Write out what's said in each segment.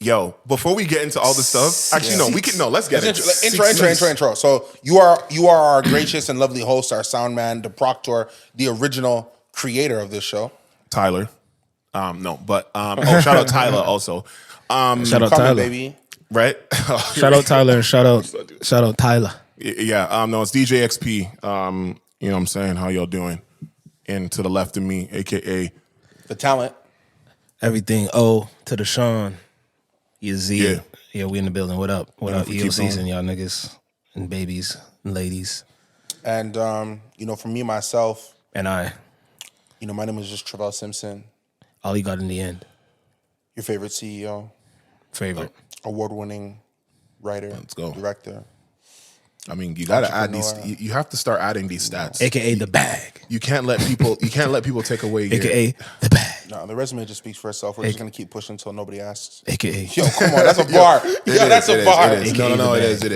Yo, before we get into all the stuff, actually, let's get it. Intro. So you are our gracious and lovely host, our sound man, the proctor, the original creator of this show. Tyler. Shout out Tyler also. Shout out Tyler, baby. Right? Shout out Tyler and shout out Tyler. Yeah, no, it's DJXP. You know what I'm saying? How y'all doing? And to the left of me, aka the talent. Everything O to the Sean. Yeah. Yeah, we in the building. What up? What up? Keep EO season, going. y'all niggas and babies and ladies. And for me, myself, And I. my name is just Trivelle Simpson. All you got in the end. Your favorite CEO. Favorite. Award-winning writer. Let's go. Director. I mean, you gotta add these. You have to start adding these stats. AKA the bag. You can't let people take away. AKA the bag. No, the resume just speaks for itself. We're just gonna keep pushing until nobody asks. AKA. Yo, come on, that's a bar. That's a bar. It is. No, it is. It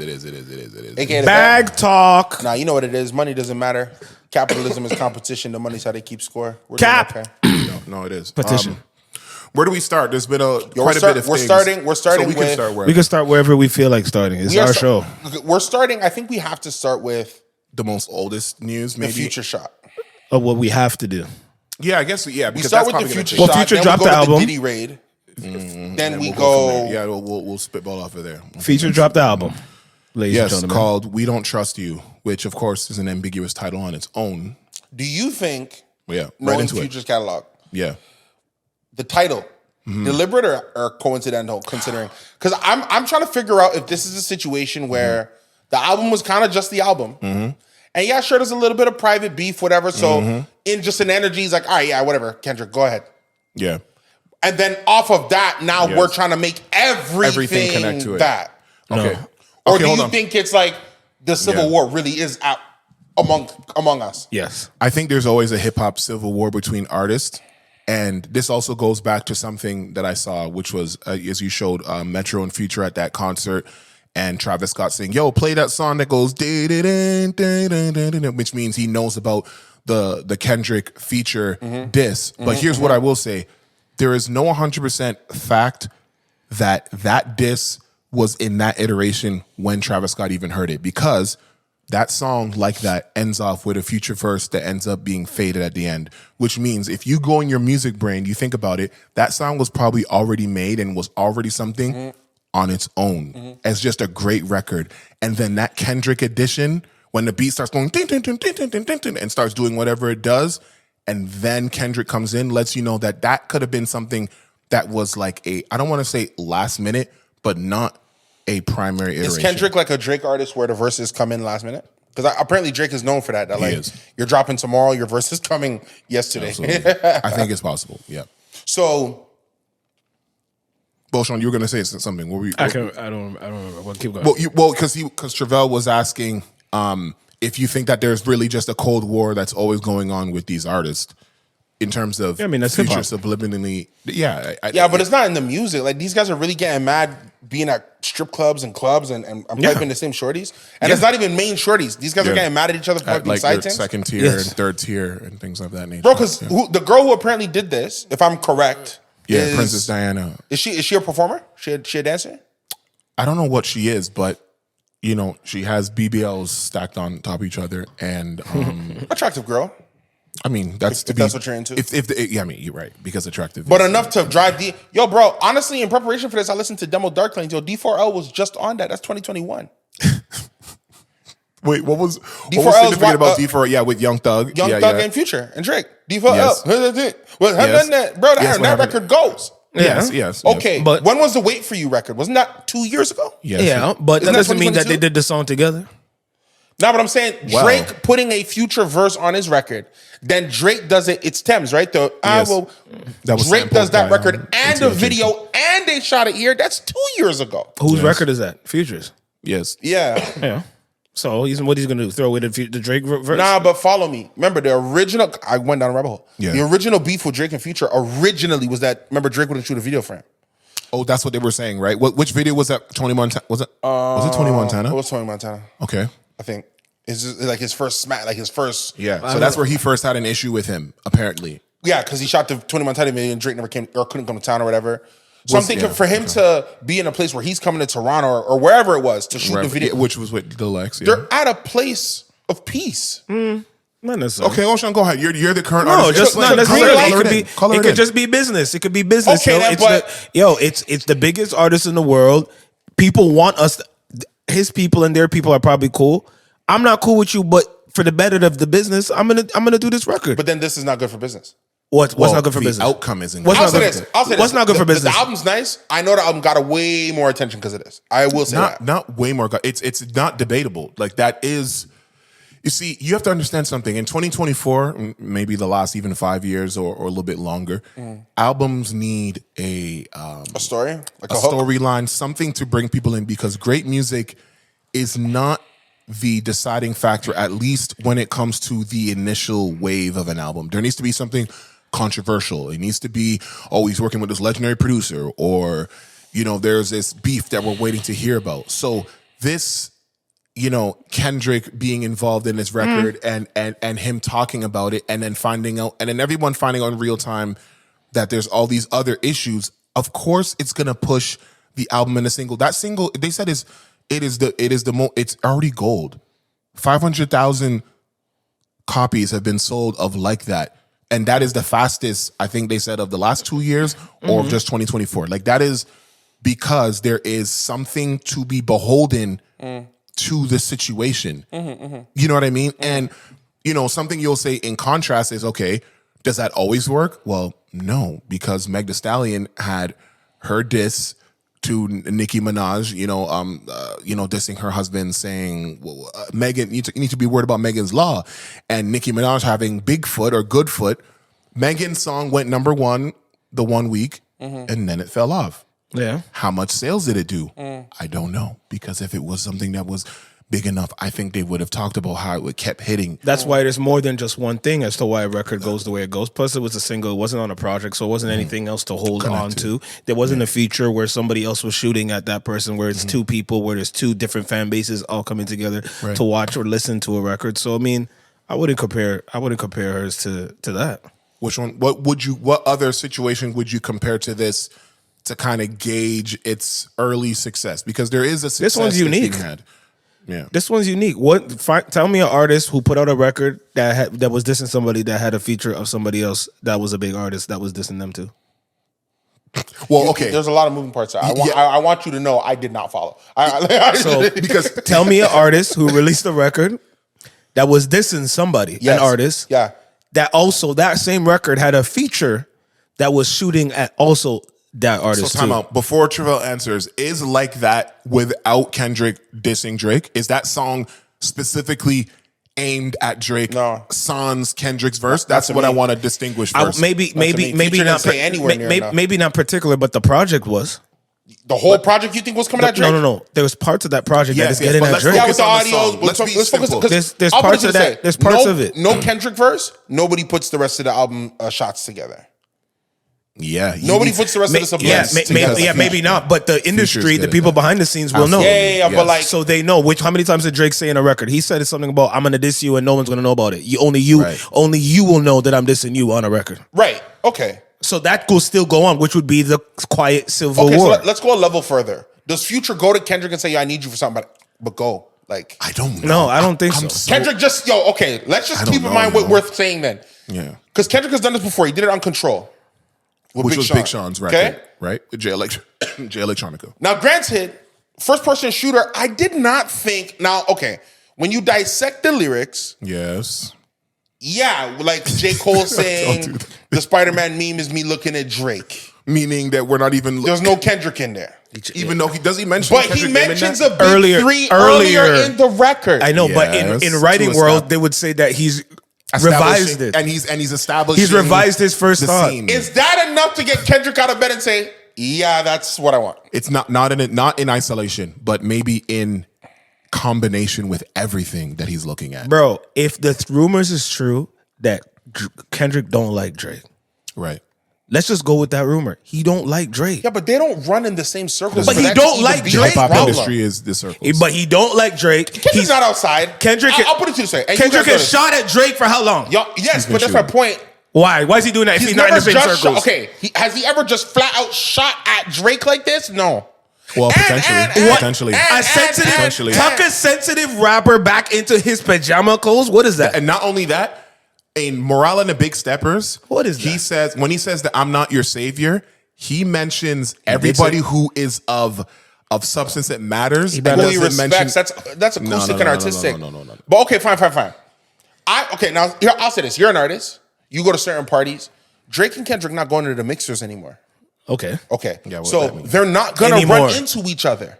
is. AKA the bag talk. Nah, you know what it is. Money doesn't matter. Capitalism is competition. The money's how they keep score. We're Cap. doing okay. No, it is. Petition. Where do we start? There's been quite a bit of we're things. starting So we with, can start where? We can start wherever we feel like starting. It's our show. We're starting. I think we have to start with The most oldest news, the maybe. Future shot. Of what we have to do. Yeah, I guess. Yeah, We because start that's with the probably Future gonna shot. Future then dropped we go the to album. Diddy raid. Then we we'll go. from there. Yeah, we'll spitball off of there. Feature dropped the album. Ladies and Yes, gentlemen. called "We Don't Trust You," which of course is an ambiguous title on its own. Do you think? Yeah, right knowing into Future's it. catalog, Yeah. the title. Deliberate or coincidental, considering because I'm trying to figure out if this is a situation where the album was kind of just the album, and yeah, sure, there's a little bit of private beef, whatever. So in just an energy, he's like, all right, yeah, whatever, Kendrick, go ahead. Yeah. And then off of that, now Yes. we're trying to make everything connect to it. that. Okay. Or Okay, do hold you on. think it's like the Civil War really is out among us? Yes. I think there's always a hip hop civil war between artists. And this also goes back to something that I saw, which was, as you showed, Metro and Future at that concert, and Travis Scott saying, yo, play that song that goes, which means he knows about the Kendrick feature diss. But here's what I will say. There is no 100% fact that diss was in that iteration when Travis Scott even heard it, because that song like that ends off with a Future verse that ends up being faded at the end, which means if you go in your music brain, you think about it, that song was probably already made and was already something on its own as just a great record. And then that Kendrick edition, when the beat starts going ding, ding, ding, ding, ding, ding, ding, ding, and starts doing whatever it does, and then Kendrick comes in, lets you know that could have been something that was like I don't want to say last minute, but not a primary iteration. Is Kendrick like a Drake artist where the verses come in last minute? Because apparently Drake is known for that. That like you're dropping tomorrow, your verse is coming yesterday. I think it's possible. Yeah. So, Sean, you were going to say something. What were you? I don't remember. Well, keep going. Because Trivelle was asking if you think that there's really just a Cold War that's always going on with these artists. In terms of that's Future hip-hop. subliminally, but it's not in the music. Like these guys are really getting mad being at strip clubs and clubs and piping the same shorties. And it's not even main shorties. These guys are getting mad at each other for piping like side your things. second tier and third tier and things of that nature. Bro, because the girl who apparently did this, if I'm correct, is Princess Diana. Is she a performer? She a dancer? I don't know what she is, but she has BBLs stacked on top of each other, and Attractive girl. I mean, that's what you're into. I mean, you're right, because attractive. But enough to drive Yo, bro, honestly, in preparation for this, I listened to Demo Dark Lanes. Yo, D4L was just on that. That's 2021. Wait, what was D4L significant about D4? Yeah, with Young Thug. Young Thug and Future and Drake. D4L. Bro, that record goes. Yes. Okay, but when was the Wait For You record? Wasn't that 2 years ago? Yes. Yeah, but that Isn't that doesn't mean that 2022? they did the song together. No, but I'm saying Drake putting a Future verse on his record, then Drake does it. It's Thames, right? That was Drake does that sampled by, record and a video, and they shot it here. That's 2 years ago. Whose record is that? Future's. Yes. Yeah. So what he's gonna do? Throw away the Drake verse? Nah, but follow me. Remember the original? I went down a rabbit hole. Yeah. The original beef with Drake and Future originally was that. Remember, Drake wouldn't shoot a video for him. Oh, that's what they were saying, right? Which video was that? Tony Montana? Was it Tony Montana? It was Tony Montana. Okay. I think it's just like his first smack, like his first. Yeah. So that's where he first had an issue with him, apparently. Yeah, because he shot the Tony Montana video and Drake never came or couldn't come to town or whatever. So I'm thinking for him to be in a place where he's coming to Toronto or wherever it was to shoot the video, which was with Deluxe. Yeah. they're at a place of peace. Not necessarily. Okay, Ocean, go ahead. You're the current No, artist. just not necessarily. It could in. just be business. It could be business. Okay, It's the biggest artist in the world. People want us. His people and their people are probably cool. I'm not cool with you, but for the better of the business, I'm gonna do this record. But then this is not good for business. What's not good for the business? outcome isn't What's good. not good for- I'll say this. What's not good for business? The album's nice. I know the album got a way more attention because of this. I will say that. Not way more. It's not debatable. Like that is. You see, you have to understand something. In 2024, maybe the last even 5 years or a little bit longer, albums need a story, like a storyline, something to bring people in, because great music is not the deciding factor, at least when it comes to the initial wave of an album. There needs to be something controversial. It needs to be, oh, he's working with this legendary producer, or, there's this beef that we're waiting to hear about. So this, Kendrick being involved in this record and him talking about it, and then finding out, and then everyone finding out in real time that there's all these other issues, of course it's gonna push the album in a single. That single, they said, it's already gold. 500,000 copies have been sold of Like That. And that is the fastest, I think they said, of the last 2 years or of just 2024. Like, that is because there is something to be beholden to the situation. You know what I mean? And, something you'll say in contrast is, okay, does that always work? Well, no, because Meg Thee Stallion had her diss to Nicki Minaj, dissing her husband, saying, well, Megan, you need to be worried about Megan's Law. And Nicki Minaj having Bigfoot or Goodfoot. Megan's song went number one the 1 week, and then it fell off. Yeah. How much sales did it do? I don't know. Because if it was something that was big enough, I think they would have talked about how it kept hitting. That's why there's more than just one thing as to why a record goes the way it goes. Plus, it was a single. It wasn't on a project, so it wasn't anything else to hold on to. There wasn't a feature where somebody else was shooting at that person, where it's two people, where there's two different fan bases all coming together to watch or listen to a record. So, I mean, I wouldn't compare hers to that. Which one? What other situation would you compare to this to kind of gauge its early success? Because there is a success. This one's unique. Had. Yeah, this one's unique. Tell me an artist who put out a record that was dissing somebody that had a feature of somebody else that was a big artist that was dissing them too. Well, okay. There's a lot of moving parts. I want you to know I did not follow. Because tell me an artist who released a record that was dissing somebody, an artist. Yeah. That also, that same record had a feature that was shooting at also that artist. So time out. Before Trivelle answers, is Like That without Kendrick dissing Drake? Is that song specifically aimed at Drake? No. Sans Kendrick's verse? That's what I want to distinguish first. Maybe not particular, but the project was. The whole project you think was coming at Drake? No. There was parts of that project that is getting at Drake. Yeah, with the audio. Let's focus. There's parts of that. There's parts of it. No Kendrick verse. Nobody puts the rest of the album shots together. Yeah. Nobody puts the rest of the sublime. Maybe not. But the industry, the people behind the scenes will know. Yeah. But like, so they know. How many times did Drake say in a record? He said something about, I'm gonna diss you and no one's gonna know about it. Only you will know that I'm dissing you on a record. Right. Okay. So that will still go on, which would be the quiet civil war. So let's go a level further. Does Future go to Kendrick and say, "Yeah, I need you for something," but go? Like, I don't know. No, I don't think so. Kendrick just okay. Let's just keep in mind what worth saying then. Yeah. Because Kendrick has done this before. He did it on Control. Which was Big Sean's record, okay? Right? With Jay Electronica. Now, granted, first-person shooter, I did not think... Now, okay, when you dissect the lyrics... Yes. Yeah, like J. Cole saying, the Spider-Man meme is me looking at Drake. Meaning that we're not even... There's no Kendrick in there. Even though he mention but Kendrick he mentions a big earlier in the record. I know, but in writing world, they would say that he's... revised it, and he's established. He's revised his first thought. Scene. Is that enough to get Kendrick out of bed and say, "Yeah, that's what I want"? It's not in isolation, but maybe in combination with everything that he's looking at. Bro, if the rumors is true that Kendrick don't like Drake, right? Let's just go with that rumor. He don't like Drake. Yeah, but they don't run in the same circles. But he don't like Drake. Hip hop industry is the circles. But he don't like Drake. Kendrick's not outside. Kendrick. I'll put it to you this way. Kendrick has shot at Drake for how long? Yes, but that's my point. Why? Why is he doing that if he's not in the same circles? Has he ever just flat out shot at Drake like this? No. Well, potentially. Tuck a sensitive rapper back into his pajama clothes? What is that? And not only that, in Morale and the Big Steppers, what is that? He says, when he says that I'm not your savior, he mentions everybody who is of substance that matters. He respects. That's acoustic and artistic. No. But okay, fine. Now here, I'll say this. You're an artist. You go to certain parties. Drake and Kendrick not going to the mixers anymore. Okay. Yeah, so they're not going to run into each other.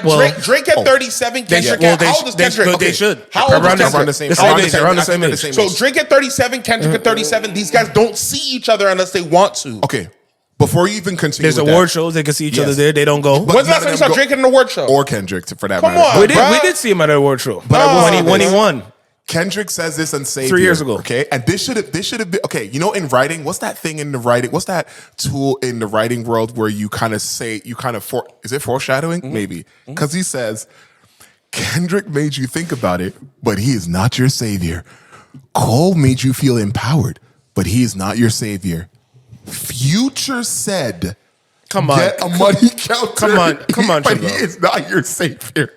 Drake at 37, Kendrick at how old is Kendrick? They should. How old is Kendrick? Around the same age. So Drake at 37, Kendrick at 37. These guys don't see each other unless they want to. Okay. Before you even continue, there's award shows. They can see each other there. They don't go. When's the last time you saw Drake at an award show? Or Kendrick, for that matter. Come on, we did see him at an award show. But when he won. Kendrick says this on Savior 3 years ago. Okay, and this should have been okay. You know, in writing, what's that thing in the writing? What's that tool in the writing world where you kind of say is it foreshadowing? Mm-hmm. Maybe because he says Kendrick made you think about it, but he is not your savior. Cole made you feel empowered, but he is not your savior. Future said, "Come on, get a money counter. Come on, but he is not your savior."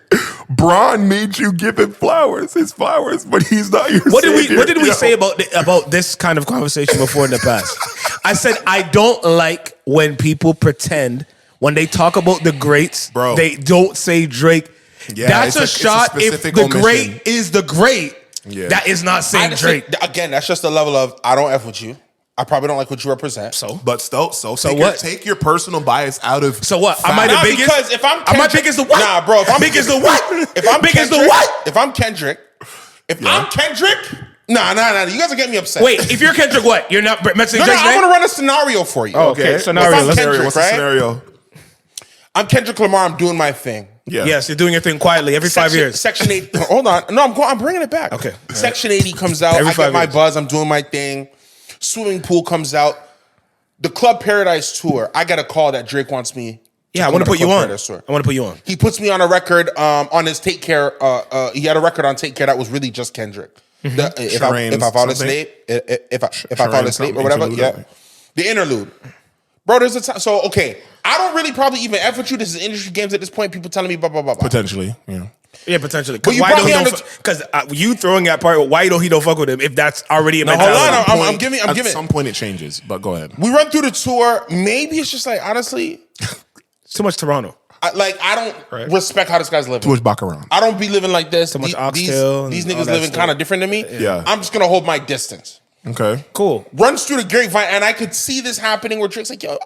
Braun made you give him his flowers, but he's not your savior. What did we say about this kind of conversation before in the past? I said I don't like when people pretend when they talk about the greats, bro, they don't say Drake. Yeah, that's a shot. If the great is the great, that is not saying Drake. Again, that's just the level of I don't F with you. I probably don't like what you represent. Take your personal bias out of. So what? Am I the biggest? Because if I'm Kendrick, am I big as the what? Nah, bro. If I'm big as the what? If I'm big Kendrick, as the what? If I'm Kendrick, nah. You guys are getting me upset. Wait, if you're Kendrick, what? You're not mentioning Drake's name? I'm gonna run a scenario for you. Oh, okay. Scenario. What's the scenario? I'm Kendrick Lamar. I'm doing my thing. Yeah. Yes, you're doing your thing quietly every 5 years. Section 8. Hold on. No, I'm bringing it back. Okay. Section 80 comes out. I get my buzz. I'm doing my thing. Swimming pool comes out. The Club Paradise tour. I got a call that Drake wants me. Yeah, I want to put you on. I want to put you on. He puts me on a record on his Take Care. He had a record on Take Care that was really just Kendrick. If I fall asleep, if I fall asleep or whatever, yeah. The interlude. Bro, there's a time. So, okay. I don't really probably even F with you. This is industry games at this point. People telling me blah, blah, blah, blah. Potentially, yeah. Yeah, potentially. Because you throwing that part, why don't he don't fuck with him if that's already a mentality? Hold on, I'm giving. At some point it changes, but go ahead. We run through the tour. Maybe it's just like, honestly. It's too much Toronto. I don't respect how this guy's living. Too much Baccarat. I don't be living like this. Too much oxtail. These niggas living kind of different than me. Yeah. I'm just going to hold my distance. Okay. Cool. Runs through the grapevine, and I could see this happening where Drake's like, yo,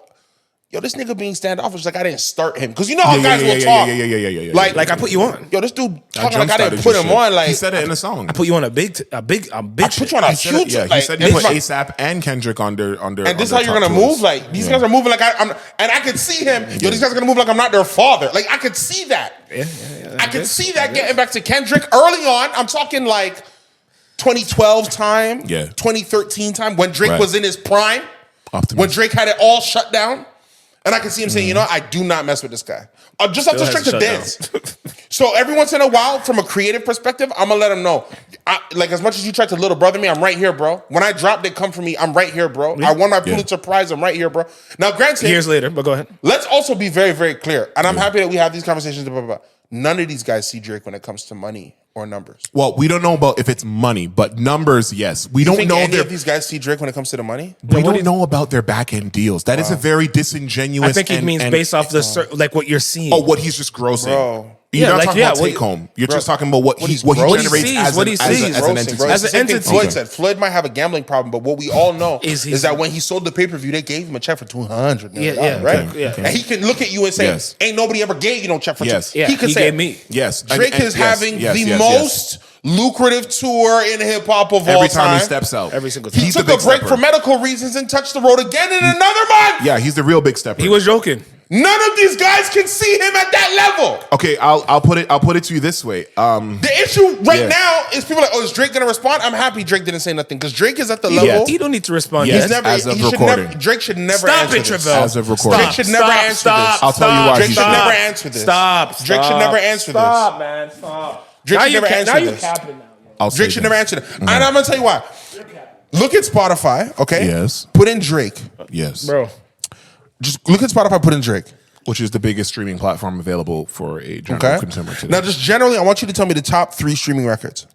this nigga being standoffish, like I didn't start him. Because you know how guys will talk. Yeah. Like I put you on. Yo, this dude talking like I didn't put him on. Like he said it in a song. I put you on a big. I put you on a huge. He said you put ASAP and Kendrick under. And this is how you're gonna move. Like these guys are moving like I'm. And I could see him. Yo, these guys are gonna move like I'm not their father. Like I could see that. I could see that getting back to Kendrick early on. I'm talking like 2012 time. 2013 time when Drake was in his prime. When Drake had it all shut down. And I can see him saying, you know, I do not mess with this guy. Just off the strength of dance. So every once in a while, from a creative perspective, I'm going to let him know. Like as much as you tried to little brother me, I'm right here, bro. When I drop, they come for me. I'm right here, bro. I won my Pulitzer Prize. I'm right here, bro. Now, granted. Years later, but go ahead. Let's also be very, very clear. And I'm happy that we have these conversations. Blah, blah, blah. None of these guys see Drake when it comes to money or numbers. Well, we don't know about if it's money, but numbers, yes. We don't know any of these guys see Drake when it comes to the money. We don't know about their back end deals. That is a very disingenuous. I think it means based off the like what you're seeing. Oh, what he's just grossing. Bro. You're not talking about take home. You're just talking about what he generates as an entity. As an entity. Floyd said Floyd might have a gambling problem, but what we all know is that when he sold the pay-per-view, they gave him a check for $200 million. Right? And he can look at you and say, "Ain't nobody ever gave you no check for $200." He could say, me. Yes. Drake is having the most lucrative tour in hip hop of all time. Every time he steps out, every single time. He took a break for medical reasons and touched the road again in another month. Yeah, he's the real big stepper. He was joking. None of these guys can see him at that level. Okay, I'll put it to you this way. The issue now is people are like, is Drake gonna respond? I'm happy Drake didn't say nothing because Drake is at the level. He don't need to respond. Yes, as of recording. Drake should never Stop answer it, this. Trivelle. As of recording. Drake should never answer this. I'll tell you why. Drake should never answer this. Drake should never answer this. Stop, man. Stop. Drake should never answer this. Now. Drake should never answer this. And I'm gonna tell you why. Look at Spotify, okay? Yes. Put in Drake. Yes. Bro. Just look at Spotify, put in Drake. Which is the biggest streaming platform available for a general Okay. consumer today. Now, just generally, I want you to tell me the top 3 streaming records.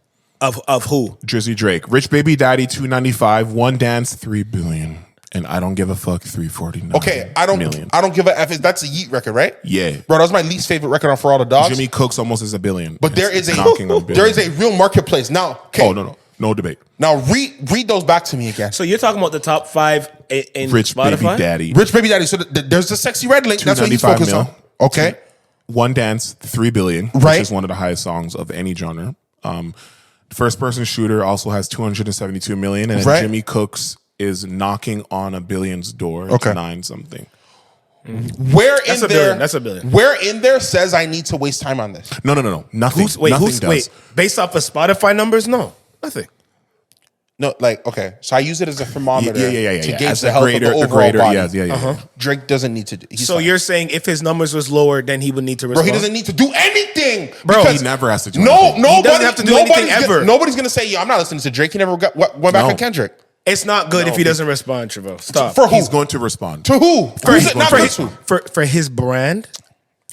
Of who? Drizzy Drake, Rich Baby Daddy, 295, One Dance, 3 billion, and I Don't Give a Fuck, 349. Okay, I don't give a F. That's a Yeet record, right? Yeah. Bro, that was my least favorite record on For All the Dogs. Jimmy Cooks almost is $1 billion. But there It's is knocking on $1 there is billion. a real marketplace. Now, okay. Oh, no debate. Now read those back to me again. So you're talking about the top 5 in Rich Spotify? Baby Daddy, Rich Baby Daddy. So there's the Sexy Red link. That's what he's 295 focused mil. on. Okay. One Dance, 3 billion, Right. which is one of the highest songs of any genre. First Person Shooter also has 272 million, and Right. Jimmy Cooks is knocking on $1 billion's door. It's Okay. 9 something. Where That's in $1 there? billion. That's $1 billion. Where in there says I need to waste time on this? No. Nothing. Nothing does. Based off of Spotify numbers? No. Nothing. No, like, okay. So I use it as a thermometer Yeah. to gauge As the a health grader, of the a overall grader. body. Yeah. Drake doesn't need to do. He's So fine. you're saying if his numbers was lower, then he would need to Bro, respond? he doesn't need to do anything. Bro, because He never has to do No, anything. nobody, He doesn't have to do anything ever. Nobody's gonna say, "Yeah, I'm not listening to Drake." He never went back No. on Kendrick. It's not good if he doesn't respond, Trivelle. Stop. For who? He's going to respond. To who? For Who's his, it? Not for, for his, who? for his brand?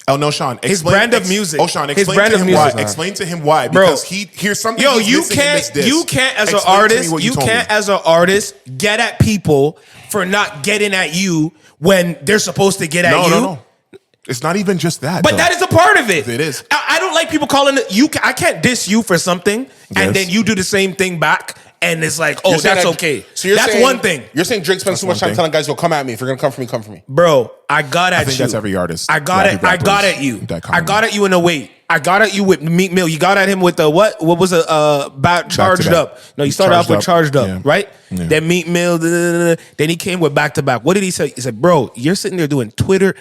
Oh no, Sean. His brand of music. Oh, Sean. His Explain brand to of him music. why. Explain to him why. Bro. Because here's something. Yo, he's you missing in this can't. diss. You can't as an Explain to me artist. what You told can't me. as an artist get at people for not getting at you when they're supposed to get at you. No. It's not even just that. But though. that is a part of it. It is. I don't like people calling it. I can't diss you for something, Yes. and then you do the same thing back, and it's like, oh, You're saying that's that- okay. So you're that's saying, one thing, You're saying Drake spends too much one time thing. telling guys, "Yo, come at me. If you're gonna come for me, come for me." bro. I got at you. I think that's every artist. I got it. I got at you. I got at you in a way. I got at you with Meek Mill. You got at him with the what? What was it? Charged back. Up. No, you started off with Charged Up, Yeah. right? Yeah. Then Meek Mill. Then he came with back to back. What did he say? He said, "Bro, you're sitting there doing Twitter.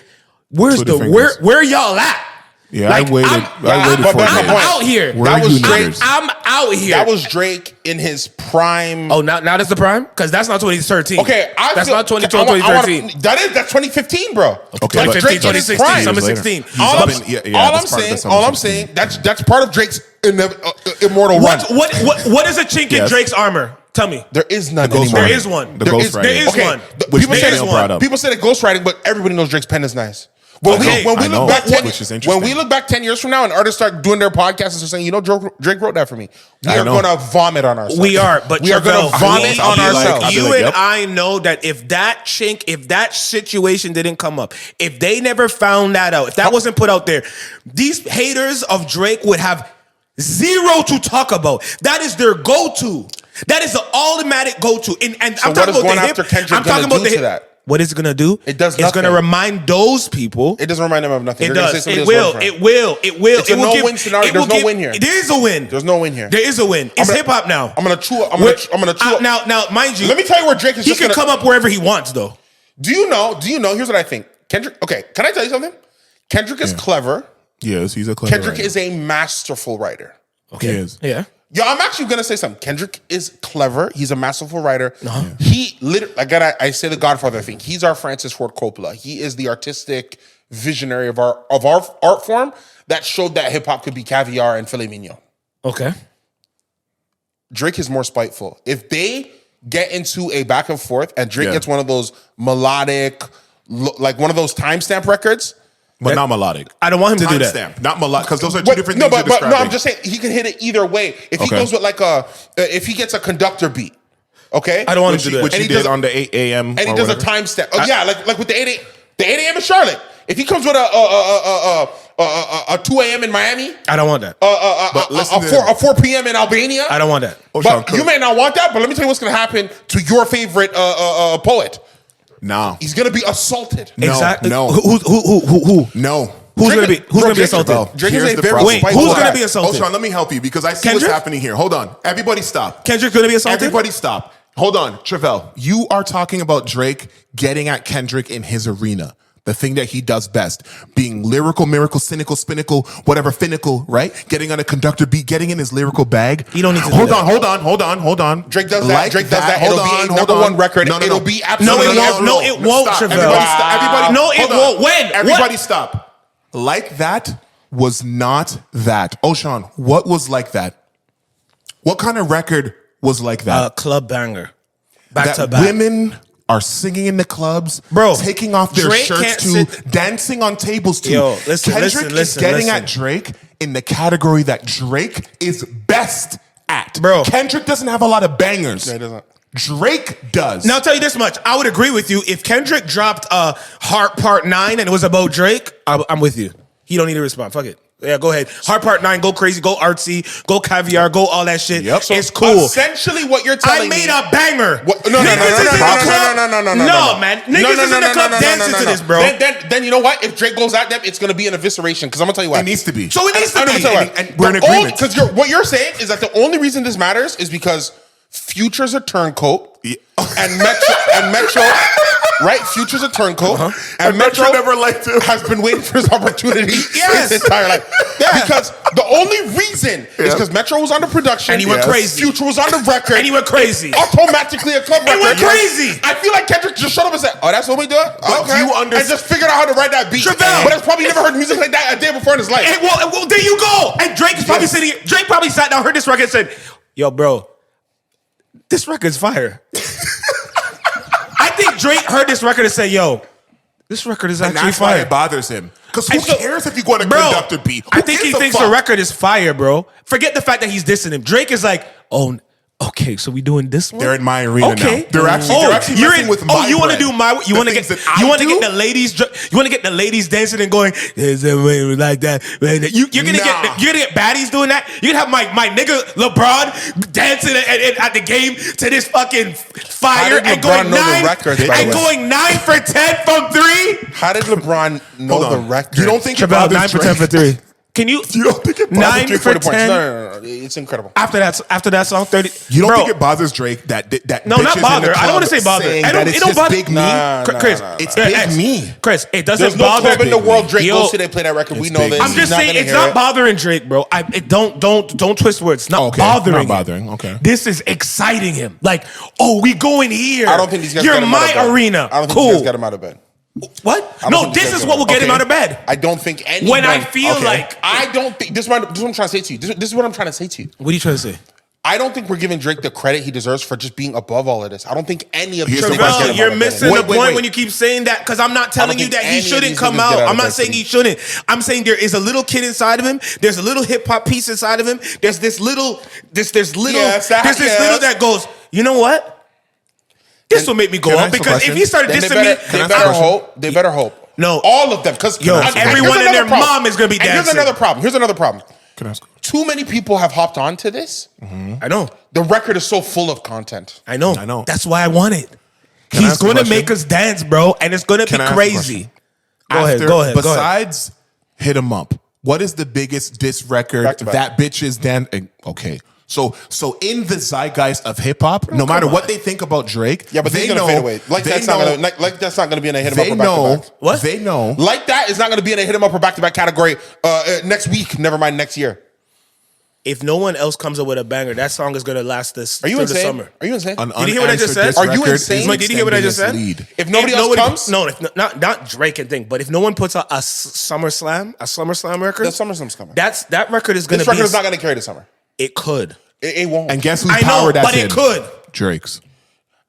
Where's Twitter the fingers. where y'all at?" Yeah, I waited. I waited but for that's it. my I'm point. out here. Where That are was you Drake. niggers? I'm out here. That was Drake in his prime. Oh, now that's the prime? Because that's not 2013. Okay, that's feel- not 2012, I wanna- 2013. That's 2015, bro. Okay, That's but- Drake in his 2016, prime. summer Years later. 16. He's All up I'm, in- yeah, all that's part of the summer all I'm 16. saying, that's part of Drake's immortal run. What is a chink in Yes. Drake's armor? Tell me. There is none Ghost anymore. There writing. is one. The There ghost is- writing. there is one. Which people Meek say Mill it's brought up. People say that ghostwriting, but everybody knows Drake's pen is nice. When Okay. we I know, look back, which is when interesting. we look back 10 years from now and artists start doing their podcasts and start saying, Drake wrote that for me, we I are know. going to vomit on ourselves. We are, but we are going to Trivelle, vomit I'll on be like- ourselves. I'll be You like, and yep. I know that if that situation didn't come up, if they never found that out, if that wasn't put out there, these haters of Drake would have zero to talk about. That is their go-to. That is the automatic go-to. And I'm what talking is about going the after hip. Kendrick I'm talking gonna about do the to that? What is it gonna do? It does It's gonna nothing. remind those people. It doesn't remind them of nothing. It They're gonna does. say somebody It else will. wrote for him. It will. It will. It's It a will no-win scenario. it will There's no win here. There is a win. There's no win here. There is a win. It's hip hop now. I'm gonna chew. I'm gonna chew. Now, mind you, Let me tell you where Drake is. he just can gonna, come up wherever he wants, though. Do you know? Here's what I think. Kendrick. Okay, can I tell you something? Kendrick is clever. Yes, he's a clever Kendrick writer. is a masterful writer. He is. Yeah. Yo, I'm actually gonna say something. Kendrick is clever. He's a masterful writer. Uh-huh. He literally, I say the Godfather thing. He's our Francis Ford Coppola. He is the artistic visionary of our art form that showed that hip hop could be caviar and filet mignon. Okay. Drake is more spiteful. If they get into a back and forth and Drake Yeah. gets one of those melodic, like one of those timestamp records. But not melodic. I don't want him to do that. Timestamp, not melodic, because those are two But, different no, things. but, you're but no, I'm describing. just saying he can hit it either way. If he Okay. goes with like if he gets a conductor beat, okay? I don't want which him to do which that. he And he did does- on the 8 a.m. And he or does a whatever. timestamp. Oh, yeah, like with the 8 a.m. in Charlotte. If he comes with a 2 a.m. in Miami, I don't want that. But listen to a 4 p.m. in Albania, I don't want that. Oh, Sean, but you may not want that. But let me tell you what's going to happen to your favorite poet. No. He's going to be assaulted. No. Exactly. No. Who? No. Who's Drake gonna be? is- Who's bro, gonna be Drake- assaulted? Bro, Drake here's is a the very problem. Wait, spiteful who's guy. gonna be assaulted? Oh, Sean, let me help you because I see Kendrick? what's happening here. Hold on. Everybody stop. Kendrick gonna be assaulted? Everybody stop. Hold on. Trivelle, you are talking about Drake getting at Kendrick in his arena. The thing that he does best. Being lyrical, miracle, cynical, spinnacle, whatever, finical, right? Getting on a conductor beat, getting in his lyrical bag. You don't need to do Hold that. Hold on. Drake does that. Like Drake does that. Hold It'll be a on, number hold on. one record. No, no, It'll no. be No, absolutely it won't. No, it won't, Stop. Trivelle. Everybody, No, it hold on. won't. When? Everybody What? stop. Like that was not that. Oh, Sean, what was like that? What kind of record was like that? Club banger. Back that to back. women are singing in the clubs, Bro, taking off their Drake shirts can't to, sit- dancing on tables to. Yo, listen, Kendrick listen, is getting listen. at Drake in the category that Drake is best at. Bro. Kendrick doesn't have a lot of bangers. No, he doesn't. Drake does. Now I'll tell you this much. I would agree with you. If Kendrick dropped Heart Part 9 and it was about Drake, I'm with you. He don't need to respond. Fuck it. Yeah, go ahead. Heart Part 9, go crazy, go artsy, go caviar, go all that shit. Yep. It's cool. Essentially, what you're telling me. I made a banger. No, Niggas is in the club. no, man. Niggas is in the club dancing to this, bro. Then you know what? If Drake goes at them, it's going to be an evisceration. Because I'm going to tell you why. It needs to be. So it needs to be. And we're in agreement. Because what you're saying is that the only reason this matters is because Future's a turncoat and Metro, right? Future's a turncoat and Metro never liked him. has been waiting for his opportunity Yes. his entire life. Yeah. Because the only reason is because Metro was under production And he went crazy. Future was on the record And he went crazy. automatically a club record. went crazy. I feel like Kendrick just shut up and said, "Oh, that's what we do." Okay, you and just figured out how to write that beat. Trivelle. But has probably never heard music like that a day before in his life. Hey, well, there you go. And Drake is probably sitting here. Drake probably sat down, heard this record, and said, "Yo, bro, this record's fire." I think Drake heard this record and said, "Yo, this record is And actually that's why fire." it bothers him. Because who And so- cares if you go on a Bro, conductor beat? I think he thinks the record is fire, bro. Forget the fact that he's dissing him. Drake is like, "Oh, okay, so we doing this one?" They're in my arena now. They're actually you're messing with my Oh, you want to bread. do my? You The want to things get? that You I want to do? get the ladies? You want to get the ladies dancing and going? There's a way like that. You're gonna get baddies doing that. You're gonna have my nigga LeBron dancing at the game to this fucking fire did and LeBron going know the 9 records, by the and way? going 9 for 10 from 3. How did LeBron know Hold the on. record? You don't think it About bothers 9 for 10 for Drake? 3. Can you? You don't think it bothers 9 Drake? for 40 points. 10. No, it's incredible. After that song, 30. You don't Bro, think it bothers Drake that No, not bitches in the bother. I don't want to club say bother. saying I don't. that it's It don't just bother big me? Nah, Chris, It's big X. me. Chris, it doesn't There's no bother club in the world Drake Yo, goes to. They play that record. We it's know big. this. I'm just He's not saying gonna it's hear not it. bothering Drake, bro. Don't twist words. It's not Okay, bothering. not him. bothering, okay. This is exciting him. Like, oh, we going here. I don't think these guys You're got him out my of bed. arena. I don't think Cool. these guys got him out of bed. What? don't No, think these this guys is got what will get him okay. out of bed. I don't think any. When I feel like- I don't think this is what I'm trying to say to you. This is what I'm trying to say to you. What are you trying to say? I don't think we're giving Drake the credit he deserves for just being above all of this. I don't think any of these Here's the things get him question. out You're of bed. missing Wait, the wait, point wait. when you keep saying that because I'm not telling you think that he any of shouldn't these come niggas out. get out of I'm not bed saying for he me. shouldn't. I'm saying there is a little kid inside of him. There's a little hip hop piece inside of him. There's this little, there's little Yes, that goes, you know what? This will make me go Can I up ask a because if question? he started Then dissing me, they better hope. No. All of them. Because Yo, everyone and their mom is gonna be Here's dancing. another problem. Can I ask? Too many people have hopped onto this. I know. The record is so full of content. I know. That's why I want it. Can I He's ask a going to question? make us dance, bro, and it's going to be Can I ask a crazy. question? Go ahead. Besides Hit 'Em Up, what is the biggest diss record Back to back. that bitch is dancing? Okay. So in the zeitgeist of hip hop, no matter what they think about Drake, Yeah, but they they're gonna know fade away. Like they that's know, not gonna like that's not gonna be in a hit 'em up they or back know to back. What? they know. Like that is not gonna be in a hit 'em up or back to back category next week. Never mind next year. If no one else comes up with a banger, that song is going to last this Are you through the insane? summer. Are you insane? An Did you hear what I just unanswered said? diss Are you record insane? is Mike, did you hear what I just extending said? its lead. If nobody else comes, no, not Drake and thing, but if no one puts out a SummerSlam record, the SummerSlam's coming. that record is going This to be. record is not gonna carry the summer. It could. It won't. And guess who's I know, power that's but it in? could. Drake's.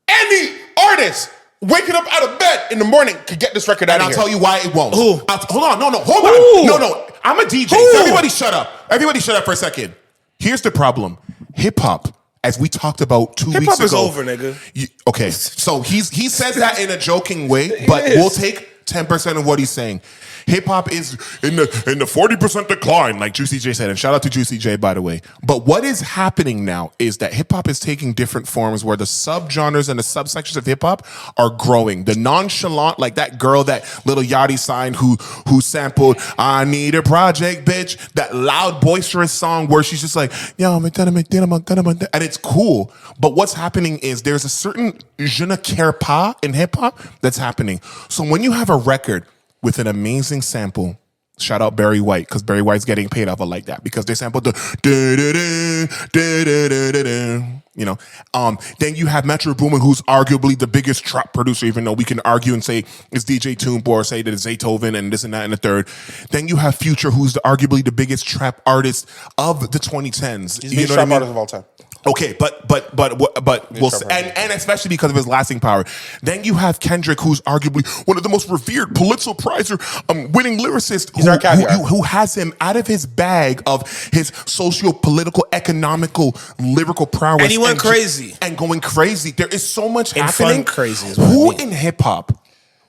Any artist waking up out of bed in the morning could get this record out And of I'll here. tell you why it won't. Who? Hold on. Hold Who? on. No. I'm a DJ. Who? So everybody shut up. Everybody shut up for a second. Here's the problem. Hip hop, as we talked about 2 weeks ago. Hip-hop is over, nigga. Okay. So he says that in a joking way, but we'll take 10% of what he's saying. Hip hop is in the 40% decline, like Juicy J said. And shout out to Juicy J, by the way. But what is happening now is that hip hop is taking different forms where the subgenres and the subsections of hip hop are growing. The nonchalant, like that girl that Lil Yachty signed who sampled "I Need a Project, Bitch," that loud, boisterous song where she's just like, yo, and it's cool. But what's happening is there's a certain je ne care pas in hip hop that's happening. So when you have a record with an amazing sample, shout out Barry White, because Barry White's getting paid off of like that because they sampled the then you have Metro Boomin, who's arguably the biggest trap producer, even though we can argue and say it's DJ Toombo or say that it's Zaytoven and this and that and the third. Then you have Future, who's arguably the biggest trap artist of the 2010s. He's the biggest trap artist of all time. Okay, but we'll say, and especially because of his lasting power. Then you have Kendrick, who's arguably one of the most revered Pulitzer Prize winning lyricists, who has him out of his bag of his socio-political, economical, lyrical prowess, and he went crazy and going crazy. There is so much and happening. Fun crazy. Who in hip hop?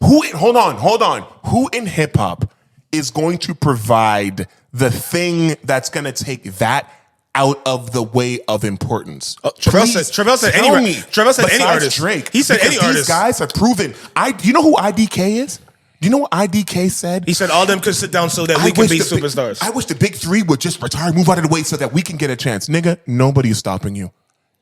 Hold on. Who in hip hop is going to provide the thing that's going to take that out of the way of importance? Trivelle said any artist. Drake. He said any artist. These guys have proven. You know who IDK is? Do you know what IDK said? He said all them could sit down so that we can be superstars. I wish the big three would just retire, move out of the way so that we can get a chance. Nigga, nobody is stopping you.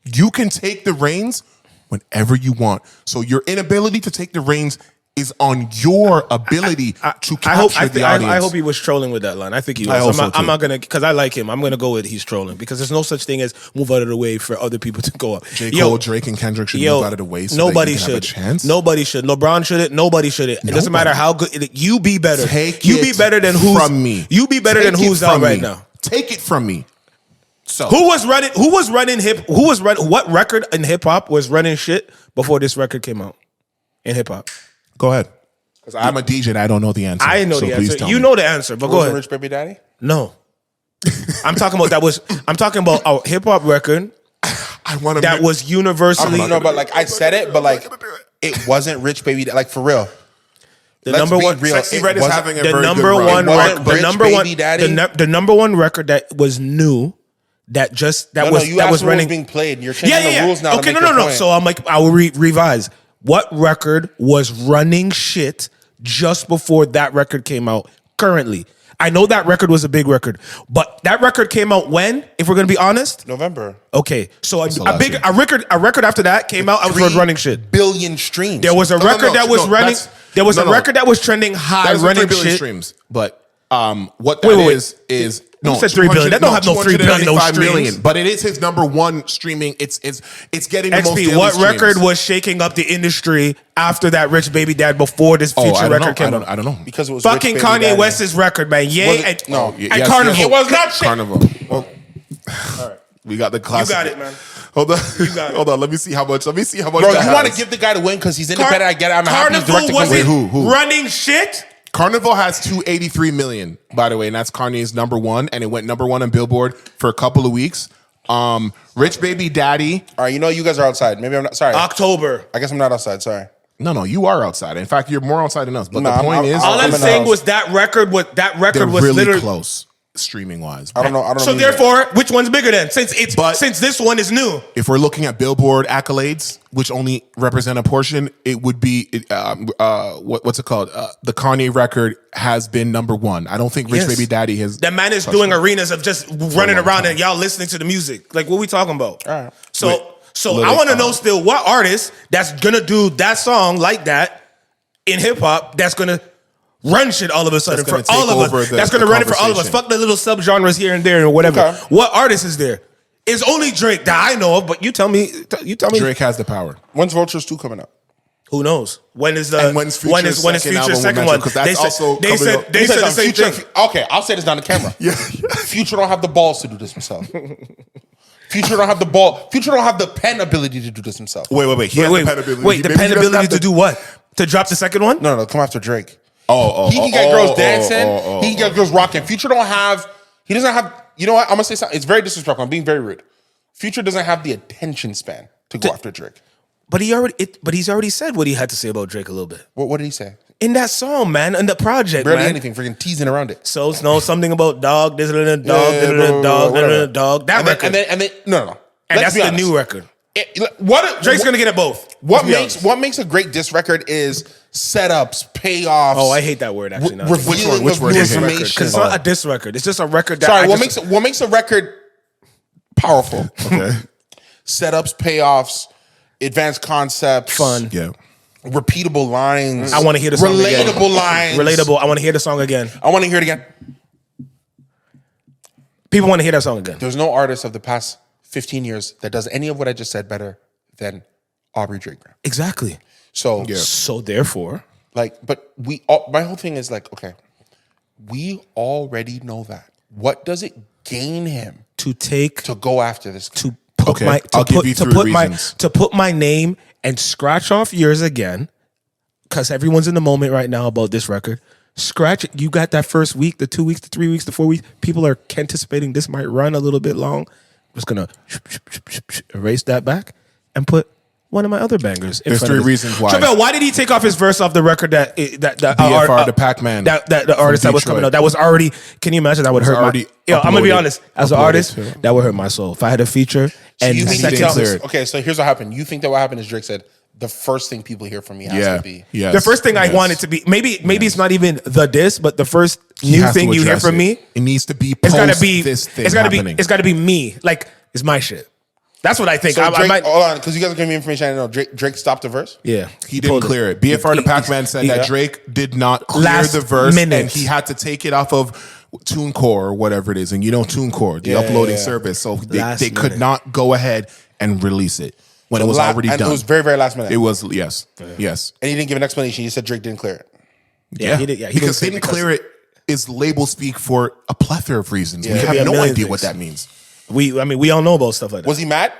You can take the reins whenever you want. So your inability to take the reins is on your ability to capture the audience. I hope he was trolling with that line. I think he was. I'm not gonna, because I like him. I'm gonna go with he's trolling, because there's no such thing as move out of the way for other people to go up. J. Cole, Drake, and Kendrick should move out of the way. So nobody that you can have a chance. Nobody should. LeBron shouldn't. Nobody shouldn't. It doesn't matter how good. You be better. You be better than who's from me. You be better than who's out right now. Take it from me. So What record in hip hop was running shit before this record came out in hip hop? Go ahead. Because I'm a DJ and I don't know the answer. I know the answer. You know the answer, but go ahead. Rich Baby Daddy? No. I'm talking about a hip hop record that was universally. No, but like I said it, but like it wasn't Rich Baby Daddy. Like for real. The number one record that was new, that was running, being played. You're changing the rules now. Okay, no. So I'm like, I will revise. What record was running shit just before that record came out? Currently, I know that record was a big record, but that record came out when? If we're gonna be honest, November. Okay, so a record after that came out. I was running shit. Billion streams. There was a record that was running. There was a record that was trending high, running shit. Streams, but what that is. No, you said 3 billion. That don't have no 3 billion, no streams. Million, but it is his number one streaming. It's getting the most daily what streams. Record was shaking up the industry after that Rich Baby Dad before this Future record came out? I don't know. Because it was fucking Rich Kanye Baby West's record, man. And Carnival. It was not shit. Carnival. Well, all right. We got the classic. You got it, man. Hold on. Hold on. Let me see how much. Bro, you want to give the guy to win because he's independent. I get it. I'm happy he's direct to Carnival consumer. wasn't running shit. Carnival has 283 million, by the way, and that's Kanye's number one, and it went number one on Billboard for a couple of weeks. Rich Baby Daddy. All right, you guys are outside. Maybe I'm not. Sorry. October. I guess I'm not outside. Sorry. No, you are outside. In fact, you're more outside than us. But the point is, all I'm saying was that record was really literally close. Streaming wise, I don't know. So therefore, which one's bigger then? Since this one is new. If we're looking at Billboard accolades, which only represent a portion, it would be what's it called? The Kanye record has been number one. I don't think Rich Baby Daddy has. That man is doing arenas of just running around and y'all listening to the music. Like, what we talking about? All right. So I want to know still what artist that's gonna do that song like that in hip hop that's gonna run shit all of a sudden for all of us. That's going to run it for all of us. Fuck the little subgenres here and there and whatever. Okay. What artist is there? It's only Drake that I know of, but you tell me. Drake has the power. When's Vultures 2 coming out? Who knows? When is Future's second one? Because that's they said the same thing. Okay, I'll say this on the camera. Yeah. Future don't have the balls to do this himself. Future don't have the ball. Future don't have the pen ability to do this himself. Wait. He has the pen ability. Wait, the pen ability to do what? To drop the second one? No, come after Drake. He can get girls dancing. He can get girls rocking. Future don't have. He doesn't have. You know what? I'm gonna say something. It's very disrespectful. I'm being very rude. Future doesn't have the attention span to go after Drake. But he's already said what he had to say about Drake a little bit. What did he say? In that song, man, in the project, barely man. anything. Freaking teasing around it. So something about dog. This and dog. That record. And then no. And that's the new record. Drake's gonna get it both. What makes a great diss record is setups, payoffs. Oh, I hate that word actually. Which word? Because it's not a diss record. It's just a record that. Sorry, what makes a record powerful? Okay. Setups, payoffs, advanced concepts, fun, repeatable lines. I want to hear the song again. Relatable lines. Relatable. I want to hear the song again. I want to hear it again. People want to hear that song again. There's no artist of the past 15 years that does any of what I just said better than Aubrey Drake. Exactly. So therefore, but my whole thing is like, okay, we already know that. What does it gain him to go after this guy? To put Okay, my I'll give you three reasons. to put my name and scratch off yours again, because everyone's in the moment right now about this record. Scratch it. You got that first week, the 2 weeks, the 3 weeks, the 4 weeks. People are anticipating this might run a little bit long. I'm just gonna erase that back and put one of my other bangers. There's three reasons why. Trivelle, why did he take off his verse off the record that BFR, the Pac-Man, that the artist that was coming out? That was already. Can you imagine? That would hurt already my. Yo, I'm gonna be honest. As an artist, too. that would hurt my soul. If I had a feature and you think second, that okay, so here's what happened. You think that what happened is Drake said the first thing people hear from me has to be the first thing I want it to be. Maybe it's not even the diss, but the first new thing you hear from me. It needs to be. It's gotta be. This thing It's gotta happening. be. It's gotta be me. Like it's my shit. That's what I think. So I Drake, might. hold on, because you guys are giving me information I didn't know. Drake stopped the verse? Yeah, He didn't clear it. BFR the Pac-Man said that Drake did not clear Last the verse minute. and he had to take it off of TuneCore or whatever it is. And you know TuneCore, the uploading service. So they could not go ahead and release it when it was already done. It was very, very last minute. It was, yes. And he didn't give an explanation. He said Drake didn't clear it. Yeah, he did. Yeah, he because didn't clear it is label speak for a plethora of reasons. We Could be have a no million idea things. what that means. We all know about stuff like that. Was he mad?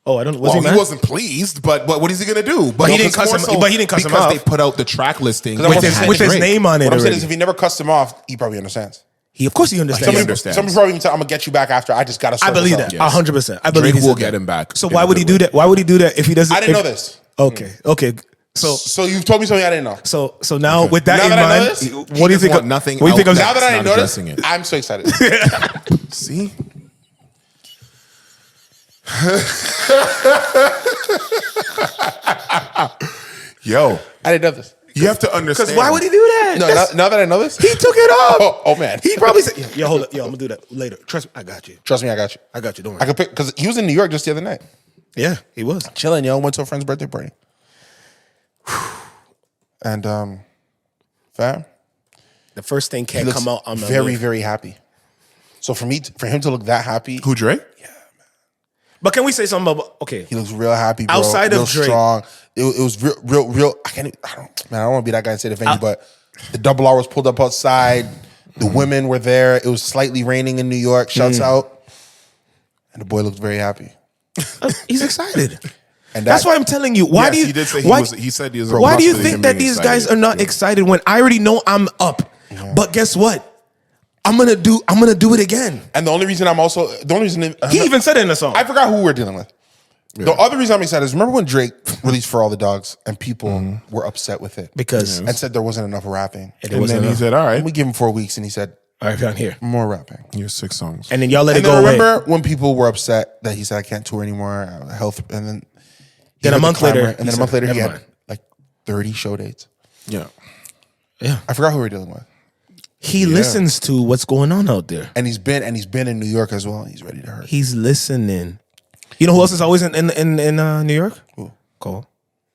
Oh, I don't know. Well, Was he mad? wasn't pleased, but what is he gonna do? But he didn't cuss him. But he didn't cuss him because off. they put out the track listing with his name on it. What I'm saying already. is, if he never cussed him off, he probably understands. Of course he understands. Somebody probably even said, "I'm gonna get you back after." I just gotta. I believe that 100%. I believe Drake he will said get that. him back. So why would he do that? Why would he do that if he doesn't? I didn't know this. Okay. So you've told me something I didn't know. So now with that Now in that I know mind, this, what do you think? Nothing. What do you think of Now that I not know this, addressing it. I'm so excited. See. Yo, I didn't know this. you have to understand. Because why would he do that? No, now that I know this, He took it off. Oh man, He probably said, "Yo, hold up, yo, I'm gonna do that later. Trust me, I got you. trust me, I got you. I got you. Don't worry." I could pick because he was in New York just the other night, Yeah, he was. chilling. Yo, went to a friend's birthday party, and fam, The first thing he can't looks come out on the very, lip. very happy. So for him to look that happy, Who, Drake? But can we say something about? Okay, he looks real happy, bro. Outside of real Drake. strong. It was real. I don't want to be that guy and say the venue, but the double R was pulled up outside. The women were there. It was slightly raining in New York. Shouts out, and the boy looked very happy. he's excited. And That's why I'm telling you. Why Yes, do you? he did say why, he said he was. Why do you frustrated think him that being these guys excited. are not excited when I already know I'm up? But guess what? I'm gonna do it again. And the only reason He even said it in the song. I forgot who we're dealing with. The other reason I'm excited is remember when Drake released For All the Dogs and people were upset with it because and said there wasn't enough rapping. it And wasn't then he enough. said, "All right, We gave him 4 weeks and he said All right, down here, more rapping. here's 6 songs." and then y'all let And it go then away. remember when people were upset that he said I can't tour anymore, health, and then Then a month later, and then a month later he never had mind. like 30 show dates. Yeah. Yeah, I forgot who we're dealing with. he listens to what's going on out there. And he's been in New York as well. He's ready to hurt. He's listening. You know who else is always in New York? Who? Cole.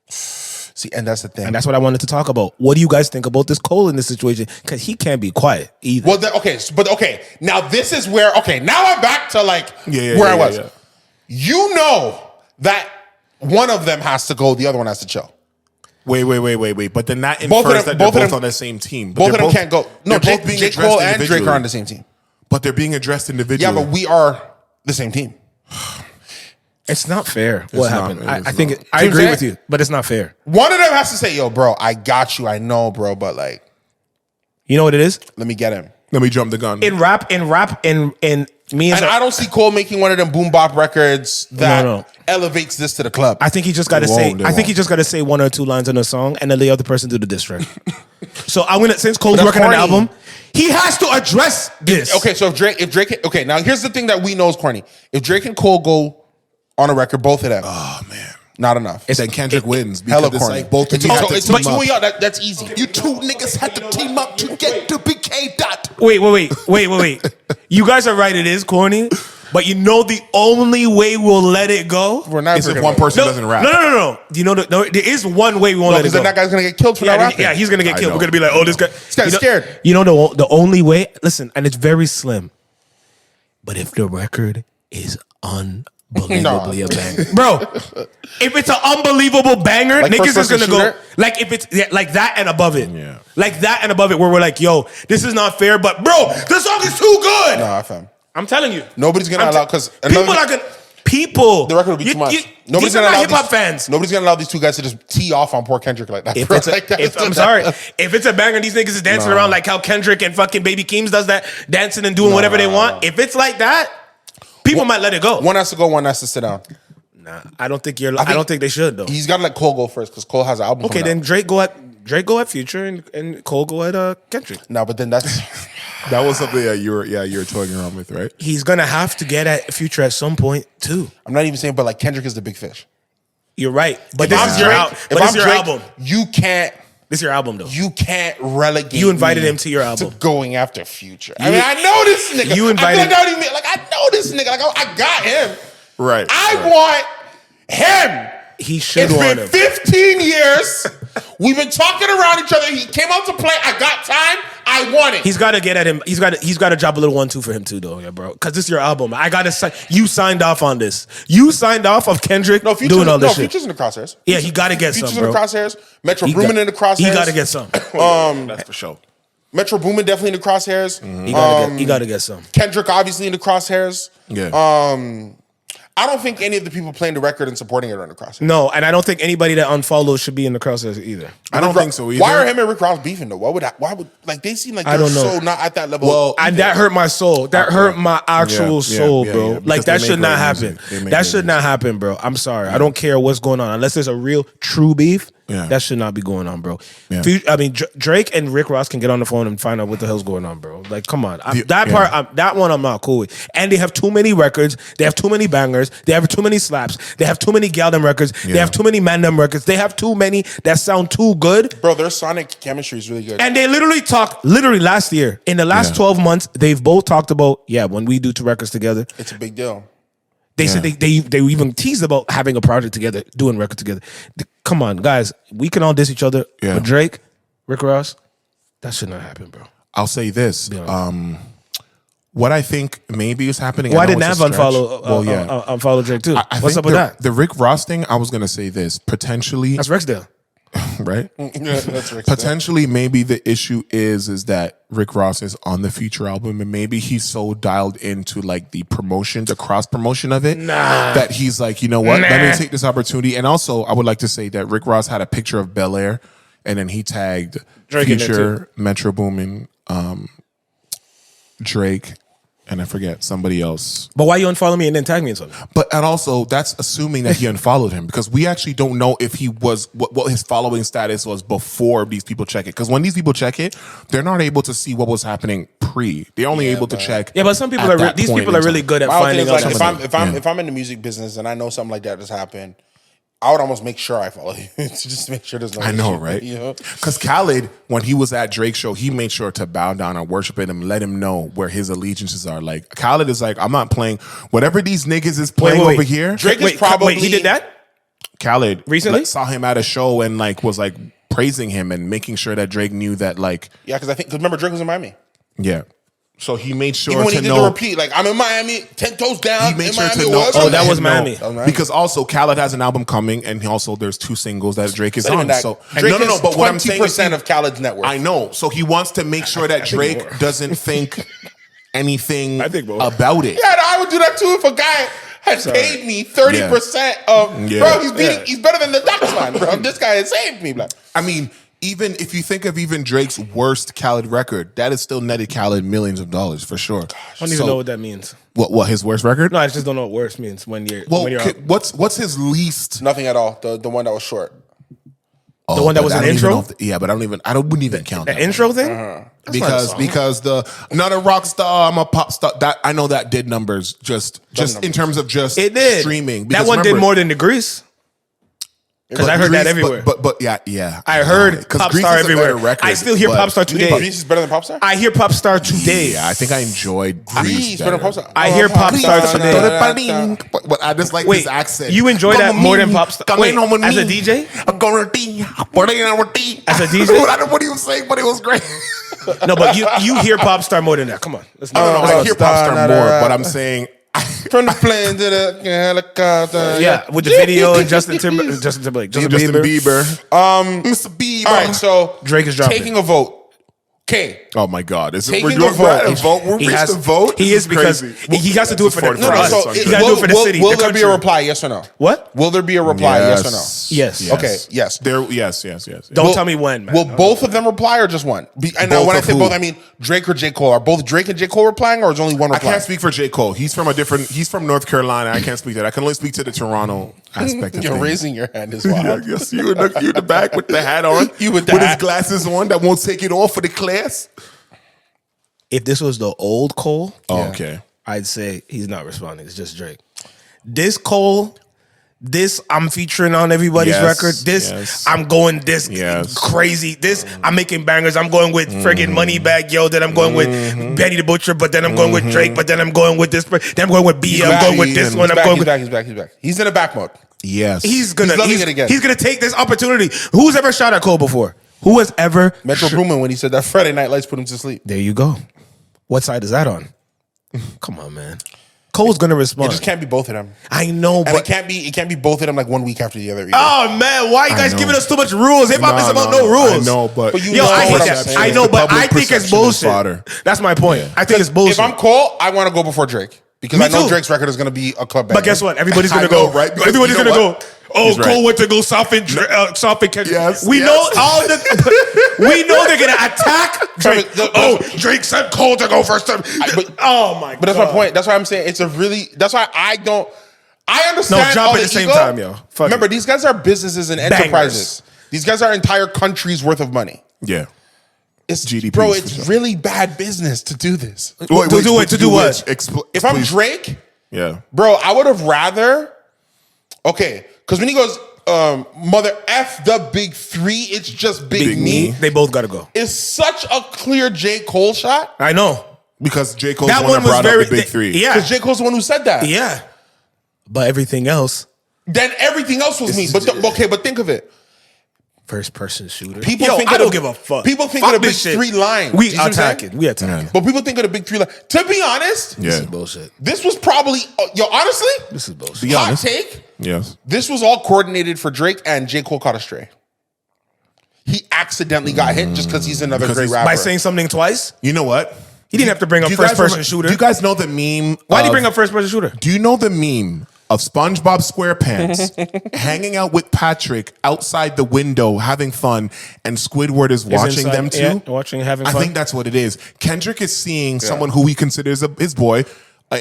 See, and that's the thing. And that's what I wanted to talk about. What do you guys think about this Cole in this situation? Because he can't be quiet either. Well, okay. Now this is where. Okay, now I'm back to like where I was. Yeah. You know that one of them has to go, the other one has to chill. Wait. But then that Both of infers them- that they're both of both them- on the same team. But Both of they're them can't go. No, they're both being J. addressed Cole and Drake individually. are on the same team. But they're being addressed individually. Yeah, but we are the same team. It's not fair. What not, happened? it is I think not. I See what agree I'm with saying? you, but it's not fair. One of them has to say, "Yo, bro, I got you. I know, bro, but like, You know what it is? let me get him." Let me jump the gun. In rap, me as And I don't see Cole making one of them boom bop records that No. elevates this to the club. I think he just got to They say. won't, they I think he won't. just got to say 1 or 2 lines in a song, and then the other person do the diss track. So I'm gonna, since Cole's That's working on the corny. album, he has to address this. Okay, so if Drake, okay, now here's the thing that we know is corny. If Drake and Cole go on a record, both of them, oh man. not enough. Then Kendrick wins hella because it's corny. like both of you But have to you team up. and y'all, that's easy. You two niggas had to team up to get to BK dot. Wait. You guys are right. It is corny, but you know the only way we'll let it go. We're not Is if one person doesn't rap. No. You know, there is one way we won't let it because go. then that guy's gonna get killed for not rapping. Yeah, he's gonna get I killed. know. We're gonna be like, oh, this guy. This guy's you know, scared. You know the only way. Listen, and it's very slim. But if the record is unbelievably a banger, bro, if it's an unbelievable banger, Like niggas is First gonna Person go Shooter? like if it's like that and above it, Yeah. like that and above it, where we're like, yo, this is not fair, but bro, the song is too good. Nah, fam. I'm telling you, Nobody's gonna allow because people are gonna. People. The record would be too much. These are not hip hop fans. Nobody's gonna allow these two guys to just tee off on poor Kendrick like that. I'm sorry. If it's a banger, these niggas is dancing around like how Kendrick and fucking Baby Keems does that, dancing and doing whatever they want. If it's like that, people might let it go. One has to go, one has to sit down. Nah, I don't think I don't think they should though. He's got to let Cole go first because Cole has an album. Okay, then Drake go at Future and Cole go at Kendrick. No, but then that's That was something that you were toying around with, right? He's gonna have to get at Future at some point too. I'm not even saying, but like Kendrick is the big fish. You're right, but If this I'm is your Drake, but this is your album. You can't. This is your album though. You can't relegate. You invited me him to your album. to going after Future. I mean, I know this nigga. You invited. I know this nigga. Like I got him. Right. I want him. He should It's want been him. 15 years. We've been talking around each other. He came out to play. I got time. I want it. He's got to get at him. He's got to drop a little 1-2 for him too, though, yeah, bro. Because this is your album. I got to. You signed off on this. You signed off of Kendrick doing all this shit. Future's in the crosshairs. Yeah, he got to get Future's some, bro. in the crosshairs. Metro Boomin in the crosshairs. He got to get some. That's for sure. Metro Boomin definitely in the crosshairs. He got to get some. Kendrick obviously in the crosshairs. Yeah. I don't think any of the people playing the record and supporting it are in the crosshairs. No, and I don't think anybody that unfollows should be in the crosshairs either. I don't think so either. Why are him and Rick Ross beefing though? Why would like they seem like I they're don't know. so not at that level? Well, And that hurt my soul. That hurt my actual soul, bro. Because Like that they should make not great happen. music. They make That great should not happen, bro. I'm sorry. I don't care what's going on unless there's a real true beef. Yeah. That should not be going on, bro. Yeah. I mean, Drake and Rick Ross can get on the phone and find out what the hell's going on, bro. Like, come on. That one I'm not cool with. And they have too many records. They have too many bangers. They have too many slaps. They have too many gal them records. They have too many man them records. They have too many that sound too good. Bro, their sonic chemistry is really good. And they literally last year, in the last 12 months, they've both talked about, when we do 2 records together. It's a big deal. They said they even teased about having a project together, doing record together. Come on, guys, we can all diss each other. Yeah. But Drake, Rick Ross, that should not happen, bro. I'll say this. What I think maybe is happening. Why I know didn't it's Nav a stretch. unfollow Drake too? I What's think up with that? The Rick Ross thing, I was going to say this. Potentially. That's Rexdale. Right? Yeah, that's right. Potentially, maybe the issue is that Rick Ross is on the Future album, and maybe he's so dialed into like the promotion, the cross promotion of it, that he's like, you know what? Let me take this opportunity. And also, I would like to say that Rick Ross had a picture of Bel Air, and then he tagged Drake in there Future, Metro Boomin, Drake, and I forget somebody else. But why you unfollow me and then tag me in something? And also that's assuming that he unfollowed him, because we actually don't know if he was what his following status was before these people check it. Because when these people check it, they're not able to see what was happening pre. They're only able to check. Yeah, but some people these people are really good at My finding thing out. is like, something. if I'm in the music business and I know something like that just happened, I would almost make sure I follow you to just make sure there's no. I know, issue, right? You know? Because Khaled, when he was at Drake's show, he made sure to bow down and worship him, let him know where his allegiances are. Like Khaled is like, I'm not playing whatever these niggas is playing over here. Drake is probably he did that Khaled recently saw him at a show and like was like praising him and making sure that Drake knew that like because remember Drake was in Miami. Yeah. So he made sure Even when to he did know. the repeat, like I'm in Miami, 10 toes down. He made in sure Miami, to know. Oh, that was Miami. Because also Khaled has an album coming, and also there's 2 singles that Drake is on. So Drake no. But what I'm saying is 20% of Khaled's net worth. I know. So he wants to make sure that Drake doesn't think anything about it. Yeah, I would do that too if a guy had paid me 30% of. Bro, he's better than the Ducks man, bro. This guy has saved me, bro. I mean, even if you think of even Drake's worst Khaled record, that is still netted Khaled millions of dollars for sure. I don't even know what that means. What his worst record? No, I just don't know what worst means when you're. What's his least? Nothing at all. The one that was short. The one that was an intro. But I wouldn't even count the intro thing. Because the not a rock star, I'm a pop star. That I know that did numbers just in terms of just it did streaming. That one did more than the Grease. Because I heard that everywhere. But yeah. I heard Pop Star everywhere. Record, I still hear Pop Star today. Grease is better than Pop Star? I hear Pop Star today. Yeah, I think I enjoyed Grease better than Pop Star. I hear Pop Star today. But I just like his accent. You enjoy that more than Pop Star? Wait, as a DJ? As a DJ? I don't know what he was saying, but it was great. No, but you hear Pop Star more than that. Come on. No, I hear Pop Star more, but I'm saying... From the plane to the helicopter. Yeah, with the video and Justin Timberlake. Justin Bieber. Mr. Bieber. All right, so Drake is dropping. Taking a vote. Okay. Oh my God! Taking a vote. We're He reached has the vote. He This is because crazy. he has to do it for the No, us. so He got to do it for the city. Will the there be country. a reply? Yes or no? What? Will there be a reply? Yes or no? Yes. Okay. Yes. Yes. Don't tell me when, man. Will both of them reply or just one? And Both when I of say who? both, I mean Drake or J. Cole. Are both Drake and J. Cole replying, or is only one I replying? can't speak for J. Cole. He's from North Carolina. I can't speak to that. I can only speak to the Toronto aspect of You're things. raising your hand as well. Yes, you in the back with the hat on. You with the his hat. glasses on that won't take it off for the class. If this was the old Cole, Oh, okay. I'd say he's not responding. It's just Drake. This Cole, this I'm featuring on everybody's Yes, record. This yes. I'm going this Yes. crazy. This I'm making bangers. I'm going with friggin' Moneybag Yo. Then I'm going with Benny the Butcher. But then I'm going with Drake. But then I'm going with this. Then I'm going with B. I'm going with this one. I'm going with. He's back. He's in a back mode. Yes. He's loving it again. He's gonna take this opportunity. Who's ever shot at Cole before? Who has ever? Metro Boomin when he said that Friday Night Lights put him to sleep. There you go. What side is that on? Come on, man. Cole's gonna It respond. just can't be both of them. I know, And but it can't be both of them like 1 week after the other. Either. oh man, why are you guys know. giving us too much rules? Hip hop is about no rules. I know, but But you Yo, know I hate what I'm that. saying. I know, The but public I think it's perception is bullshit. fodder. That's my point. I think it's bullshit. If I'm Cole, I want to go before Drake because Me I know too. Drake's record is going to be a club banger. but guess what? Everybody's I gonna know, go. right? Because Everybody's you know gonna what? go. Oh, He's Cole right. went to go soften Kendrick. Yes, we yes. know all the. We know they're gonna attack Drake. But Drake sent Cole to go first. Oh my god! But that's my point. That's why I'm saying it's a really. That's why I don't. I understand. No, jump all at the same ego. time, yo. Fuck Remember, it. these guys are businesses and enterprises. These guys are entire countries worth of money. Yeah. It's GDPs bro. for It's sure. really bad business to do this. To do what? If I'm Drake, Yeah. bro, I would have rather. Okay, because when he goes, mother F the big three, it's just big, Big me. me. They both gotta go. It's such a clear J. Cole shot. I know. Because J. Cole's That the one one that was brought very. up the big three. Yeah. Because J. Cole's the one who said that. Yeah. But everything else, Then everything else was me. But but think of it. first person shooter. People Yo, think I of don't the- give a fuck. people think Fuck of the this big shit. three line. We You see what I'm attack saying? it. We attack it. But people think of the big three line. To be honest, This Yeah. is bullshit. this was probably honestly, This is bullshit. Be hot honest. take. Yes. This was all coordinated for Drake, and J. Cole caught a stray. He accidentally got hit just because he's another Because great he's- rapper. By saying something twice, You know what? he didn't have to bring up Do you first guys person remember- shooter. Do you guys know the meme? Why did he of- bring up first person shooter? Do you know the meme of SpongeBob SquarePants hanging out with Patrick outside the window having fun, and Squidward is watching inside- them too? yeah, watching, having I fun. think that's what it is. Kendrick is seeing someone who he considers his boy.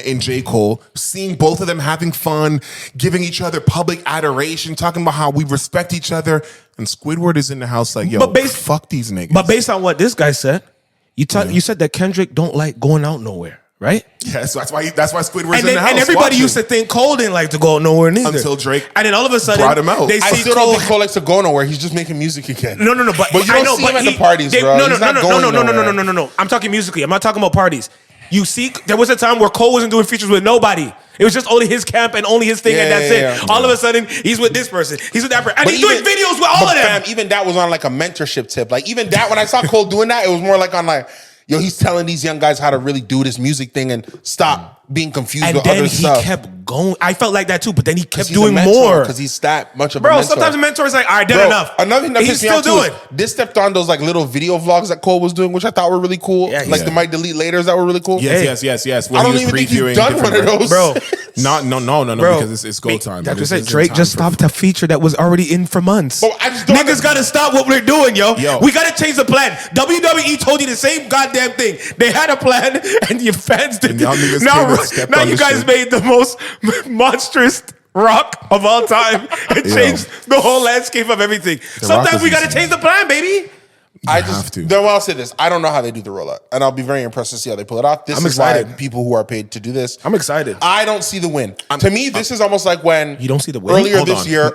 In J. Cole, seeing both of them having fun, giving each other public adoration, talking about how we respect each other, and Squidward is in the house like, yo, fuck these niggas. But based on what this guy said, you said that Kendrick don't like going out nowhere, right? yeah, so that's why Squidward's And, in the house. and everybody watching. used to think Cole didn't like to go out nowhere neither. Until Drake and then all of a sudden brought him out. They I see still Cole. don't think Cole likes to go nowhere. He's just making music again. No, but you I don't know, see but him at he- the parties, they- bro. No, He's not going nowhere. no. I'm talking musically. I'm not talking about parties. You see, there was a time where Cole wasn't doing features with nobody. It was just only his camp and only his thing, and that's it. All of a sudden, he's with this person. He's with that person. And he's doing videos with all of them. Fam, even that was on like a mentorship tip. Like even that, when I saw Cole doing that, it was more like on like, yo, he's telling these young guys how to really do this music thing and stop being confused And with then other he stuff. kept going. I felt like that too, but then he kept He's a doing mentor, more. because he's that much of a Bro, mentor. sometimes a mentor is like, all right, done Bro, enough. Another thing that he's pissed me still off too doing. is this stepped on those like little video vlogs that Cole was doing, which I thought were really cool. Yeah, like the might delete laters that were really cool. Yes. When I he don't was even think he's previewing done one different of those. Bro, No, Bro, because it's go time. That's It's- what I it's said. Drake time just for- stopped a feature that was already in for months. Bro, I just don't Niggas gotta stop what we're doing, yo. Yo. We gotta change the plan. WWE told you the same goddamn thing. They had a plan, and your fans did. And y'all niggas Now, came and stepped now on you the guys shit. made the most monstrous rock of all time and changed the whole landscape of everything. Rock Sometimes was we gotta insane. change the plan, baby. I have just to. then I'll say this. I don't know how they do the rollout, and I'll be very impressed to see how they pull it off. This I'm is why excited. people who are paid to do this. I'm excited. I don't see the win. To me, this is almost like when You don't see the win? earlier Hold this on. year.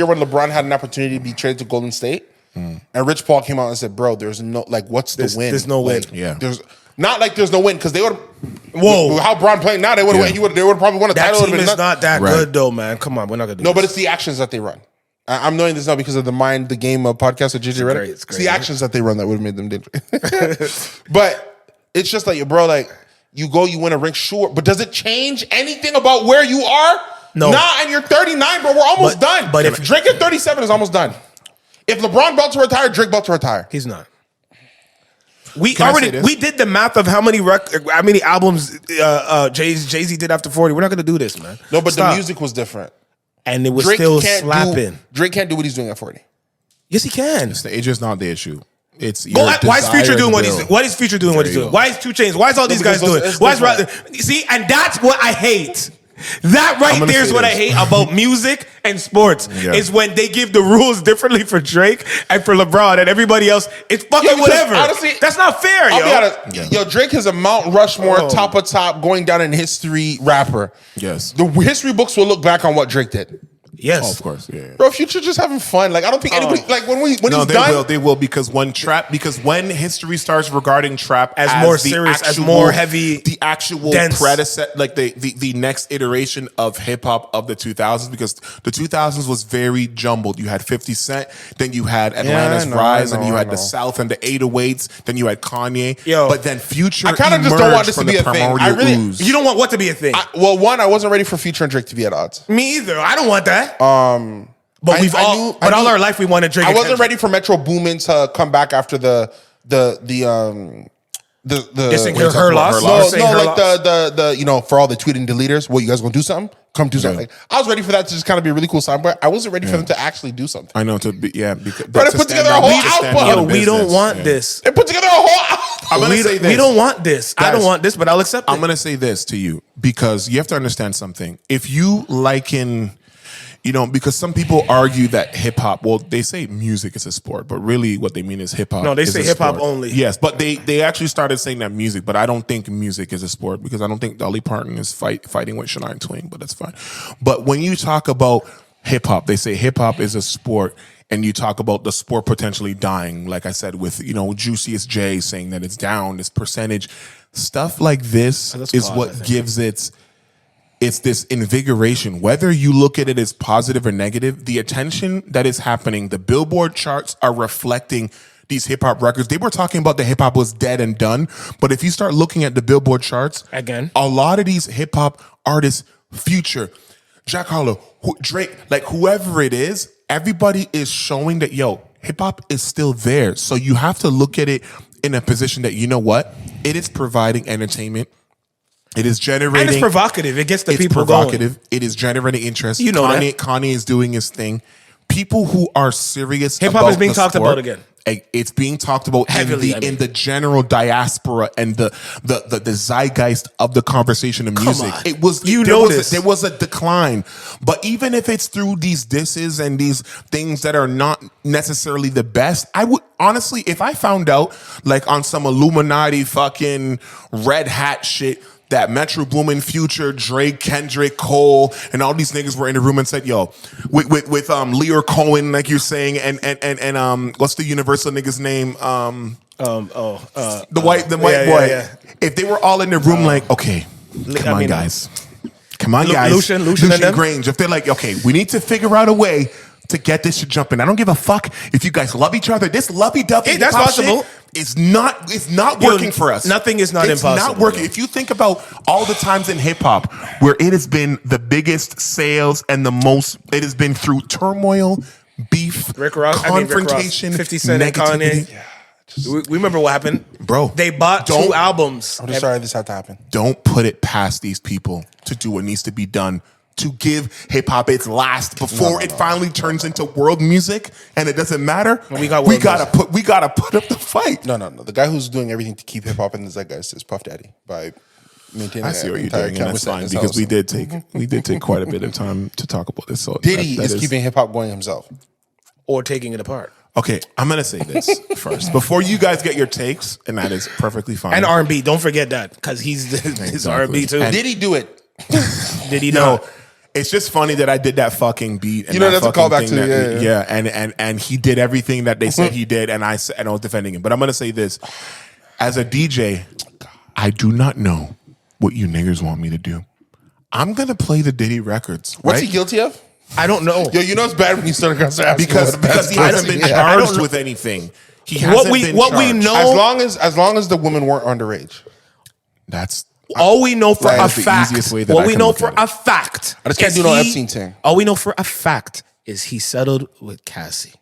When LeBron had an opportunity to be traded to Golden State, and Rich Paul came out and said, "Bro, there's no like, what's the win? there's no Like, win. Yeah. there's not like there's no win because they would. Whoa. how Bron playing now? They would have. Yeah. They would probably won a That title. It team would've is been not that Right. good, though, man. Come on, we're not gonna do No, this. but it's the actions that they run. I'm knowing this now because of the Mind the Game podcast with JJ Redick. great, It's, it's the great. actions that they run that would have made them dangerous. But it's just like, bro, like you go, you win a ring, sure. But does it change anything about where you are? No. Nah, and you're 39, bro. We're almost done. but if- Drake at 37 is almost done. If LeBron about to retire, Drake about to retire. He's not. We Can I say already this? we did the math of how many albums Jay-Z did after 40. We're not gonna do this, man. No, but Stop. the music was different. And it was Drake still can't slapping. Drake can't do what he's doing at 40. Yes, he can. The age is not the issue. It's Why is Future doing what he's doing? doing? Why is Future doing what he's doing? Why is 2 Chainz? Why is all these guys because doing? it's Why is different. See, and that's what I hate. That right gonna there is say what I this. hate about music and sports. Yeah. Is when they give the rules differently for Drake and for LeBron and everybody else. It's fucking Yeah, because whatever. honestly, that's not fair, I'll yo. be honest. Yo, Drake is a Mount Rushmore, top of top, going down in history rapper. Yes. The history books will look back on what Drake did. Yes, Oh, of course, yeah. Bro, Future just having fun. Like I don't think anybody like when No, he's they done. will. They will because when history starts regarding trap As more serious, as more heavy, the actual dense. predecessor, like the next iteration of hip hop of the 2000s, because the 2000s was very jumbled. You had 50 Cent, then you had Atlanta's I know, Rise, I know, and you I had know. the South and the 808s. Then you had Kanye. Yo. But then Future. I kinda just don't want this to from be the a thing. I primordial really- ooze. You don't want what to be a thing. Well, one, I wasn't ready for Future and Drake to be at odds. Me either. I don't want that. But I- I knew- I all knew- our life we wanted Drake. I and wasn't Kendrick. ready for Metro Boomin to come back after the Dissing Wait, her talk about loss. her No, loss? Saying no, her like loss. the you know, for all the tweeting deleters, what you guys gonna do something? Come do something. Like, I was ready for that to just kind of be a really cool sound, but I wasn't ready for them to actually do something. I know to be because Bro, they to put stand together a on- whole to stand album. on Yo, we don't business. want Yeah. this. They put together a whole album. I'm gonna say this. We don't want this. I don't Guys, want this, but I'll accept it. I'm gonna say this to you because you have to understand something. If you liken, because some people argue that hip hop, well, they say music is a sport, but really what they mean is hip hop. No, they is say a hip-hop sport. only. Yes, but they actually started saying that music, but I don't think music is a sport because I don't think Dolly Parton is fighting with Shania Twain, but that's fine. But when you talk about hip hop, they say hip hop is a sport. And you talk about the sport potentially dying, like I said, with Juiciest J saying that it's down, this percentage, stuff like this is what gives it's this invigoration. Whether you look at it as positive or negative, the attention that is happening, the Billboard charts are reflecting these hip hop records. They were talking about the hip hop was dead and done, but if you start looking at the Billboard charts, Again. a lot of these hip hop artists, Future, Jack Harlow, Drake, like whoever it is, everybody is showing that, hip hop is still there. So you have to look at it in a position that, you know what? It is providing entertainment. It is generating. and it's provocative. It gets the It's people provocative. It is generating interest. You know that. Kanye is doing his thing. People who are serious Hip-hop about is being the talked sport, about again. It's being talked about Heavily, in the general diaspora and the zeitgeist of the conversation of music. on. It was there was a decline. But even if it's through these disses and these things that are not necessarily the best, I would honestly, if I found out like on some Illuminati fucking red hat shit that Metro Boomin, Future, Drake, Kendrick, Cole, and all these niggas were in the room and said, "Yo, with Lear Cohen, like you're saying, and what's the Universal nigga's name? The white boy. yeah. If they were all in the room, like, okay, come on, guys, Lucian and them? Grange. If they're like, okay, we need to figure out a way to get this shit jumping. I don't give a fuck if you guys love each other. This lovey-dovey Hey, that's hip-hop possible. shit is not working for us. Nothing is not it's impossible. not working. If you think about all the times in hip hop where it has been the biggest sales and the most, it has been through turmoil, beef, Rick Ross, confrontation, 50 Cent and negativity. Kanye. We remember what happened, Bro, They bought 2 albums. I'm just sorry this had to happen. Don't put it past these people to do what needs to be done to give hip hop its last before it finally turns into world music and it doesn't matter. We gotta put up the fight. No. The guy who's doing everything to keep hip hop in the zeitgeist is Puff Daddy by maintaining. I see what you're entire doing, and that's chemistry in fine his because house. we did take quite a bit of time to talk about this. So Diddy that is keeping hip hop going himself. Or taking it apart. Okay, I'm gonna say this first before you guys get your takes, and that is perfectly fine. And R&B. Don't forget that because he's his R&B too. Did he do it? Did he No, not? it's just funny that I did that fucking beat. And You know, that that's a fucking callback thing to that- yeah. and he did everything that they said he did, and I was defending him. But I'm gonna say this: as a DJ, I do not know what you niggers want me to do. I'm gonna play the Diddy records. What's right? he guilty of? I don't know. Yo, you know it's bad when you start asking Because he hasn't been charged with anything. He hasn't been what we charged. know- as long as the women weren't underage. That's All we know for That a is the fact. easiest way that What I we can know look for at it. a fact. I just can't is do no Epstein thing. All we know for a fact is he settled with Cassie.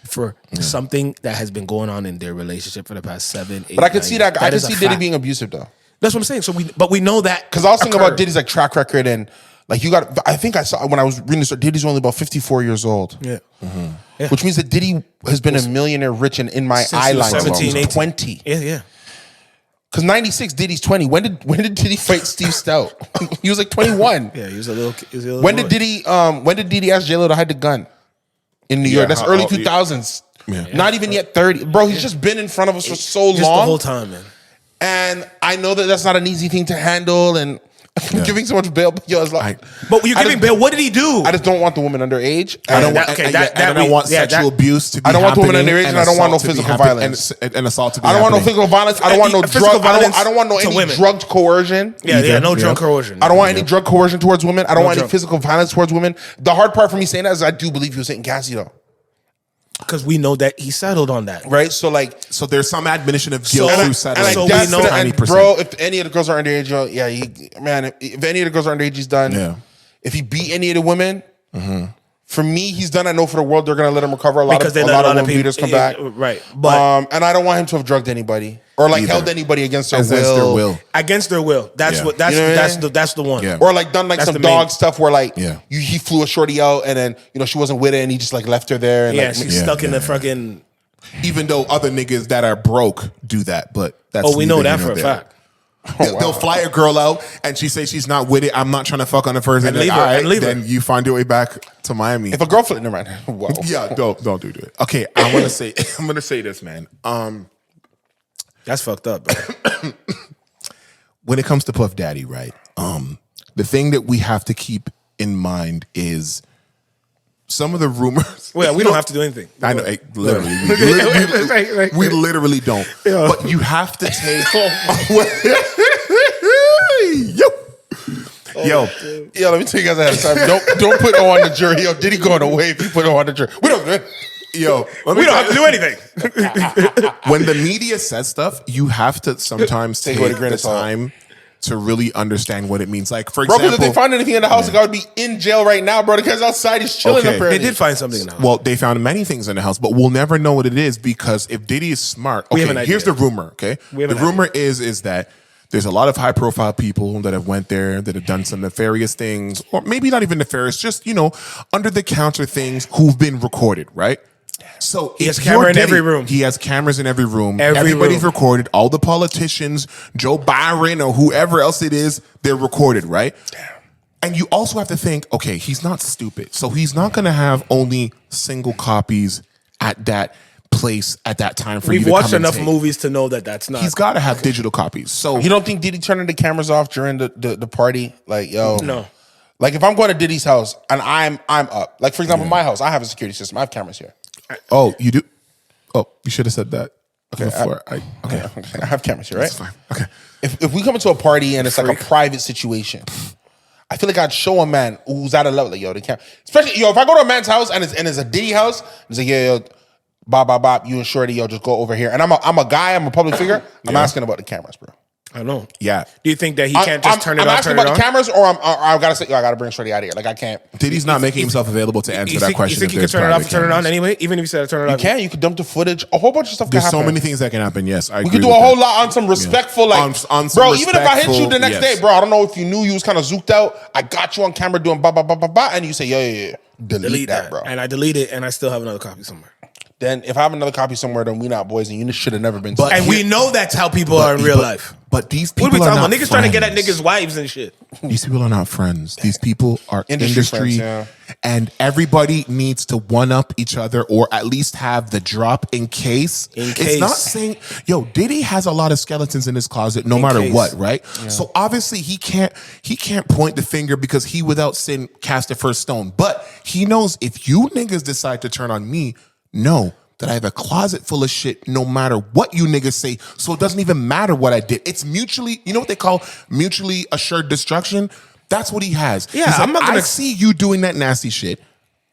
for something that has been going on in their relationship for the past 7, 8. But I could see that. I could see Diddy fact. being abusive though. That's what I'm saying. So we know that because I was thinking about Diddy's like track record and like you got. I think I saw when I was reading this. Diddy's only about 54 years old. Yeah. Which means that Diddy has been a millionaire rich and in my eye line 17, 18. 20. Yeah. Because 96, Diddy's 20. When did Diddy fight Steve Stout? He was like 21. Yeah, he was a little. When did Diddy ask J-Lo to hide the gun in New York? That's early 2000s. Yeah. Not even yet 30. Bro, he's just been in front of us for so long. Just the whole time, man. And I know that that's not an easy thing to handle and giving so much bail. Yo, it's like, but you're giving bail. What did he do? I just don't want the woman underage. I don't want sexual abuse to be happening. I don't want the woman underage and I don't want no physical violence. And assault to be I don't want no physical violence. I don't want no drug. I don't want no any drugged coercion. Yeah, no drug coercion. I don't want any drug coercion towards women. I don't want any physical violence towards women. The hard part for me saying that is I do believe he was hitting Cassie though. Because we know that he settled on that, right? So there's some admonition of guilt through settling. So we know, and bro, if any of the girls are underage, if any of the girls are underage, he's done. Yeah. If he beat any of the women, for me, he's done. I know for the world, they're gonna let him recover. A lot of women beaters come back, right? But and I don't want him to have drugged anybody or held anybody against their will. Against their will. That's what. That's the one. Yeah. Or done some dog stuff where he flew a shorty out and then she wasn't with it and he just left her there. And, she's stuck in the fucking. Even though other niggas that are broke do that, but that's we know that for a fact. They'll fly a girl out and she says she's not with it. I'm not trying to fuck on the first. And leave her. And leave her. Then you find your way back to Miami. If a girl never mind. Whoa. Yeah, don't do it. Okay, I'm gonna say this, man. That's fucked up, bro. When it comes to Puff Daddy, right? The thing that we have to keep in mind is some of the rumors. Well, we don't have to do anything. I know, literally. We literally don't. Yeah. But you have to take. Yo, let me tell you guys ahead of time. Don't put O on the jury. Yo, Diddy going away if you put O on the jury. We don't do it. Yo, we don't have to do anything. When the media says stuff, you have to sometimes take the time to really understand what it means. Like, for example, because if they find anything in the house, the guy would be in jail right now, bro. Because outside he's chilling. They did find something in the house. Well, they found many things in the house, but we'll never know what it is because if Diddy is smart, here's the rumor. Okay, the rumor is that there's a lot of high profile people that have went there that have done some nefarious things, or maybe not even nefarious, just under the counter things who've been recorded, right? So he has a camera in every room. He has cameras in every room. Everybody's recorded. All the politicians, Joe Byron or whoever else it is, they're recorded, right? Damn. And you also have to think, okay, he's not stupid. So he's not going to have only single copies at that place at that time for you to come and take. We've watched enough movies to know that that's not. He's got to have digital copies. So you don't think Diddy turning the cameras off during the party? Like, yo. No. Like, if I'm going to Diddy's house and I'm up. Like, for example, my house, I have a security system. I have cameras here. Oh, you do? Oh, you should have said that. Okay, before. I have cameras here, right? That's fine. Okay. If we come into a party and it's like a private situation, I feel like I'd show a man who's at a level like, yo, the camera. Especially, if I go to a man's house and it's a Diddy house, it's like, yo, Bob, you and Shorty, yo, just go over here. And I'm a guy, I'm a public figure. I'm asking about the cameras, bro. I know. Yeah. Do you think that he can't just turn it I'm off? asking about the cameras, or I gotta say, I gotta bring Shorty out of here. Like, I can't. Diddy's not making himself available to answer that question. You think you could turn it off and turn it on anyway? Even if you said turn it off? You can. You could dump the footage. A whole bunch of stuff can happen. There's so many things that can happen, yes. We could do a whole lot on some respectful, like, on bro, even if I hit you the next day, bro, I don't know if you knew you was kind of zooked out. I got you on camera doing ba, and you say, yeah. Delete that, bro. And I delete it, and I still have another copy somewhere. Then if I have another copy somewhere, then we not boys, and you should have never been. And we know that's how people are in real life. But these people what are we talking about? Niggas trying to get at niggas' wives and shit. These people are not friends. These people are industry friends, and everybody needs to one up each other or at least have the drop in case. It's not saying, yo, Diddy has a lot of skeletons in his closet, no matter what, right? Yeah. So obviously he can't point the finger because he without sin cast the first stone. But he knows if you niggas decide to turn on me, know that I have a closet full of shit no matter what you niggas say. So it doesn't even matter what I did. It's mutually, you know what they call mutually assured destruction? That's what he has. Yeah, I'm not gonna see you doing that nasty shit.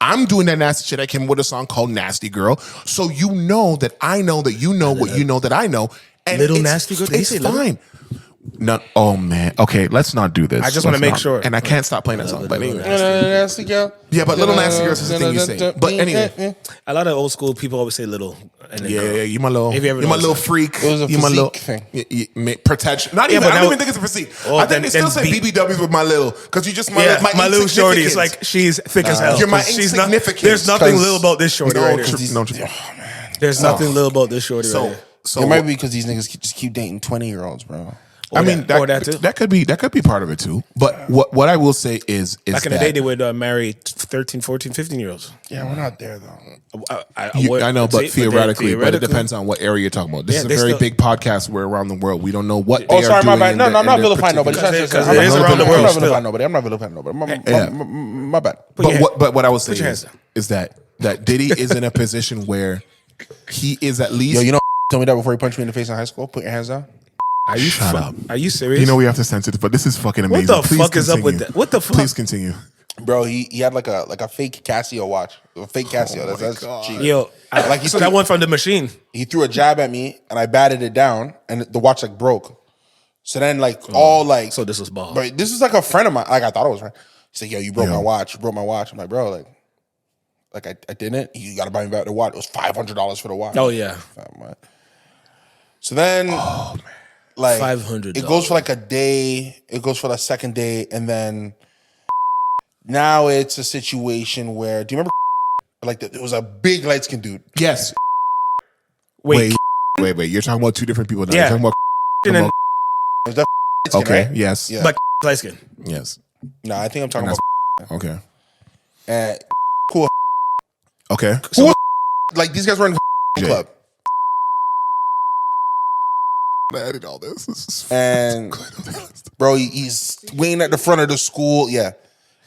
I'm doing that nasty shit. I came with a song called Nasty Girl. So you know that I know that you know what you know that I know. And Little Nasty Girl? It's fine. No, oh man. Okay, let's not do this. I just wanna Let's make not. sure. And I can't stop playing that song. But anyway. Nasty girl. Yeah, but Little Nasty Girls is the thing you say. But anyway. A lot of old school people always say little. And then Yeah, you my little, If you ever you my noticed little that. freak. It was a you my little physique thing. protection. Not Yeah, even. but I don't now- even think it's a physique. Oh, I think then- they still then say B- BBWs with my little because you just my Yeah, my little shorty. It's insignificance. like she's thick as hell. You're my She's not. insignificance, There's nothing 'cause- little about this shorty No, right here. no, There's nothing little about this shorty right so here. so It might be because these niggas just keep dating 20-year-olds, bro. I mean or that too. that could be part of it too. But what I will say is Back in the that day, they would marry 13, 14, 15-year-olds. Yeah, we're not there though. I know, but theoretically, but it depends on what area you're talking about. This Yeah, is a they very still- big podcast. We're around the world. We don't know what. Oh, they sorry, are my doing bad. in No, the- no, I'm in not their vilifying nobody. particular- Because I'm it is not around the world still. vilifying nobody. I'm not vilifying nobody. My bad. But what I will say your hands is down. that Diddy is in a position where he is at least. Yo, you know, told me that before you punched me in the face in high school. Put your hands down. Are you Shut up. Are you serious? You know we have to censor this, but this is fucking amazing. What the Please fuck is up with continue. that? What the fuck? Please continue. Bro, he had like a fake Casio watch. A fake Casio. That's cheap. Yo, Like he so threw- that one from the machine. He threw a jab at me and I batted it down and the watch like broke. So then like all like So this was ball. But this is like a friend of mine. Like I thought it was right. He's like, yo, you broke Yo. my watch. You broke my watch. I'm like, bro, like I didn't. You gotta buy me back the watch. It was $500 for the watch. Oh yeah, So then like $500. It goes for like a day. It goes for the second day, and then now it's a situation where do you remember like it was a big light skinned dude. Yes. wait. Wait. You're talking about two different people now. Yeah. You're talking And then, It was that light skin, okay. right? Yes. Yeah. but light skin. Yes. No, I think I'm talking And about Okay. cool. Okay. Who like these guys were in the Jay. club. I edit all this. This is And bro, he's waiting at the front of the school. Yeah.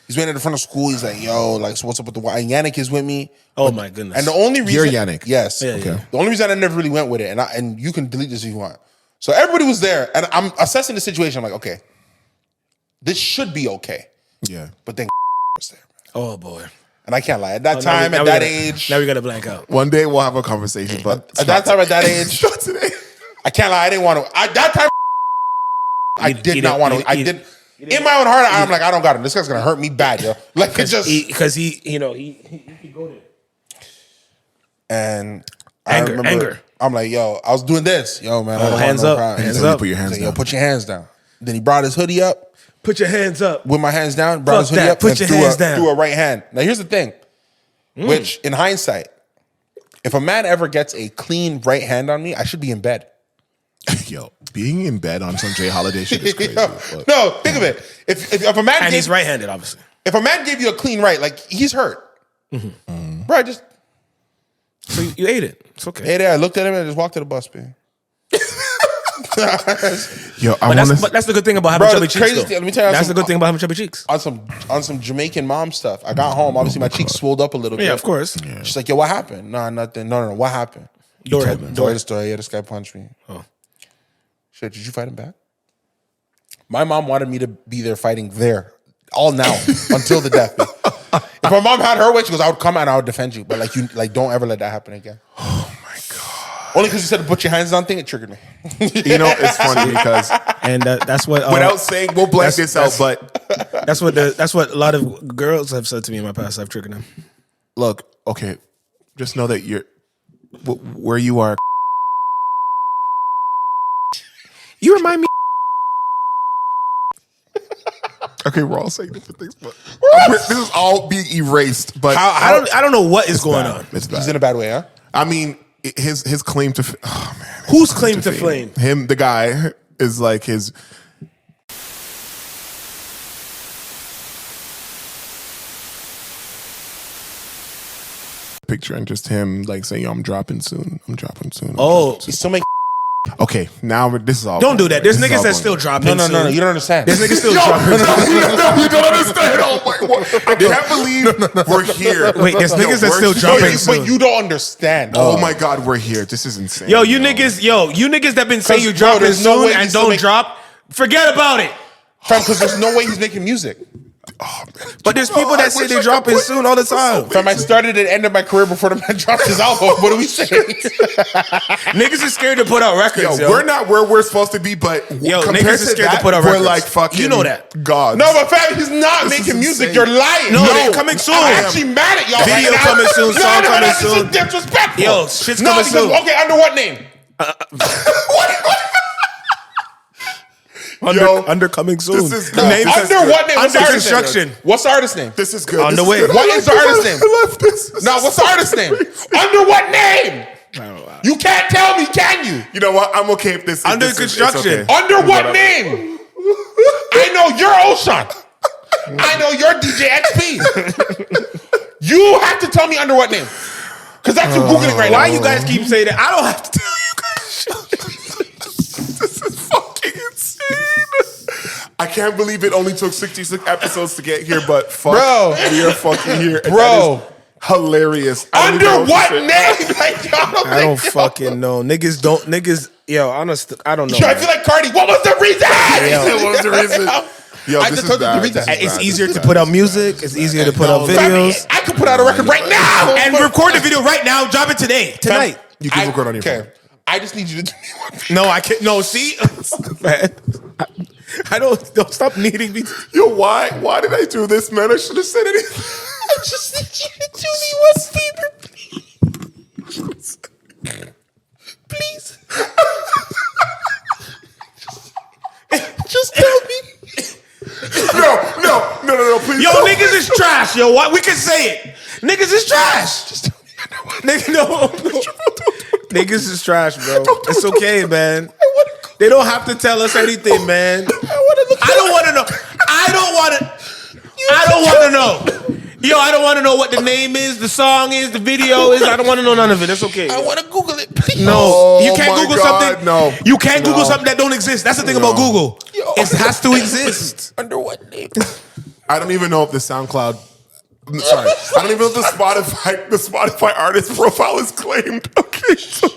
He's waiting at the front of school. He's like, yo, like, so what's up with the watch? And Yannick is with me. Oh my goodness. And the only reason You're Yannick. Yes. Yeah, Okay. yeah. The only reason I never really went with it, and you can delete this if you want. So everybody was there, and I'm assessing the situation. I'm like, okay, this should be okay. Yeah. But then was there. Oh boy. And I can't lie. At that Now time, we- now at we that gotta- age, Now we got to blank out. One day we'll have a conversation, but at that time, at that age, not today. I can't lie. I didn't want to. At that time, I did not want to. I did. In my own heart, I'm like, I don't got him. This guy's gonna hurt me bad, yo. Like it just. Because he could go there. And Anger, I remember, anger. I'm like, yo, I was doing this, yo, man. I don't want hands no up, problem. hands He's like, up. Put your hands He's like, down. yo, put your hands down. Then he brought his hoodie up Put your hands up. with my hands down. Brought Fuck his hoodie that. up. Put and your threw hands a, down. Threw a right hand. Now here's the thing, which in hindsight, if a man ever gets a clean right hand on me, I should be in bed. Yo, being in bed on some Jay Holiday shit is crazy. Yo, but- no, think of it. If a man And gave, he's right-handed, obviously. if a man gave you a clean right, like he's hurt, bro. I just So you ate it. It's okay. hey there. I looked at him and I just walked to the bus, man. Yo, I But want that's, to. the good thing about having Bro, chubby the cheeks. crazy Though. thing- let me tell you That's the something. good thing about having chubby cheeks. on some Jamaican mom stuff. I got home. Obviously, my cheeks swelled up a little bit. Yeah, of course. She's like, yo, what happened? No, nothing. No. What happened? Door, Told her the story. Yeah, this guy punched me. Oh. Shit, did you fight him back? My mom wanted me to be there fighting there all now until the death. If my mom had her way, she goes, I would come and I would defend you. But like, don't ever let that happen again. Oh my god. Only because you said to put your hands on thing, it triggered me. You know, it's funny because And that's what. without saying, we'll blank that's- this out. But That's what a lot of girls have said to me in my past. I've triggered them. look, okay, just know that you're where you are. You remind me. Okay, we're all saying different things, but this is all being erased. But I don't know what is going on. It's bad. He's in a bad way, huh? I mean, his claim to oh man, Whose claim to flame? him, the guy, is like his. Picture and just him like saying, "Yo, I'm dropping soon. I'm dropping soon." Oh, He's still making. Okay, now this is all. don't do that. There's This is niggas all that going. still dropping. No. You don't understand. There's niggas still Yo, dropping. no, you don't understand. Oh my God. I can't believe we're here. Wait, there's niggas that we're still here. dropping But soon. you don't understand. Oh my God, we're here. This is insane. You niggas that been saying you 'Cause, bro, dropping there's no soon way and he's still don't make- drop. Forget about it. Fam, because there's no way he's making music. Oh, man. But there's people that say they're dropping soon all the time. Fam, I started and ended my career before the man dropped his album. What are we saying? Niggas are scared to put out records, yo. We're not where we're supposed to be, but yo, compared niggas are scared to put out we're records. like fucking, you know that. God. No, but fam, he's not making music. You're lying. No, they're coming soon. I'm actually mad at y'all. Video right now. coming soon, song coming soon. This is disrespectful. Yo, shit's coming soon. Okay, under what name? Under coming soon. This is The name is Under what name? What's the under artist construction. name? What's the artist name? This is good. On This the is way. good. What is the artist name? I love this. No, what's the artist name? Under what name? You can't tell me, can you? You know what? I'm okay if this. Under this is- construction. it's okay. Under what name? I know you're Ocean. I know you're DJXP. You have to tell me under what name. Because that's you Googling right now. Why you guys keep saying that? I don't have to tell you guys. This is fucking insane. I can't believe it only took 66 episodes to get here, but fuck, Bro. we are fucking here. And Bro. that is hilarious. I don't even know Under to what say. name? Like, y'all I don't fucking know. Niggas don't. Yo, honest, I don't know. Yo, I feel like Cardi. What was the reason? What was the reason? Yo, I this just is told you the bad. reason. This is It's bad. easier This to is put bad. out music. It's easier to put out videos. I could put out a record right now And record the video right now. Drop it today. Tonight. You can record on your phone. Okay. I just need you to do me one thing. No, I can't. No, see? Man, I don't stop needing me. Yo, why did I do this, man? I should have said anything. I just need you to do me one favor, please. Please. Just tell me. No, please. Yo, don't. niggas is trash. Yo, what? We can say it. Niggas is trash. Just tell me. Nigga, no. Niggas is trash, bro. It's okay, man. They don't have to tell us anything, man. I don't want to know. I don't want to know. Yo, I don't want to know what the name is, the song is, the video is. I don't want to know none of it. It's okay. I want to Google it, please. No, Oh you can't my Google God, something. no. You can't Google No. something that don't exist. That's the thing about Google. Yo. It has to exist. Under what name? I don't even know if the SoundCloud. Sorry, I don't even know if the Spotify artist profile is claimed. Okay, so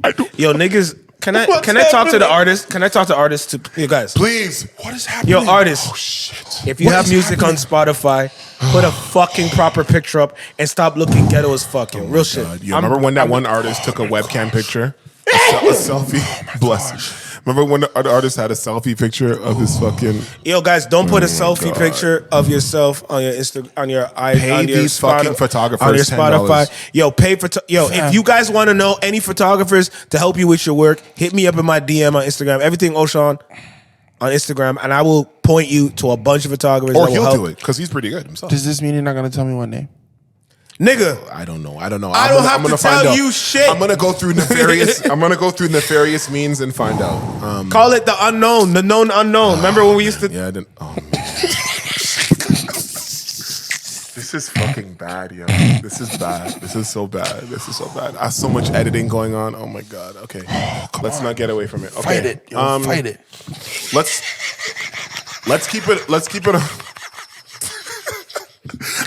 I don't. Yo, niggas, can I talk to the artist? Can I talk to artists? You guys, Please, what is happening? yo, artists. Oh shit! If you What have is music happening? on Spotify, put a fucking proper picture up and stop looking ghetto as fucking. Real shit. God, you remember when that one artist took a webcam picture, a selfie? Bless you. Remember when the other artist had a selfie picture of his fucking? Yo, guys, don't put a selfie picture of yourself on your on your Pay on your these fucking photographers on your Spotify. $10. Yo, pay for if you guys want to know any photographers to help you with your work, hit me up in my DM on Instagram. EverythingOShauN on Instagram, and I will point you to a bunch of photographers. Or that will he'll help. do it because he's pretty good himself. Does this mean you're not going to tell me what name? Nigga. I don't know. I don't have to tell you shit. I'm gonna go through nefarious. I'm gonna go through nefarious means and find out. Call it the unknown, the known unknown. Remember when we used to? Yeah, I didn't. Oh, man. This is fucking bad, yo. This is bad. This is so bad. This is so bad. I have so much editing going on. Oh my god. Okay, let's not get away from it. Okay. Fight it. Yo, fight it. Let's keep it. Let's keep it.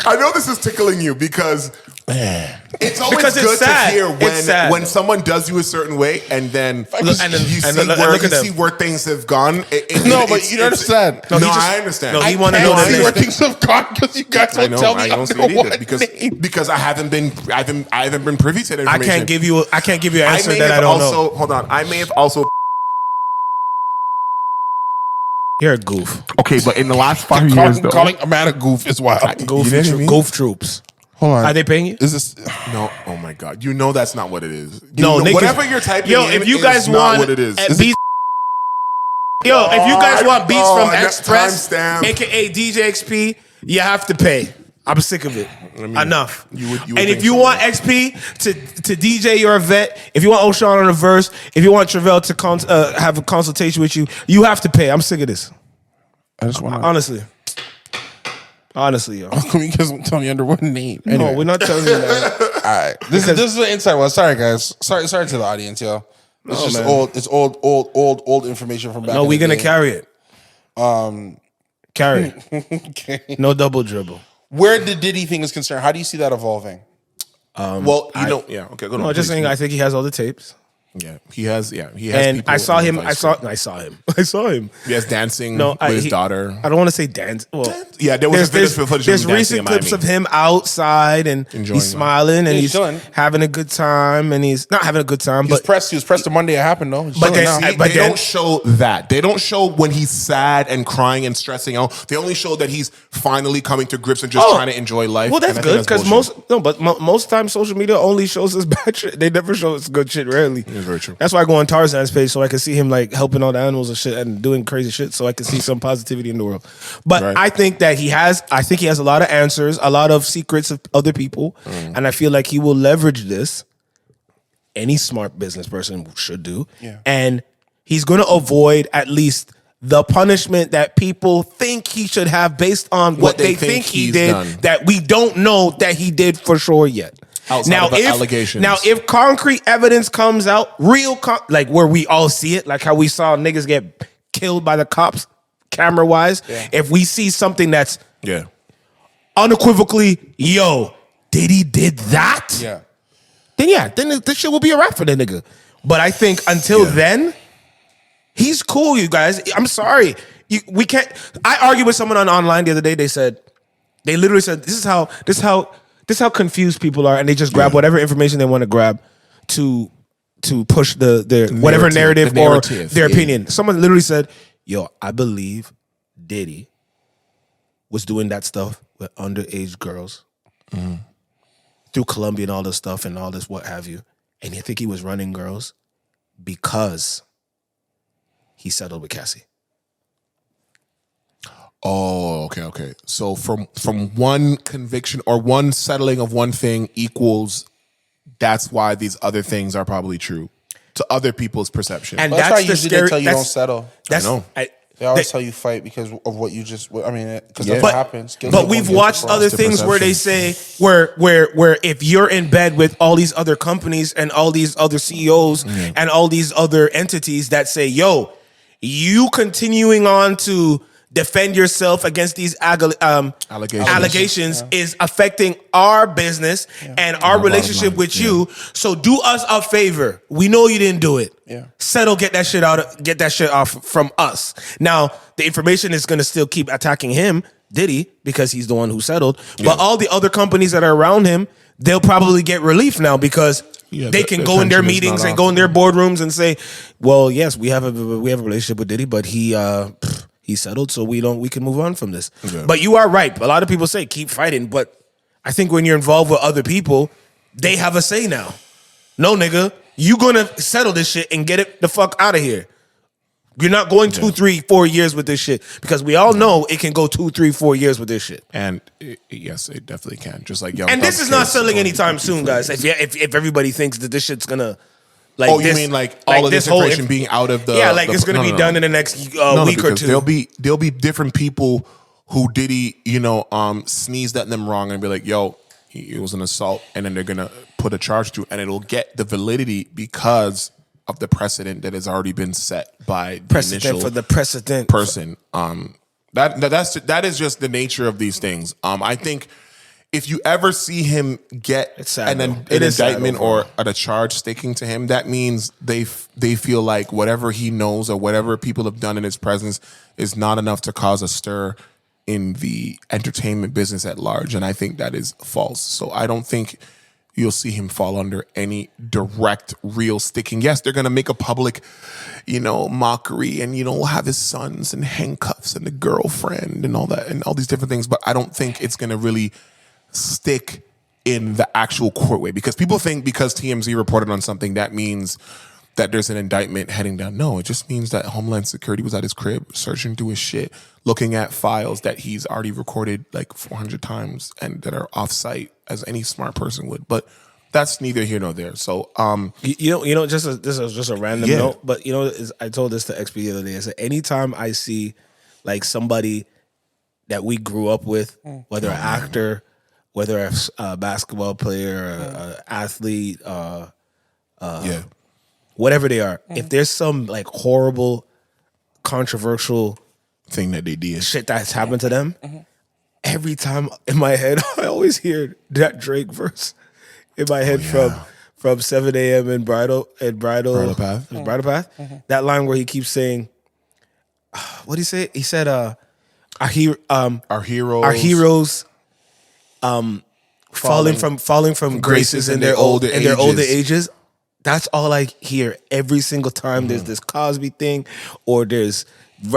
I know this is tickling you because it's always Because it's good sad. to hear It's sad. when someone does you a certain way, and then you see where things have gone. No, but you don't understand. No, he just- I understand. no, he I wanna can't know the see name. where Where things have gone because you guys I won't know. tell me I don't see it under either what name. because I haven't been privy to that I information. can't give you an answer may that I have don't know. also hold on. I may have also. You're a goof. Okay, but in the last 5 years, though, Calling a man a goof is wild. Goof, You know what I mean? goof troops. Hold on. Are they paying you? Is this? no. Oh my god, you know that's not what it is. No, you know, niggas- whatever you're typing. Yo, in if you is guys not want what it is. beats, if you guys want beats Oh, from I got Express, timestamp. aka DJXP, you have to pay. I'm sick of it. Enough. you would and think if you so, want man. XP to DJ your event, if you want O'Shawn on a verse, if you want Trivelle to have a consultation with you, you have to pay. I'm sick of this. I just want to. Honestly, yo. How come you guys won't tell me under what name? No, we're not telling you that. All right. This is the inside one. Sorry, guys. Sorry to the audience, yo. It's just man. old. It's old information from back. No, in we're the gonna day. carry it. Carry it. Okay. No double dribble. Where the Diddy thing is concerned, how do you see that evolving? Well, you know, yeah. Okay, go on. No, just saying. I think he has all the tapes. Yeah, he has. Yeah, he has. And people I saw in him. the I vice saw. grip. I saw him. I saw him. He has dancing No, with his daughter. I don't want to say dance. Well, Yeah, there was footage of him there's dancing recent in clips Miami. of him outside and Enjoying he's smiling and he's chilling. having a good time and he's not having a good time. He was But pressed. He was pressed the Monday it happened though. He's But chilling then- now. See, but they then- don't show that. They don't show when he's sad and crying and stressing out. They only show that he's finally coming to grips and just trying to enjoy life. Well, that's And I think good because bullshit. most times social media only shows us bad shit. They never show us good shit. Rarely. It's very true. That's why I go on Tarzan's page so I can see him like helping all the animals and shit and doing crazy shit so I can see some positivity in the world. But Right. I think he has a lot of answers, a lot of secrets of other people, and I feel like he will leverage this. Any smart business person should do, and he's going to avoid at least the punishment that people think he should have based on what they think he he's did done. that we don't know that he did for sure yet. Outside of the allegations. Now, if concrete evidence comes out, like where we all see it, like how we saw niggas get killed by the cops, camera wise, if we see something that's Yeah. unequivocally, yo, Diddy did that, Yeah. then this shit will be a wrap for the nigga. But I think until then, he's cool, you guys. I'm sorry. We can't. I argued with someone online the other day. They literally said, this is how confused people are, and they just grab whatever information they want to grab to push their whatever narrative or their opinion. Someone literally said, yo, I believe Diddy was doing that stuff with underage girls through Colombia and all this stuff and all this what have you. And I think he was running girls because he settled with Cassie. Oh, okay. So from one conviction or one settling of one thing equals that's why these other things are probably true to other people's perception. And Well, that's why that's the usually they scary. tell you that's- don't settle. That's, I know. They always tell you fight because of what you just. I mean, because Yeah. that's what happens. Guilty But upon we've guilty watched for other us. things where they say where if you're in bed with all these other companies and all these other CEOs and all these other entities that say, yo, you continuing on to defend yourself against these allegations is affecting our business and our relationship with you. So do us a favor. We know you didn't do it. Yeah. Settle, get that shit off from us. Now, the information is going to still keep attacking him, Diddy, because he's the one who settled. But all the other companies that are around him, they'll probably get relief now because they can go in their meetings and go in their boardrooms and say, well, yes, we have a relationship with Diddy, but he settled, so we can move on from this. Yeah. But you are right. A lot of people say keep fighting, but I think when you're involved with other people, they have a say now. No, nigga, you gonna settle this shit and get it the fuck out of here. You're not going 2, 3, 4 years with this shit because we all know it can go 2, 3, 4 years with this shit. And yes, it definitely can. Just like Young And this Thug's is not case selling going anytime 2, 3, soon, 4 guys. years. If everybody thinks that this shit's gonna like, Oh, you mean like all of this whole information being out of the? it's gonna be done in the next week or two. There'll be different people who Diddy, sneezed at them wrong and be like, yo, it was an assault, and then they're gonna put a charge to, and it'll get the validity because of the precedent that has already been set by the initial for the precedent person. That is just the nature of these things. I think if you ever see him get It's sad, an though. It is sad indictment overall. or a charge sticking to him, that means they feel like whatever he knows or whatever people have done in his presence is not enough to cause a stir in the entertainment business at large. And I think that is false. So I don't think you'll see him fall under any direct real sticking. Yes, they're going to make a public, mockery and, have his sons in handcuffs and the girlfriend and all that and all these different things. But I don't think it's going to really stick in the actual court way, because people think because TMZ reported on something, that means that there's an indictment heading down. No, it just means that Homeland Security was at his crib searching through his shit, looking at files that he's already recorded like 400 times and that are off site, as any smart person would. But that's neither here nor there. So this is just a random note, but I told this to XP the other day. I said anytime I see like somebody that we grew up with, whether an actor, whether a basketball player, an athlete, whatever they are, if there's some like horrible, controversial thing that they did, shit that's happened to them, every time in my head, I always hear that Drake verse in my head from 7 a.m. in Bridal Path. Bridal Path. That line where he keeps saying, what did he say? He said, our heroes falling from graces in their older ages. That's all I hear every single time. There's this Cosby thing, or there's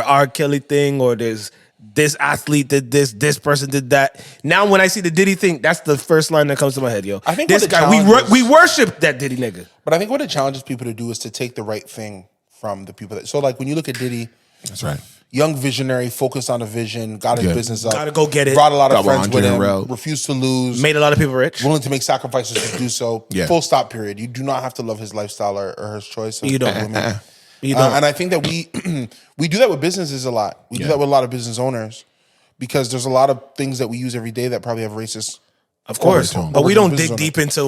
R. Kelly thing, or there's this athlete did this person did that. Now when I see the Diddy thing, that's the first line that comes to my head, yo. I think this guy, we worship that Diddy nigga. But I think what it challenges people to do is to take the right thing from the people that. So like when you look at Diddy, That's right. young visionary, focused on a vision, got his business up, Gotta go get it. brought a lot of Got friends with 100 him, in row. refused to lose, Made a lot of people rich. willing to make sacrifices to do so. Yeah. Full stop. Period. You do not have to love his lifestyle or his choice. Of You don't. women. You don't. And I think that we do that with businesses a lot. We do that with a lot of business owners because there's a lot of things that we use every day that probably have racist. Of course, overtone. but we don't Business dig owner. deep into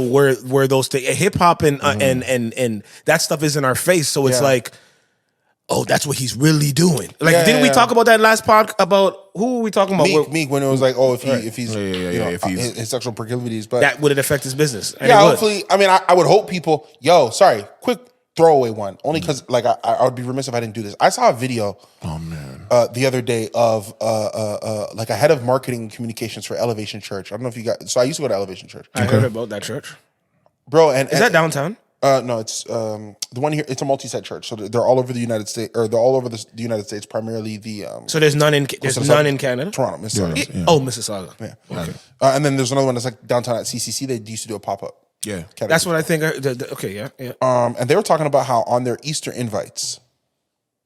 where those things. Hip hop and that stuff is in our face. So it's Yeah. like, oh, that's what he's really doing. Like, Yeah, didn't we yeah. talk about that last pod about who were we talking about? Meek, when it was like, oh, if he's if he's- his sexual proclivities, but That would it affect his business? And yeah, it would. hopefully. I mean, I would hope people. Quick throwaway one. Only because like I would be remiss if I didn't do this. I saw a video. Oh man. The other day of like a head of marketing and communications for Elevation Church. I don't know if you got. So I used to go to Elevation Church, I heard about that church. bro. And Is that downtown? No, it's the one here. It's a multi-site church, so they're all over the United States, or they're all over the United States. Primarily the So there's none in Canada. Toronto, Mississauga. Yeah. Oh, Mississauga. Yeah. Okay. And then there's another one that's like downtown at CCC. They used to do a pop-up. Yeah. That's what I think. Okay, yeah. And they were talking about how on their Easter invites,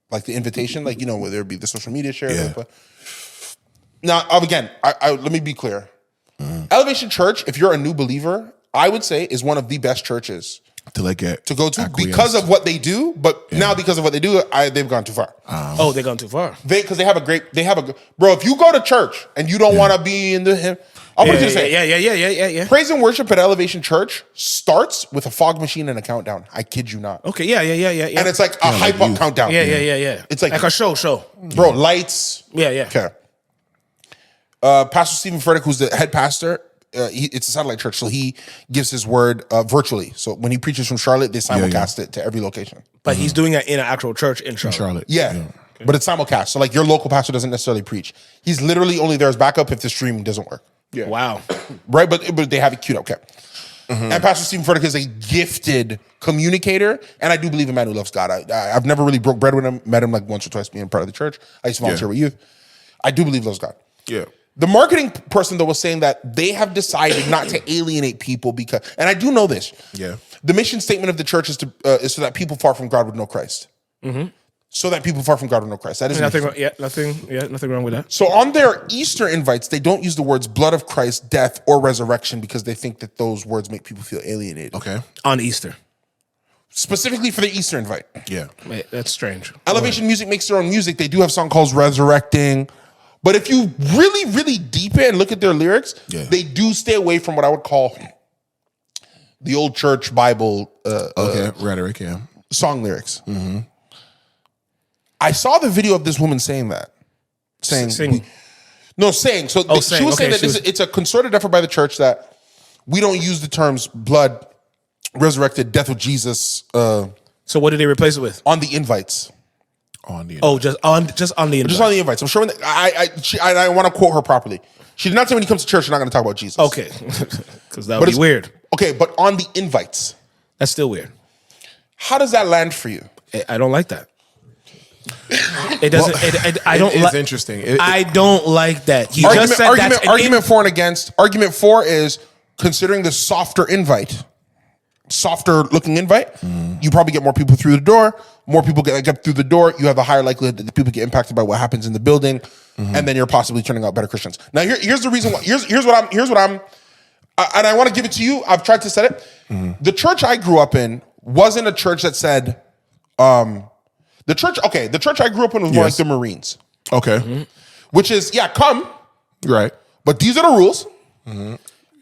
like the invitation, like whether it be the social media share. Yeah. But now, again, I let me be clear. Elevation Church, if you're a new believer, I would say is one of the best churches To like get to go to acquiesced. because of what they do. But now because of what they do, they've gone too far. Oh, they've gone too far. Because they have a bro. If you go to church and you don't want to be in the I'll put it this way. Yeah. Praise and worship at Elevation Church starts with a fog machine and a countdown. I kid you not. Okay, yeah. And it's like a hype up countdown. Yeah. It's like a show. bro, lights. Yeah. Okay. Pastor Stephen Furtick, who's the head pastor, it's a satellite church, so he gives his word virtually. So when he preaches from Charlotte, they simulcast it to every location. But he's doing it in an actual church in Charlotte. Yeah. But it's simulcast. So like your local pastor doesn't necessarily preach. He's literally only there as backup if the stream doesn't work. Yeah. Wow. Right? But they have it queued up. Okay. And Pastor Stephen Furtick is a gifted communicator, and I do believe a man who loves God. I've never really broke bread with him, met him like once or twice being part of the church. I used to volunteer with youth. I do believe loves God. Yeah. The marketing person, though, was saying that they have decided not to alienate people because, and I do know this. Yeah. The mission statement of the church is so that people far from God would know Christ. So that people far from God would know Christ. That is Nothing wrong with that. So on their Easter invites, they don't use the words blood of Christ, death, or resurrection because they think that those words make people feel alienated. Okay. On Easter. Specifically for the Easter invite. Yeah. Wait, that's strange. Elevation Music makes their own music. They do have a song called Resurrecting. But if you really, really deep it and look at their lyrics, they do stay away from what I would call the old church Bible Rhetoric, yeah. song lyrics. I saw the video of this woman saying that. Saying. So saying. she was saying that it's a concerted effort by the church that we don't use the terms blood, resurrected, death of Jesus So what did they replace it with? on the invites. On the Just on the Just on the invites. I'm showing that I want to quote her properly. She did not say when you come to church, you're not going to talk about Jesus. Okay. Because that would be weird. Okay, but on the invites, That's still weird. how does that land for you? I don't like that. It doesn't. I don't. It's interesting. I don't like that. He just said that's Argument for and against. Argument for is considering the softer looking invite. You probably get more people through the door. More people get through the door. You have a higher likelihood that the people get impacted by what happens in the building, and then you're possibly turning out better Christians. Now here's the reason why. Here's what I'm. And I want to give it to you. I've tried to set it. The church I grew up in wasn't a church that said. The church I grew up in was more like the Marines. Okay. Which is, come. Right. But these are the rules.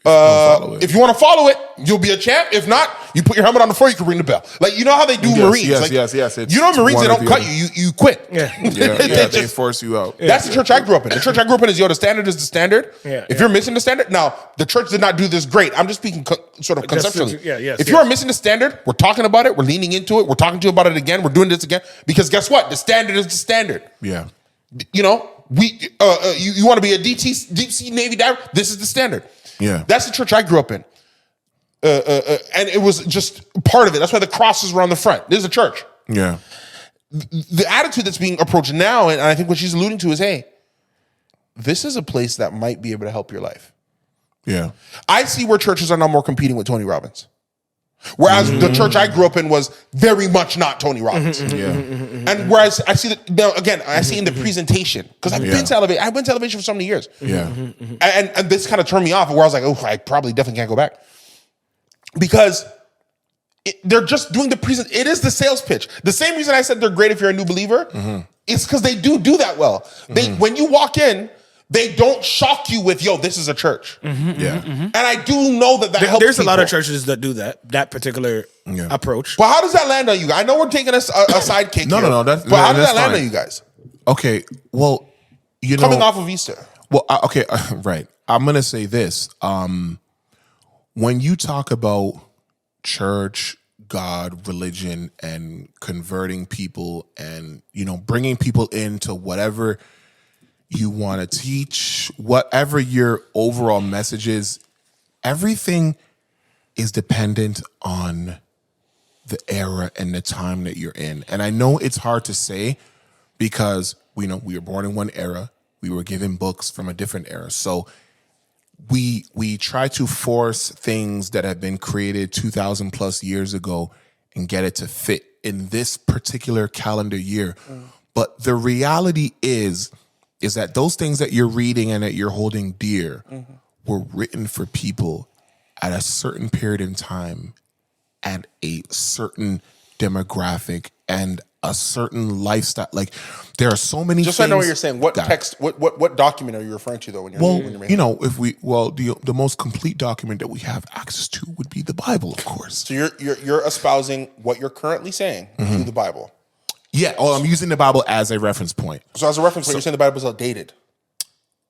Follow it. If you want to follow it, you'll be a champ. If not, you put your helmet on the floor, you can ring the bell. Like, you know how they do Marines? Yes, like, yes. You know Marines, they don't cut you. You quit. They force you out. That's the church I grew up in. The church I grew up in is, the standard is the standard. If you're missing the standard, now, the church did not do this great. I'm just speaking sort of conceptually. If you are missing the standard, we're talking about it. We're leaning into it. We're talking to you about it again. We're doing this again. Because guess what? The standard is the standard. Yeah. You know, you want to be a deep sea Navy diver? This is the standard. Yeah. That's the church I grew up in. And it was just part of it. That's why the crosses were on the front. This is a church. Yeah. The attitude that's being approached now, and I think what she's alluding to is, hey, this is a place that might be able to help your life. Yeah. I see where churches are now more competing with Tony Robbins. Whereas the church I grew up in was very much not Tony Robbins. And whereas I see that now, again, I see in the presentation, because I've been to Elevation. I've been to Elevation for so many years. Yeah. And this kind of turned me off, where I was like, oh, I probably definitely can't go back. Because they're just doing the present. It is the sales pitch. The same reason I said they're great if you're a new believer is because they do that well. They when you walk in, they don't shock you with, yo, this is a church. And I do know that helps There's people. a lot of churches that do that particular approach. But how does that land on you guys? I know we're taking a sidekick here. No. But how does that land fine. on you guys? Okay. Well, Coming off of Easter. Well, okay. Right. I'm going to say this. When you talk about church, God, religion, and converting people and, bringing people into whatever you want to teach, whatever your overall message is, everything is dependent on the era and the time that you're in. And I know it's hard to say because we were born in one era. We were given books from a different era. So we try to force things that have been created 2,000 plus years ago and get it to fit in this particular calendar year. But the reality is that those things that you're reading and that you're holding dear were written for people at a certain period in time, at a certain demographic and a certain lifestyle. Like, there are so many Just things. so I know what you're saying. What text, what document are you referring to, though, when you're making the most complete document that we have access to would be the Bible, of course. So you're espousing what you're currently saying to the Bible. Yeah, I'm using the Bible as a reference point. So as a reference point, you're saying the Bible is outdated.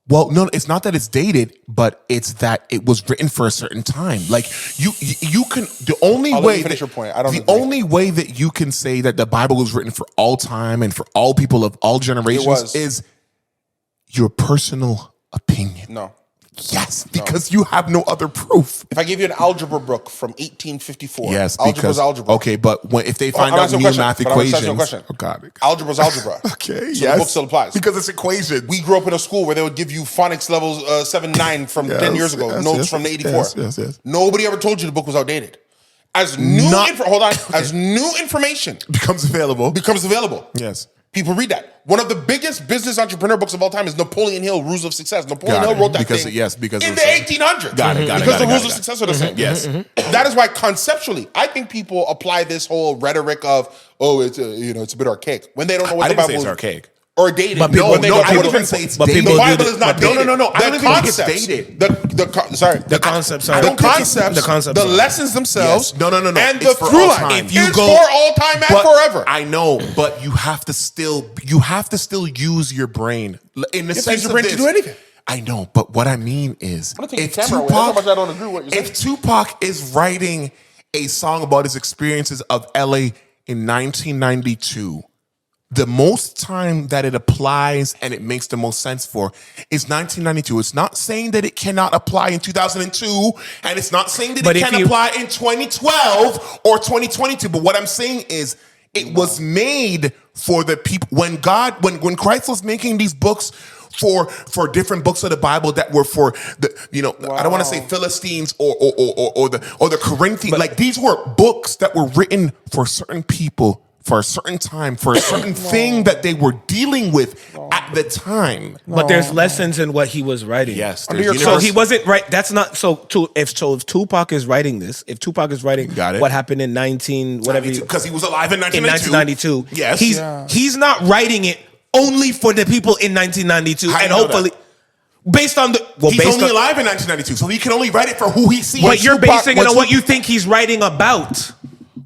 Well, no, it's not that it's dated, but it's that it was written for a certain time. Like you can the only I'll way let you finish your point. I don't the agree. only way that you can say that the Bible was written for all time and for all people of all generations is your personal opinion. No. Yes, because you have no other proof. If I gave you an algebra book from 1854, Yes, algebra's algebra. Okay, but if they find out new math equations, oh God, algebra's algebra. Okay, so the book still applies because it's equations. We grew up in a school where they would give you phonics levels 7-9 from 10 years ago, notes from 84. Yes. Nobody ever told you the book was outdated. As new information becomes available. Yes. People read that. One of the biggest business entrepreneur books of all time is Napoleon Hill, Rules of Success. Napoleon Hill wrote that because thing in the 1800s. Because the rules of success are the same. Yes. That is why conceptually, I think people apply this whole rhetoric of, it's a bit archaic when they don't know what the Bible is. Archaic. Or dated. But people, I don't even say it's dated. The Bible is not dated. No. I don't even think it's dated. The concepts, the lessons themselves. Yes. No. And it's the through line. It's for all time and forever. I know, but you have to still use your brain in the sense of this. To do anything. I know, but what I mean is, if Tupac is writing a song about his experiences of LA in 1992. The most time that it applies and it makes the most sense for is 1992. It's not saying that it cannot apply in 2002, and it's not saying that it can apply in 2012 or 2022. But what I'm saying is it was made for the people. When Christ was making these books for different books of the Bible that were for the, I don't want to say Philistines or the Corinthians. Like, these were books that were written for certain people, for a certain time, for a certain thing that they were dealing with at the time. But there's lessons in what he was writing. Yes. So he wasn't right. That's not if Tupac is writing this, if Tupac is writing what happened in 19 whatever, because he was alive in 1992. Yes. He's not writing it only for the people in 1992 and hopefully. Based on the He's only alive in 1992, so he can only write it for who he sees. But you're Tupac- basing it when on what you think he's writing about.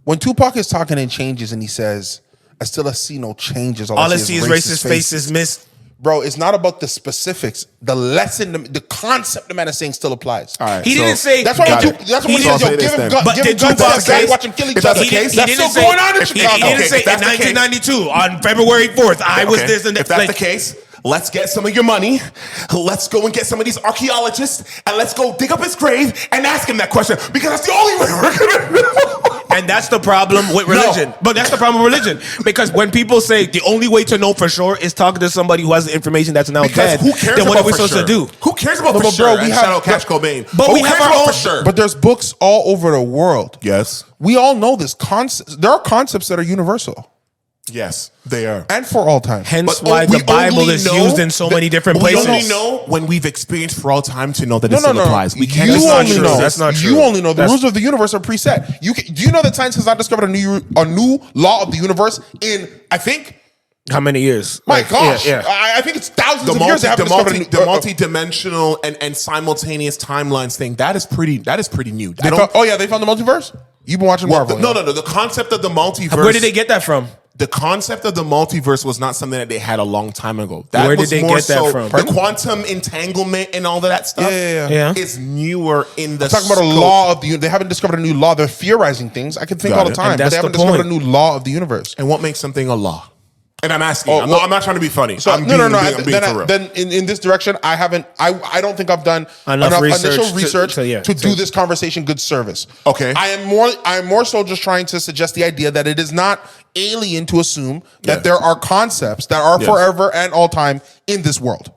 When Tupac is talking in changes and he says, I still see no changes. All I see is racist faces missed. Bro, it's not about the specifics. The lesson, the concept the man is saying still applies. All right, He didn't say. That's why Got when it. that's when he So I'll says, say yo, this give him then. But give did him guns to Tupac the guys, say- watch him kill each if that's other. the case, That's still going on in He Chicago. didn't say if that's in the case- 1992 on February 4th. I was this and that. If that's Like, the case, let's get some of your money. Let's go and get some of these archaeologists, and let's go dig up his grave and ask him that question, because that's the only way we're gonna know. and that's the problem with religion. But that's the problem with religion. Because when people say the only way to know for sure is talking to somebody who has the information that's now Because dead, who cares then what about are we for supposed sure? to do? Who cares about No, for but bro, sure? we And have- shout out Cash Cobain. But Who we have cares our about own- for sure? But there's books all over the world. Yes. We all know this concept. There are concepts that are universal Yes, they are. and for all time. Hence But why we the Bible only is know used in so many different We places. only know when we've experienced for all time to know that No, this no, still no. applies. We can't You just only true. know. That's not true. You only know the That's- rules of the universe are preset. Do you know that science has not discovered a new law of the universe in, I think, How many years? my Like, gosh, yeah. I think it's thousands of years they haven't discovered a new. multi-dimensional and simultaneous timelines thing. That is pretty new. They found the multiverse. You've been watching Marvel. No. The concept of the multiverse. Where did they get that from? The concept of the multiverse was not something that they had a long time ago. That Where did was they more get that so from? The Pardon? quantum entanglement and all of that stuff. Yeah. Is newer in the. Talking about a scope. law of the. They haven't discovered a new law. They're theorizing things. I can think Got all the it. time, And but that's they haven't the discovered a point. new law of the universe. And what makes something a law? And I'm asking. Oh, I'm, well- not, I'm not trying to be funny. So I'm no. being for real. Then in this direction, I haven't. I don't think I've done Enough enough research initial research to do this conversation good service. Okay. I am more so just trying to suggest the idea that it is not alien to assume that Yes. there are concepts that are Yes. forever and all time in this world.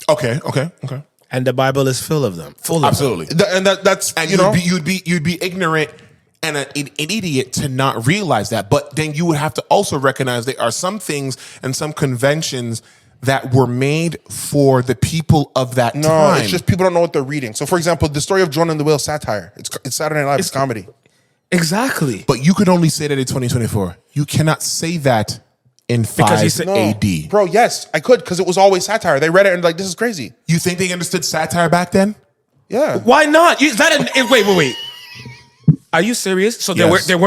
Okay. And the Bible is full of them. Absolutely. That's And you know. you'd be ignorant and an idiot to not realize that. But then you would have to also recognize there are some things and some conventions that were made for the people of that No, time. it's just people don't know what they're reading. So, for example, the story of Joyner and the Whale satire. It's Saturday Night Live. It's comedy. Exactly. But you could only say that in 2024. You cannot say that in 5 you said- AD. Bro, yes, I could because it was always satire. They read it and like, this is crazy. You think they understood satire back then? Yeah. Why not? Is that wait. Are you serious? So Yes. there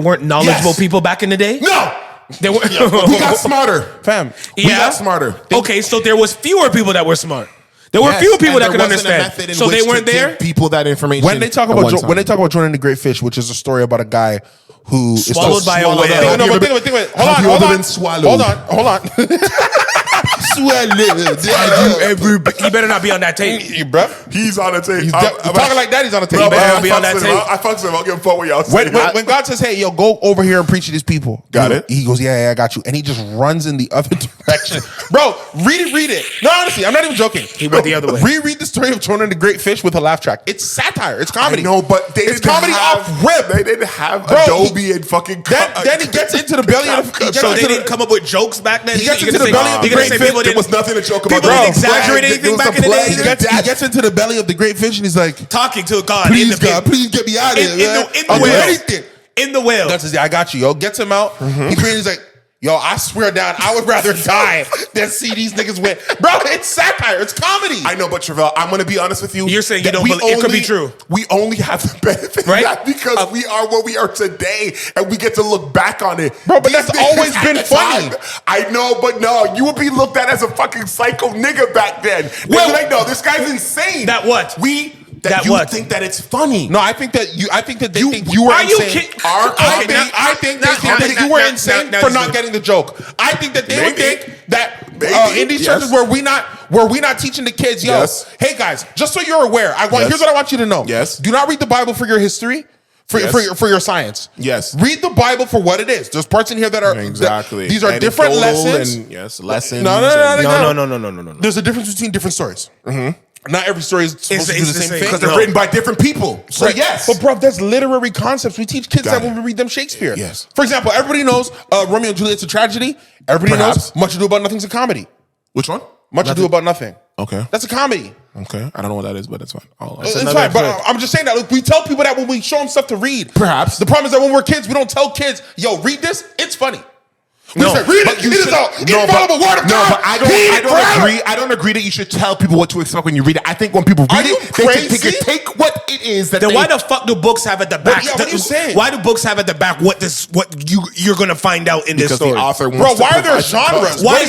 weren't knowledgeable Yes. people back in the day? No. There were. We got smarter. Fam. We got smarter. Okay, so there was fewer people that were smart. There were Yes, fewer people and that there could wasn't a understand. method in So they which to weren't there. give people that information. When they talk at about one time. Joyner and the Great Fish, which is a story about a guy who is Swallowed by a swallowed whale. up. No, Have you but ever think of it. have you ever been swallowed? Hold on. Swallowed. He better not be on that tape. Bruh. He's on the tape. He's talking like that. He's on the Bro, table. better I be on that fucks with him. tape. I fucks with him. I'll give a fuck what y'all say. When God says, "Hey, yo, go over here and preach to these people," Got it. He goes, "Yeah, I got you," and he just runs in the other direction. Bro, read it. No, honestly, I'm not even joking. He went the other way. Reread the story of Joyner and the Great Fish with a laugh track. It's satire. It's comedy. No, but it's comedy off rip. They didn't have Bro, Adobe and fucking. Then he gets into the belly of the. So they didn't come up with jokes back then. He gets You're into gonna the say- belly of the you're gonna great say people fish. There didn't- was nothing to joke about. People didn't Bro, exaggerate there anything was back a in the day. play. He gets into the belly of the great fish and he's like, talking to God. "Please, in the God, please get me out of in, here. in man. the I'll do whale. anything." In the whale. That's his, I got you, yo. Gets him out. He's like, "Yo, I swear down, I would rather die than see these niggas win." Bro, it's satire. It's comedy. I know, but Trivelle, I'm going to be honest with you. You're saying you that don't we believe- it could be true. We only have the benefit Right? of that because we are what we are today, and we get to look back on it. Bro, but These that's niggas always at been the funny. time, I know, but no, you would be looked at as a fucking psycho nigga back then. They'd Well- be like, no, this guy's insane. That what? That you what? think that it's funny. No, I think that they think you were Are you insane. kidding? I think they think that you were insane for not getting. getting the joke. I think that they would Maybe. think that Maybe. in these Yes. churches where we not teaching the kids, yo, Yes. hey guys, just so you're aware, Yes. here's what I want you to know. Yes. Do not read the Bible for your history. Yes. For your science. Yes. Read the Bible for what it is. There's parts in here that are Exactly. these are different Anecdotal lessons. And, yes, lessons. No. No. There's a difference between different stories. Not every story is supposed to do it's the the same same. thing. Because they're written by different people. So Right. yes. But bro, that's literary concepts. We teach kids Got that it. when we read them Shakespeare. Yes. For example, everybody knows Romeo and Juliet's a tragedy. Everybody knows Perhaps. Much Ado About Nothing's a comedy. Which one? Much Ado About Nothing. Okay. That's a comedy. Okay. I don't know what that is, but it's fine. It's fine, but I'm just saying that. Look, we tell people that when we show them stuff to read. Perhaps. The problem is that when we're kids, we don't tell kids, yo, read this. It's funny. No, said, read but it. It is an infallible word of God. But I don't agree that you should tell people what to expect when you read it. I think when people read it, they can take what it is that. Then why the fuck do books have at the back? What are you saying? Why do books have at the back what you're gonna find out in this story? The author Bro, why are there genres? Why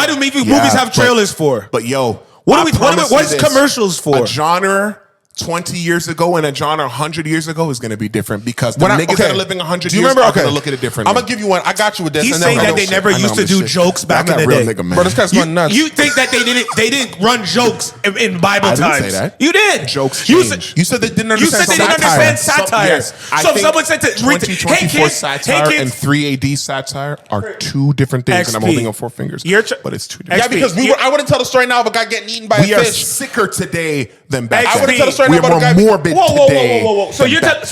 do movies have trailers for? But yo, What's commercials for? A genre 20 years ago and a genre 100 years ago is going to be different because the niggas that are living 100 years are going to look at it differently. I'm going to give you one. I got you with this. He's saying that they never used to do jokes back in the day. Bro, this guy's going nuts. You think that they didn't run jokes in Bible times? I didn't say that. You did. Jokes change. You said they didn't You said understand they didn't understand satire. Yes, So if someone said to read 2024 satire and 3 AD satire are two different things, and I'm holding up 4 fingers. But it's two different. Yeah, because I wouldn't tell the story now of a guy getting eaten by a fish. We are sicker today than back then. I wouldn't tell the story We now are about a guy. more morbid today. Whoa. So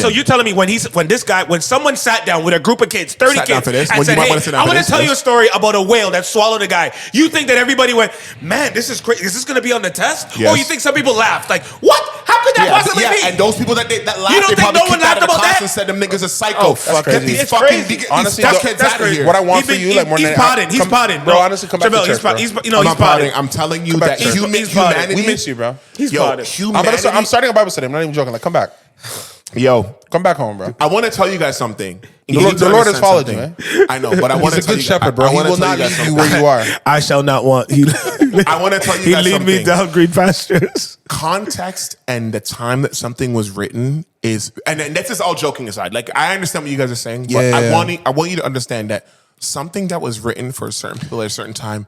you're telling me when someone sat down with a group of kids, 30 Sat down kids, for this? and When said, you might "Hey, wanna sit down I'm for going this? to tell you a Yes. story about a whale that swallowed a guy." You think that everybody went, "Man, this is crazy. Is this going to be on the test?" Yes. Or you think some people laughed, like, "What? How could that possibly be?" And those people that laughed, You don't they think probably no one kicked out laughed of the about class that? and said them niggas are psycho. Oh, fuck, Get these it's fucking crazy. these Honestly, kids out of here. What I want for you, like more than he's potting. He's potting. Bro, honestly, come back to church, bro. He's I'm not potting. I'm telling you Come back that to church. humanity. We miss you, bro. He's Yo, potting. humanity. I'm starting a Bible study. I'm not even joking. Like, come back. Yo, Come back home, bro. I want to tell you guys something. The Lord has followed you, man. I know, but I want to He's a tell good you. shepherd, bro. He will not leave you where you are. I shall not want. I want to tell you He guys lead something. me down green pastures. Context and the time that something was written is, and this is all joking aside. Like, I understand what you guys are saying, but Yeah. I want you to understand that something that was written for certain people at a certain time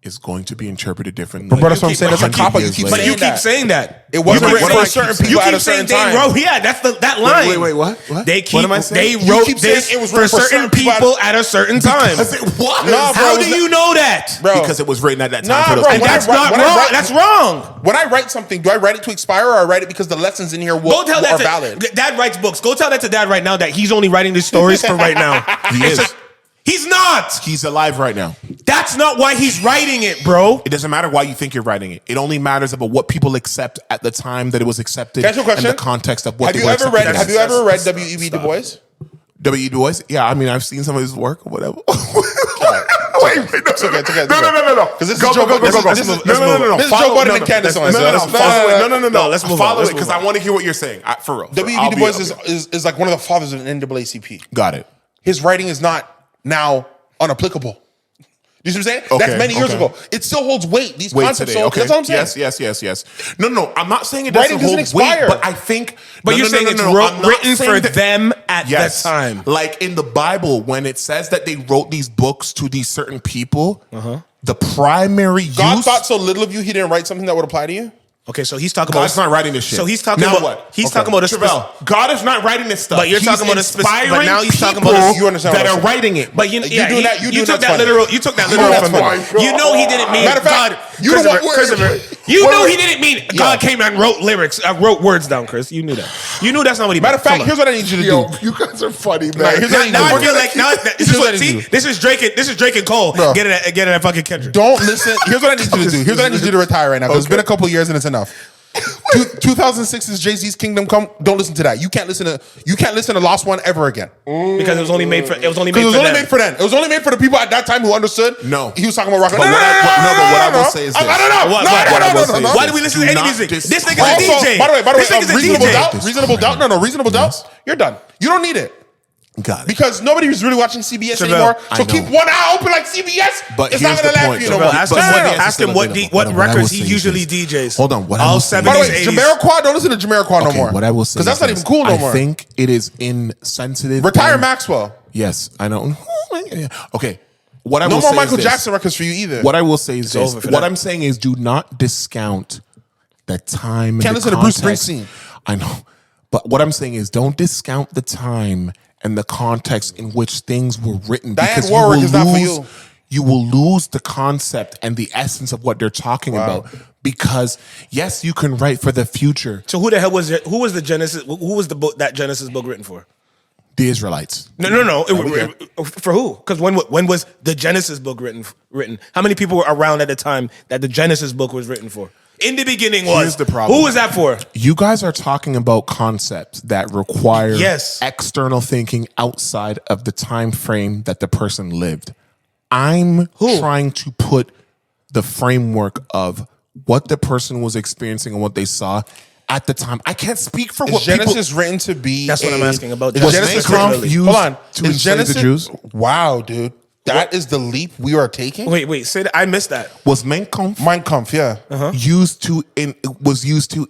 is going to be interpreted differently. But that's what I'm saying. That's a 100 cop out. You years keep later. But you keep saying that. It wasn't You written might- for what certain do I keep people You at a keep saying certain they time. wrote. Yeah, that's that line. Wait, what? They keep. What am I saying? They You wrote keep saying this it was for written for certain certain people people at a certain time. Because it was. No, bro, How it was do you know that? Bro. Because it was written at that time. Nah, for those bro, people. when I That's write- not when I wrong. write- That's wrong. When I write something, do I write it to expire or I write it because the lessons in here Go tell are that valid? to Dad writes books. Go tell that to Dad right now that he's only writing these stories for right now. He is. He's not. He's alive right now. That's not why he's writing it, bro. It doesn't matter why you think you're writing it. It only matters about what people accept at the time that it was accepted. Can I ask you a question? And the context of what Have you ever read? Have you ever read W.E.B. Du Bois? W.E. Du Bois? Yeah, I mean, I've seen some of his work or whatever. Wait, no. It's okay. No. Because this is Go. Joe Budden. No. This is Joe Budden and Candace on. No. Let's move on. Follow Let's it because move on. I want to hear what you're saying. For real. W.E.B. Du Bois is like one of the fathers of NAACP. Got it. His writing is not now unapplicable. You see what I'm saying? Okay, That's many years ago. It still holds weight. These Wait concepts. today. So, Okay. that's what I'm saying. Yes. No. I'm not saying it Writing doesn't doesn't hold weight, expire. but I think. But you're saying it's I'm not written saying for that- them at Yes. that time. Like in the Bible, when it says that they wrote these books to these certain people, the primary God use. thought so little of you, he didn't write something that would apply to you? Okay, so he's talking God's about. not writing this shit. So he's talking Now about what? He's Okay. talking about a Trivelle, God is not writing this stuff. But you're He's talking about a specific- but inspiring now he's talking people about a- You understand that what I'm are saying. writing it. But you doing that- you you doing took that's that funny. literal. You took that You literal know that's from funny. him. You know he didn't mean Matter of fact, God. you know what- Christopher, you know he didn't mean God came and wrote lyrics, wrote words down, Chris. You knew that. You knew that's not what he meant. Matter of fact, here's what I need you to do. you guys are funny, Right, here's what I need Now you I to feel do. like this Here's is what I what. need See, you to do. this is Drake and Cole. Bro. Get it at fucking Kendrick. Don't listen. Here's what I need you to do. Here's what I need you to retire right now. Because it's been a couple years and it's enough. 2006's Jay-Z's Kingdom Come. Don't listen to that. You can't listen to Lost One ever again. Because it was only made for. It was only Because made it was for only them. made for them. It was only made for the people at that time who understood. No. He was talking about rock. But what I will say is this. I don't know. What I will say is Why do we listen to Do any not music? dis- This nigga's a Also, DJ. by the way, This nigga's a reasonable DJ. doubt. Reasonable doubt. No, reasonable doubts. You're done. You don't need it. Got it. Because nobody was really watching CBS Trivelle, anymore. I So know. keep one eye open like CBS. But it's here's not going the to laugh point, you no Trivelle. more. Ask But him what what, is ask still him what, available? what What I will records he say is usually this. DJs. Hold on, what I all will say- By the way, 70s, 80s. Jamiroquai, don't listen to Jamiroquai no Okay, more. what I will say Because that's is not this. even cool no more. I think it is insensitive. Retire and- Maxwell. Yes, I know. Okay. What I No will more say Michael is this. Jackson records for you either. What I will say is this. over for What that. I'm saying is do not discount the time and Can't the listen to Bruce context. Springsteen. I know. But what I'm saying is don't discount the time and the context in which things were written. Diane because Warwick you is will not for lose, you. you will lose the concept and the essence of what they're talking about. Because yes, you can write for the future. So who the hell was it? Who was the Genesis? Who was the book that Genesis book written for? The Israelites. No. Okay. For who? Because when was the Genesis book written? How many people were around at the time that the Genesis book was written for? In the beginning was. Here's the problem. Who was that for? You guys are talking about concepts that require Yes. external thinking outside of the time frame that the person lived. I'm trying to put the framework of what the person was experiencing and what they saw at the time. I can't speak for what Genesis people. written to be. That's what I'm asking about. Is Was Genesis Mein Kampf written- used Hold on. to Is enslave the Jews? Wow, dude. That is the leap we are taking. Wait, say that. I missed that. Was Mein Kampf Mein Kampf, yeah. used to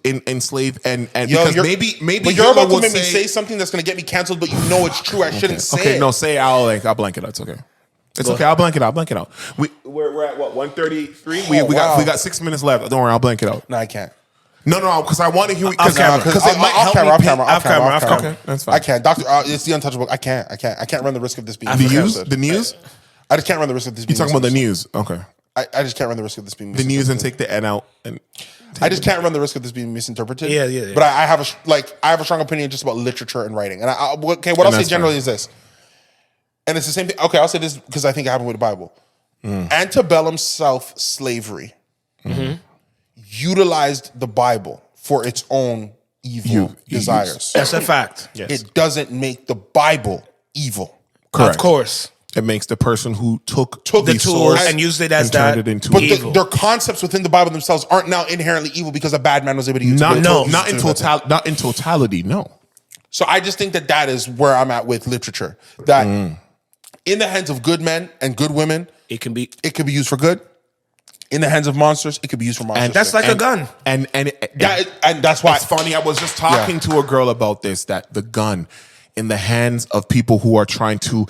enslave and Yo, because maybe but you're about to Hitler would make me say something that's gonna get me canceled, but you know it's true. I shouldn't say okay, it. no, say it. I'll blank it out. It's okay. It's okay. I'll blank it out. We're at what 1:33. We got 6 minutes left. Don't worry. I'll blank it out. No, I can't. No, because I want to hear Off camera. because it might help me. Off camera. Okay, that's fine. I can't. Doctor, it's the untouchable. I can't run the risk of this being The misunderstood. news. I just can't run the risk of this being You're talking about the misunderstood. news. Okay. I just can't run the risk of this being The news and misinterpreted. take the N out. And I just can't run the risk of this being misinterpreted. Yeah. But I have a strong opinion just about literature and writing. And what I'll say that's generally fair. is this. And it's the same thing. Okay, I'll say this because I think it happened with the Bible. Mm. Antebellum South slavery utilized the Bible for its own evil desires. That's a fact. Yes. It doesn't make the Bible evil. correct. Of course. It makes the person who took The the tools source and used it as and turned that. it into But evil. their concepts within the Bible themselves aren't now inherently evil because a bad man was able to use not it. not in totality. No. So I just think that is where I'm at with literature. That in the hands of good men and good women, It can be. it could be used for good. In the hands of monsters, it could be used for monsters. That's like a gun. And that's why it's funny. I was just talking to a girl about this, that the gun in the hands of people who are trying to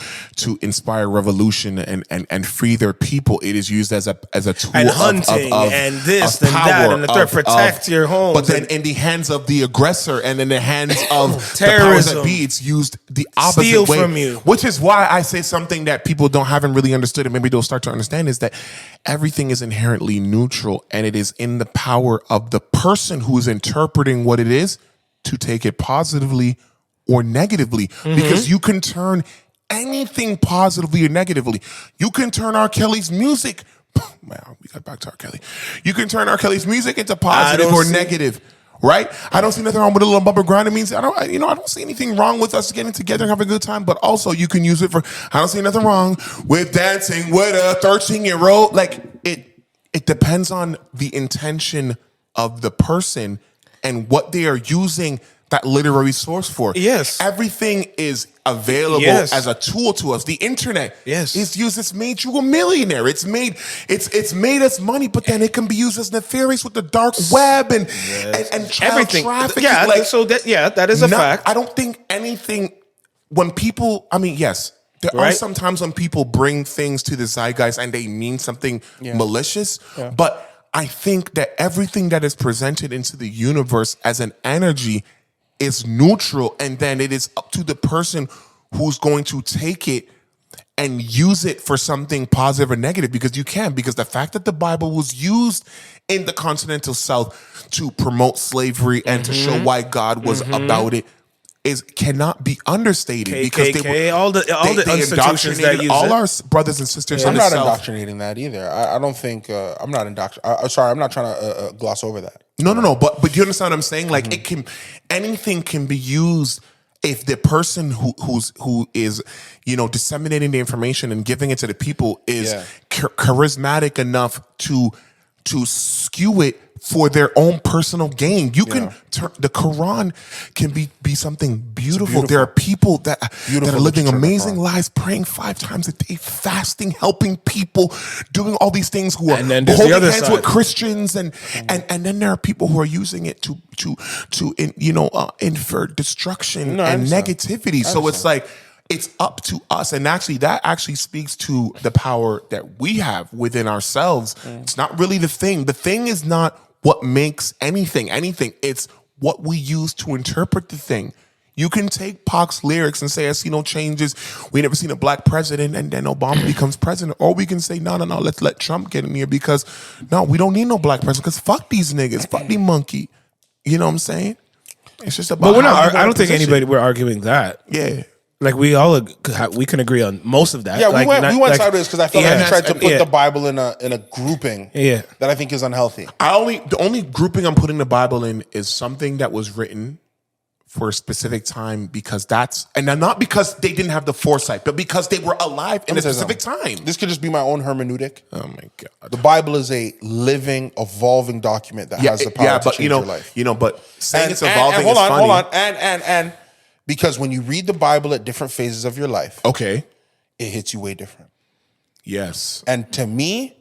inspire revolution and free their people, it is used as a tool And of hunting and this of and that power, and the third, protect your homes. But then in the hands of the aggressor and in the hands of the powers Terrorism. that be, it's used the opposite Steal way. from you. Which is why I say something that people haven't really understood, and maybe they'll start to understand, is that everything is inherently neutral, and it is in the power of the person who is interpreting what it is to take it positively or negatively, because you can turn anything positively or negatively. You can turn R. Kelly's music. Wow, we got back to R. Kelly. You can turn R. Kelly's music into positive or negative, right? I don't see nothing wrong with a little bumper grind. It means I don't see anything wrong with us getting together and having a good time. But also, you can use it for. I don't see nothing wrong with dancing with a 13-year-old. Like it depends on the intention of the person and what they are using that literary source for. Yes. Everything is available as a tool to us. The internet is used. It's made you a millionaire. It's made us money, but then it can be used as nefarious with the dark web and child Everything. trafficking. Yeah, Like, that is a fact. I don't think anything, when people, yes, there are sometimes when people bring things to the zeitgeist and they mean something malicious, but I think that everything that is presented into the universe as an energy is neutral, and then it is up to the person who's going to take it and use it for something positive or negative, because the fact that the Bible was used in the continental South to promote slavery and to show why God was about it cannot be understated, because KKK, all the institutions that use all it. our brothers and sisters. I'm in not the South. indoctrinating that either. I don't think I'm not indoctrinating. Sorry, I'm not trying to gloss over that. No. But you understand what I'm saying? Like anything can be used if the person who is disseminating the information and giving it to the people is charismatic enough to skew it for their own personal gain. You can turn the Quran can be something beautiful. There are people that are living amazing lives, praying 5 times a day, fasting, helping people, doing all these things, who are and then holding hands with Christians, and then there are people who are using it to infer destruction and negativity. So it's like, it's up to us. And actually, that actually speaks to the power that we have within ourselves. It's not really the thing. The thing is not what makes anything. It's what we use to interpret the thing. You can take Pac's lyrics and say, I see no changes. We never seen a black president, and then Obama becomes president. Or we can say, no, let's let Trump get in here, because no, we don't need no black president, because fuck these niggas, fuck the monkey. You know what I'm saying? It's just about. But we're not. I don't think we're arguing that. Yeah. Like we can agree on most of that. Yeah, like, we went sideways because I felt like we tried to put the Bible in a grouping that I think is unhealthy. The only grouping I'm putting the Bible in is something that was written for a specific time because and not because they didn't have the foresight, but because they were alive in a specific time. This could just be my own hermeneutic. Oh my God. The Bible is a living, evolving document that has the power to change your life. But saying it's And evolving hold is on, funny. hold on. And because when you read the Bible at different phases of your life, Okay. it hits you way different. Yes. And to me,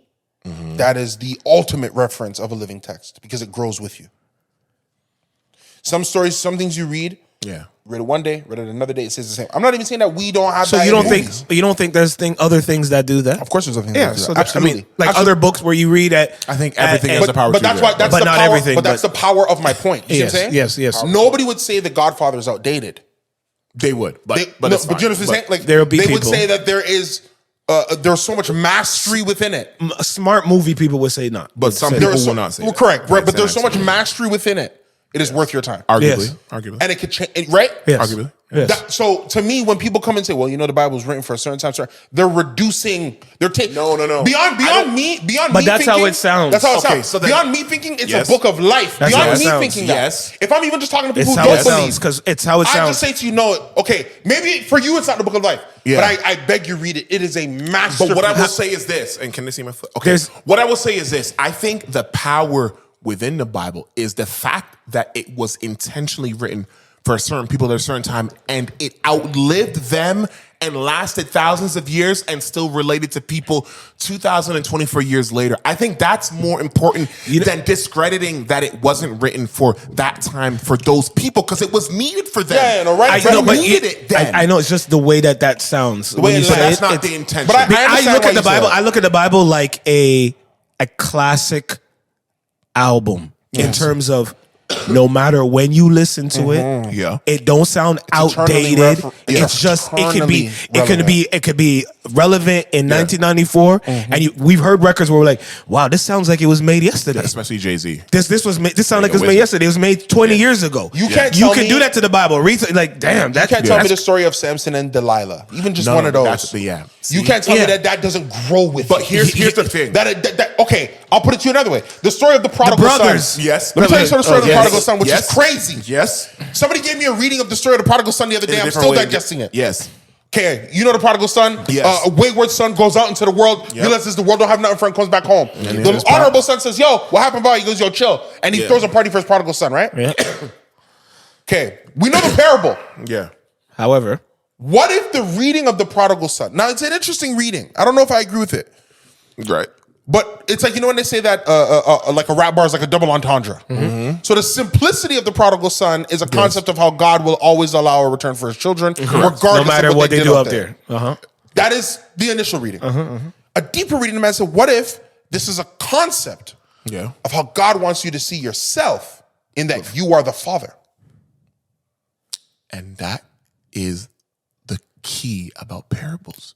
that is the ultimate reference of a living text because it grows with you. Some stories, some things you read, Yeah. read it one day, read it another day, it says the same. I'm not even saying that we don't have So that. you don't in think movies. there's other things that do that? Of course, there's other things. Yeah, that do so that. absolutely. Absolutely. Like Absolutely. other books where you read at. I think everything has the power But to that's do why that. that's But the not power. everything, But that's the power of my point. You see what I'm saying? Yes. Nobody would say the Godfather is outdated. They would, but But but it's fine. you know what I'm saying? Like there'll be they would people- say that there's so much mastery within it. Smart movie people would say not. But some Say people There's will not say well, that. correct, right? But Say there's so that. much mastery within it. It is worth your time, Arguably. Yes. Arguably. and it could change, right? Yes. Arguably. Yes. So to me, when people come and say, "Well, you know, the Bible was written for a certain time," they're reducing. They're taking No. Beyond But me that's how thinking- it sounds. That's how it Okay, sounds. so then- beyond me thinking, it's Yes. a book of life. That's Beyond how it me sounds. thinking Yes. that. If I'm even just talking to people It's who how don't it believe, sounds because it's how it I sounds. just say to you, no, okay, maybe for you it's not the book of life, Yeah. but I beg you read it. It is a masterpiece. But what I will say is this, and can they see my foot? Okay. There's- What I will say is this. I think the power within the Bible is the fact that it was intentionally written for certain people at a certain time, and it outlived them and lasted thousands of years and still related to people 2,024 years later. I think that's more important than discrediting that it wasn't written for that time for those people because it was needed for them. Yeah, no, right. I know, but needed it then. I know it's just the way that sounds. way it But that's it's- not the intention. But I I understand look why at the you say Bible. that. I look at the Bible like a classic album in terms of no matter when you listen to it, Yeah. it don't sound eternally outdated. yeah. It's just Eternally it could be relevant in 1994, and we've heard records where we're like, wow, this sounds like it was made yesterday. Especially Jay-Z. This sounds like it was made yesterday. It was made 20 years ago. You can't you tell can me- do that to the Bible. Read like damn, You can't tell me the story of Samson and Delilah. Even just one of those. Yeah. You can't tell me Yeah. that doesn't grow with But you. here's the thing. Okay, I'll put it to you another way. The story of the prodigal brothers. son. Yes. Let me tell you the story of the Yes. prodigal son, which Yes. is crazy. Yes. Somebody gave me a reading of the story of the prodigal son the other In a day. I'm different still way. digesting it. Yes. Okay, you know the prodigal son? Yes. A wayward son goes out into the world, Yep. realizes the world don't have nothing for him, comes back home. he The says, honorable son says, yo, what happened, boy? He goes, yo, chill. And he Yeah. throws a party for his prodigal son, right? Yeah. Okay, we know the parable. Yeah. However, What if the reading of the prodigal son? Now, it's an interesting reading. I don't know if I agree with it. Right. But it's like, you know when they say that like a rap bar is like a double entendre. So the simplicity of the prodigal son is a concept of how God will always allow a return for his children, regardless no matter of what they did do up there. That is the initial reading. A deeper reading, the man said, what if this is a concept Yeah. of how God wants you to see yourself in that you are the father? And that is the key about parables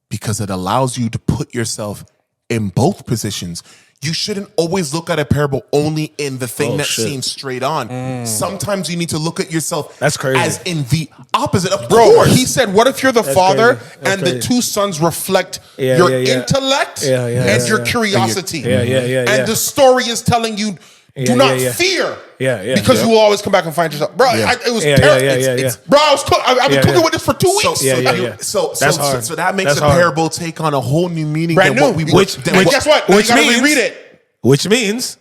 because it allows you to put yourself in both positions. You shouldn't always look at a parable only in the thing that seems straight on. Sometimes you need to look at yourself That's crazy. as in the opposite. Of Bro, course. he said, what if you're the father crazy. That's and the crazy. two sons reflect Yeah, your yeah, yeah. intellect Yeah, yeah, and yeah, your yeah. curiosity? Yeah. And the story is telling you, do Yeah, not yeah. fear. Yeah. Because you will always come back and find yourself. Bro, it was Yeah, terrible. yeah. Bro, I've been cooking with this for 2 weeks. Yeah. So That's hard. so that makes That's a hard. parable take on a whole new meaning Brand than new. what we Which- than and what- guess what? Now you Which gotta means- reread it. which means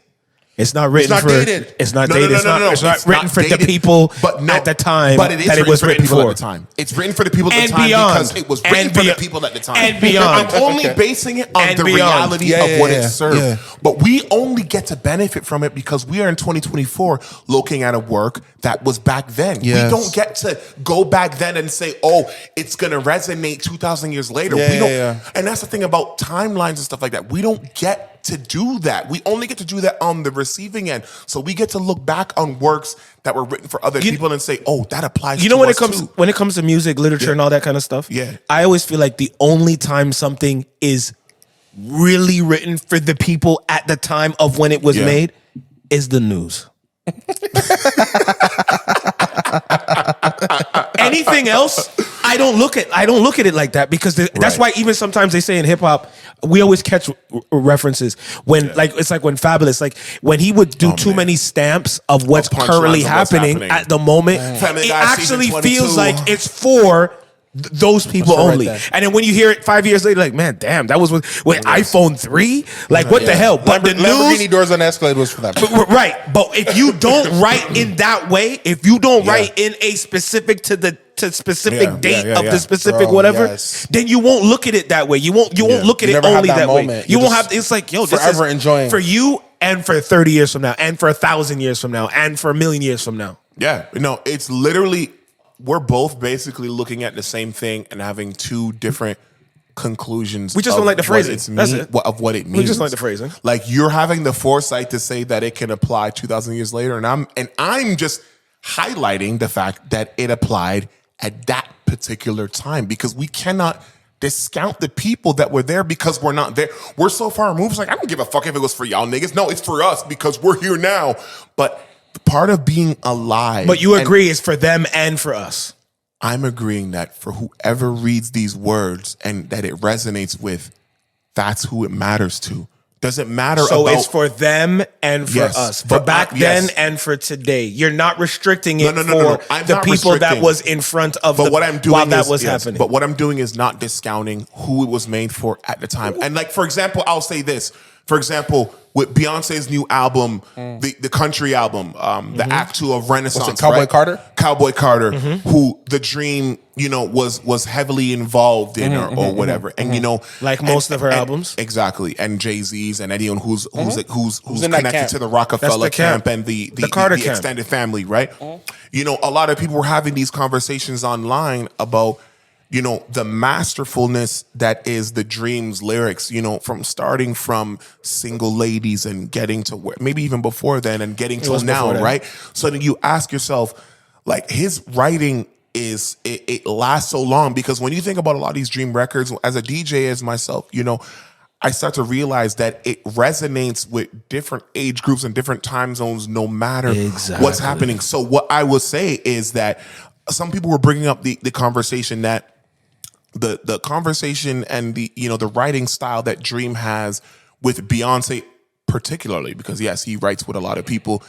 it's not written not for. dated. It's not No, dated. no, It's no, not. no, no. It's not written for the dated, people but no, at the time but it is that it was for the written people for. at the time. It's written for the people at And the time beyond. because it was written And for the beyond. people at the time. And beyond. I'm only Okay. basing it on And the beyond. reality Yeah, of what yeah, it yeah. served. Yeah. But we only get to benefit from it because we are in 2024 looking at a work that was back then. Yes. We don't get to go back then and say, oh, it's going to resonate 2,000 years later. Yeah, we don't, yeah. And that's the thing about timelines and stuff like that. We don't get to do that. We only get to do that on the receiving end. So we get to look back on works that were written for other people and say, "Oh, that applies." You know to when us it comes to music, literature, and all that kind of stuff. Yeah. I always feel like the only time something is really written for the people at the time of when it was Yeah. made is the news. Anything else, I don't look at it like that because that's why even sometimes they say in hip hop, we always catch references when like it's like when Fabulous, like when he would do too many stamps of what's currently happening at the moment, it actually feels like it's for those people only. And then when you hear it 5 years later, like, man, damn, that was with iPhone 3? Like, what the hell? But the Lamborghini Doors on Escalade was for that. Right. But if you don't write in that way, if you don't write in a specific to specific date of the specific whatever, then you won't look at it that way. You won't look at it only that way. You won't have, it's like, yo, this is enjoying for you and for 30 years from now and for 1,000 years from now and for 1,000,000 years from now. Yeah. No, it's literally, we're both basically looking at the same thing and having two different conclusions. We just don't like the phrasing. That's it. Of what it means. We just like the phrasing. Like you're having the foresight to say that it can apply 2,000 years later, and I'm just highlighting the fact that it applied at that particular time because we cannot discount the people that were there because we're not there. We're so far removed. It's like I don't give a fuck if it was for y'all niggas. No, it's for us because we're here now. But part of being alive. But you agree it's for them and for us. I'm agreeing that for whoever reads these words and that it resonates with, that's who it matters to. Does it matter so about... it's for them and for us. For back then and for today. You're not restricting it for the people that was in front of what I'm doing while that was happening. But what I'm doing is not discounting who it was made for at the time. And like, for example, I'll say this. For example, with Beyonce's new album, the country album, the Act 2 of Renaissance, what's it, Cowboy Carter? Cowboy Carter, who The Dream, was heavily involved in or whatever. And like most of her albums. Exactly. And Jay-Z's and anyone who's connected to the Rockefeller camp and the Carter camp. Extended family, right? A lot of people were having these conversations online about the masterfulness that is The Dream's lyrics, from starting from Single Ladies and getting to where, maybe even before then and getting to now, right? So then you ask yourself, like, his writing it lasts so long because when you think about a lot of these Dream records, as a DJ, as myself, I start to realize that it resonates with different age groups and different time zones, no matter what's happening. So what I would say is that some people were bringing up the conversation that the conversation and the writing style that Dream has with Beyonce particularly, because yes, he writes with a lot of people,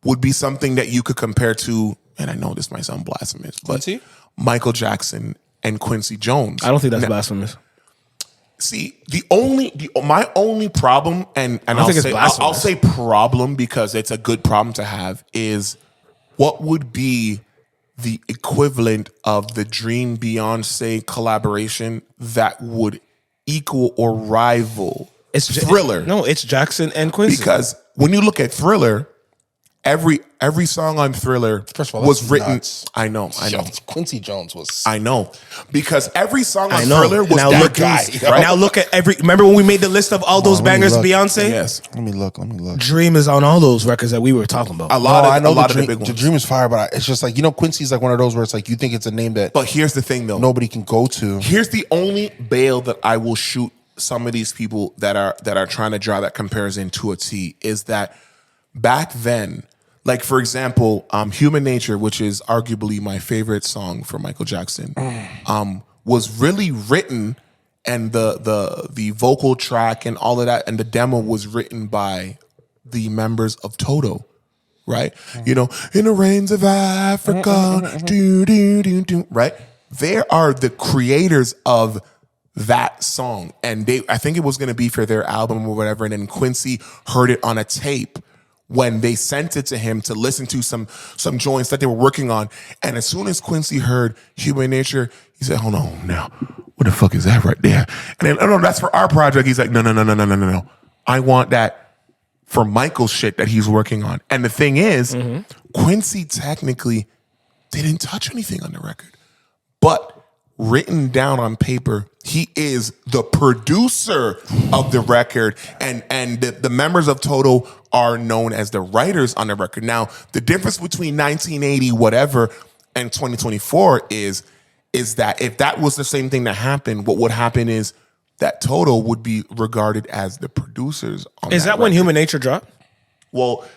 would be something that you could compare to, and I know this might sound blasphemous, but Michael Jackson and Quincy Jones. I don't think that's blasphemous. See, my only problem, and I'll say problem because it's a good problem to have, is what would be the equivalent of the Dream Beyonce collaboration that would equal or rival Thriller. No, it's Jackson and Quincy. Because when you look at Thriller, every song on Thriller was written. Nuts. I know. Quincy Jones was. I know, because every song on Thriller was now that guy. Right? Now look at Remember when we made the list of all those bangers, Beyonce? Yes. Let me look. Dream is on all those records that we were talking about. A lot of the big ones. The Dream is fire, but it's just like Quincy's like one of those where it's like you think it's a name that. But here's the thing, though. Nobody can go to. Here's the only bail that I will shoot some of these people that are trying to draw that comparison to a T is that back then. Like, for example, Human Nature, which is arguably my favorite song for Michael Jackson, was really written, and the vocal track and all of that, and the demo was written by the members of Toto, right? In the rains of Africa, right? They are the creators of that song, and I think it was going to be for their album or whatever, and then Quincy heard it on a tape when they sent it to him to listen to some joints that they were working on. And as soon as Quincy heard Human Nature, he said, hold on now, what the fuck is that right there? And then, oh no, that's for our project. He's like, no. I want that for Michael's shit that he's working on. And the thing is, Quincy technically didn't touch anything on the record. But written down on paper, he is the producer of the record, and the members of Toto are known as the writers on the record. Now, the difference between 1980 whatever and 2024 is that if that was the same thing that happened, what would happen is that Toto would be regarded as the producers on Is that when record. Human Nature dropped? Well,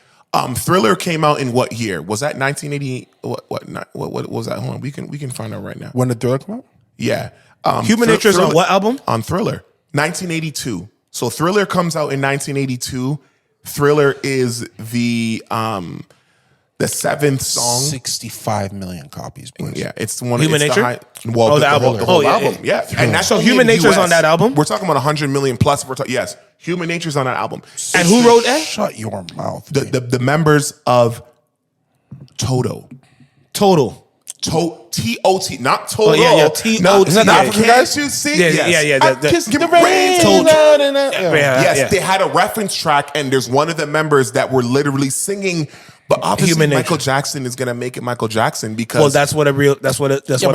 Thriller came out in what year? Was that 1980? What was that? Hold on, we can find out right now. When did Thriller come out? Yeah. Human Nature's on what album? On Thriller, 1982. So Thriller comes out in 1982. Thriller is the seventh song. 65 million copies. Boys. Yeah, it's one. Human it's Nature. The album. The whole yeah, album. Yeah. And that's So only Human in Nature's US. on that album? We're talking about 100 million plus. Yes, Human Nature's on that album. And who wrote that? Shut your mouth. The members of Toto. Total. T-O-T, not Toto. Yeah, T-O-T. Not Yeah. African guys. You see? Yeah, Yes. yeah. I just the rain rain out and out. Yes, they had a reference track, and there's one of the members that were literally singing. But obviously, Human Michael Nature. Jackson is gonna make it Michael Jackson because. Well, that's what But they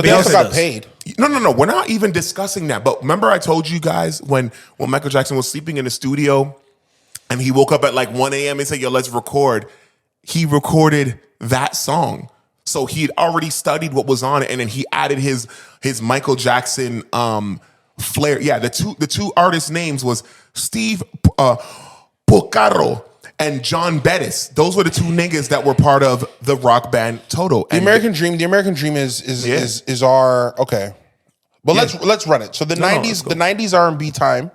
Beyonce also got does. paid. No. We're not even discussing that. But remember, I told you guys when Michael Jackson was sleeping in the studio, and he woke up at like 1 a.m. and said, "Yo, let's record." He recorded that song. So he had already studied what was on it, and then he added his Michael Jackson flair. Yeah, the two artists' names was Steve Porcaro and John Bettis. Those were the two niggas that were part of the rock band Toto. The American Dream is our okay. But let's run it. So the let's 90s R&B time.